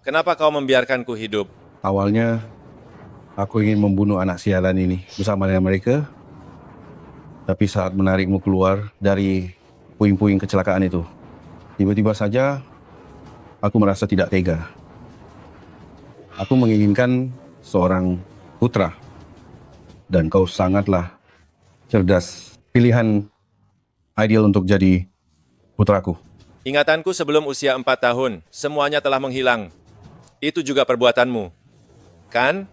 Kenapa kau membiarkanku hidup? Awalnya, aku ingin membunuh anak sialan ini bersama dengan mereka. Tapi saat menarikmu keluar dari puing-puing kecelakaan itu, tiba-tiba saja aku merasa tidak tega. Aku menginginkan seorang putra. Dan kau sangatlah cerdas. Pilihan ideal untuk jadi putraku. Ingatanku sebelum usia 4 tahun, semuanya telah menghilang. Itu juga perbuatanmu. Kan?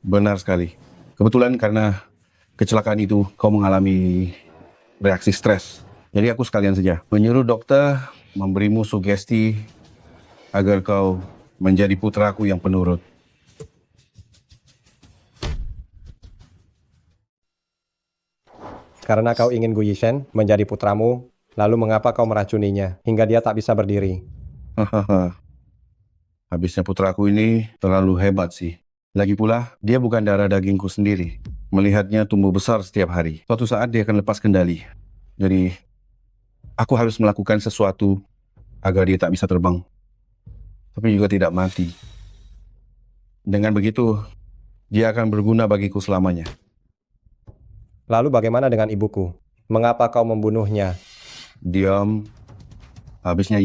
Benar sekali. Kebetulan karena kecelakaan itu kau mengalami reaksi stres. Jadi aku sekalian saja menyuruh dokter memberimu sugesti agar kau menjadi putraku yang penurut. Karena kau ingin Gu Yishen menjadi putramu, lalu mengapa kau meracuninya hingga dia tak bisa berdiri? Hahaha. Habisnya putraku ini terlalu hebat sih. Lagi pula, dia bukan darah dagingku sendiri, melihatnya tumbuh besar setiap hari. Suatu saat dia akan lepas kendali. Jadi, aku harus melakukan sesuatu agar dia tak bisa terbang, tapi juga tidak mati. Dengan begitu, dia akan berguna bagiku selamanya. Lalu bagaimana dengan ibuku? Mengapa kau membunuhnya? Diam. Habisnya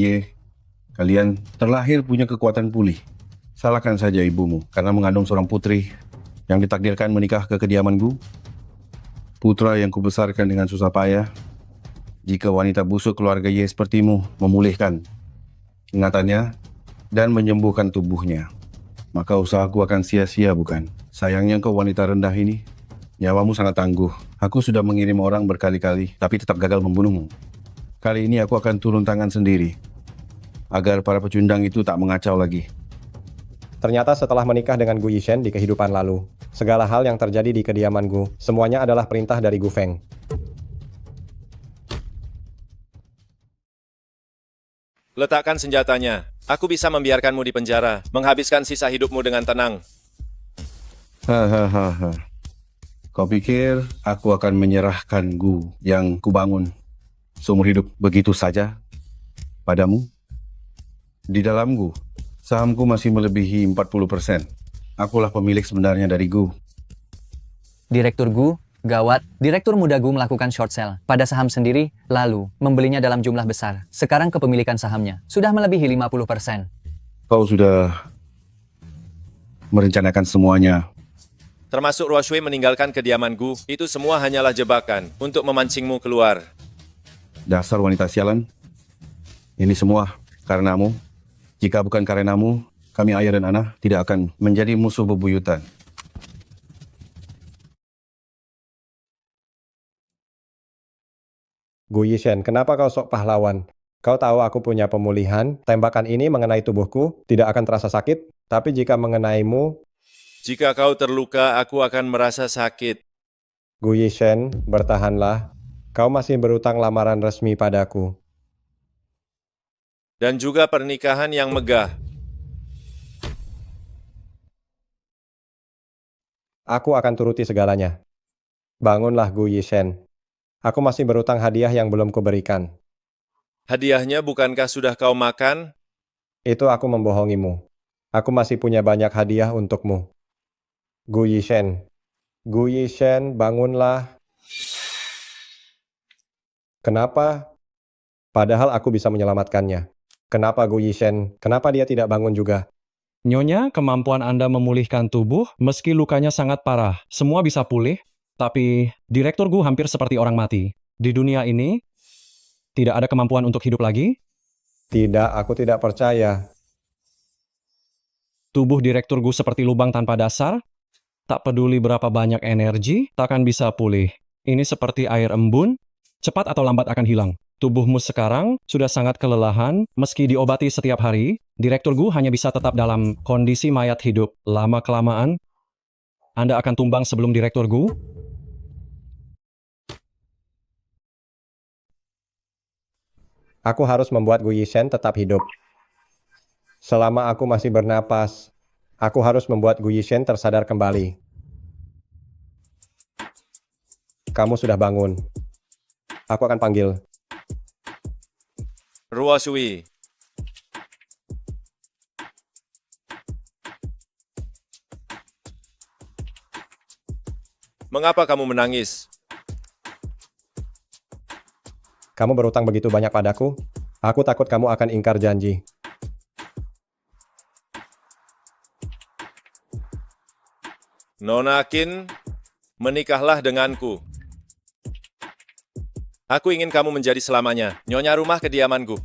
kalian terlahir punya kekuatan pulih. Salahkan saja ibumu karena mengandung seorang putri yang ditakdirkan menikah ke kediamanku. Putra yang kubesarkan dengan susah payah. Jika wanita busuk keluarga sepertimu memulihkan ingatannya dan menyembuhkan tubuhnya, maka usahaku akan sia-sia, bukan? Sayangnya kau wanita rendah ini, nyawamu sangat tangguh. Aku sudah mengirim orang berkali-kali, tapi tetap gagal membunuhmu. Kali ini aku akan turun tangan sendiri, agar para pecundang itu tak mengacau lagi. Ternyata setelah menikah dengan Gu Yishen di kehidupan lalu, segala hal yang terjadi di kediaman Gu, semuanya adalah perintah dari Gu Feng. Letakkan senjatanya. Aku bisa membiarkanmu di penjara, menghabiskan sisa hidupmu dengan tenang. Hahaha. Kau pikir aku akan menyerahkan Gu yang kubangun seumur hidup begitu saja padamu? Di dalam Gu, sahamku masih melebihi 40%. Akulah pemilik sebenarnya dari Gu. Direktur Gu, gawat. Direktur muda Gu melakukan short sale pada saham sendiri, lalu membelinya dalam jumlah besar. Sekarang kepemilikan sahamnya sudah melebihi 50%. Kau sudah merencanakan semuanya. Termasuk Ruoshui meninggalkan kediaman Gu, itu semua hanyalah jebakan untuk memancingmu keluar. Dasar wanita sialan. Ini semua karenamu. Jika bukan karenamu, kami ayah dan anak tidak akan menjadi musuh bebuyutan. Gu Yishen, kenapa kau sok pahlawan? Kau tahu aku punya pemulihan, tembakan ini mengenai tubuhku tidak akan terasa sakit, tapi jika mengenaimu... Jika kau terluka, aku akan merasa sakit. Gu Yishen, bertahanlah. Kau masih berutang lamaran resmi padaku. Dan juga pernikahan yang megah. Aku akan turuti segalanya. Bangunlah Gu Yishen. Aku masih berutang hadiah yang belum kuberikan. Hadiahnya bukankah sudah kau makan? Itu aku membohongimu. Aku masih punya banyak hadiah untukmu. Gu Yishen. Gu Yishen, bangunlah. Kenapa? Padahal aku bisa menyelamatkannya. Kenapa Gu Yishen? Kenapa dia tidak bangun juga? Nyonya, kemampuan Anda memulihkan tubuh, meski lukanya sangat parah, semua bisa pulih, tapi Direktur Gu hampir seperti orang mati. Di dunia ini, tidak ada kemampuan untuk hidup lagi? Tidak, aku tidak percaya. Tubuh Direktur Gu seperti lubang tanpa dasar? Tak peduli berapa banyak energi, takkan bisa pulih. Ini seperti air embun, cepat atau lambat akan hilang. Tubuhmu sekarang sudah sangat kelelahan, meski diobati setiap hari, Direktur Gu hanya bisa tetap dalam kondisi mayat hidup. Lama-kelamaan, Anda akan tumbang sebelum Direktur Gu. Aku harus membuat Gu Yishen tetap hidup. Selama aku masih bernapas, aku harus membuat Gu Yishen tersadar kembali. Kamu sudah bangun. Aku akan panggil. Ruoshui. Mengapa kamu menangis? Kamu berutang begitu banyak padaku. Aku takut kamu akan ingkar janji. Nona Qin, menikahlah denganku. Aku ingin kamu menjadi selamanya, nyonya rumah kediamanku.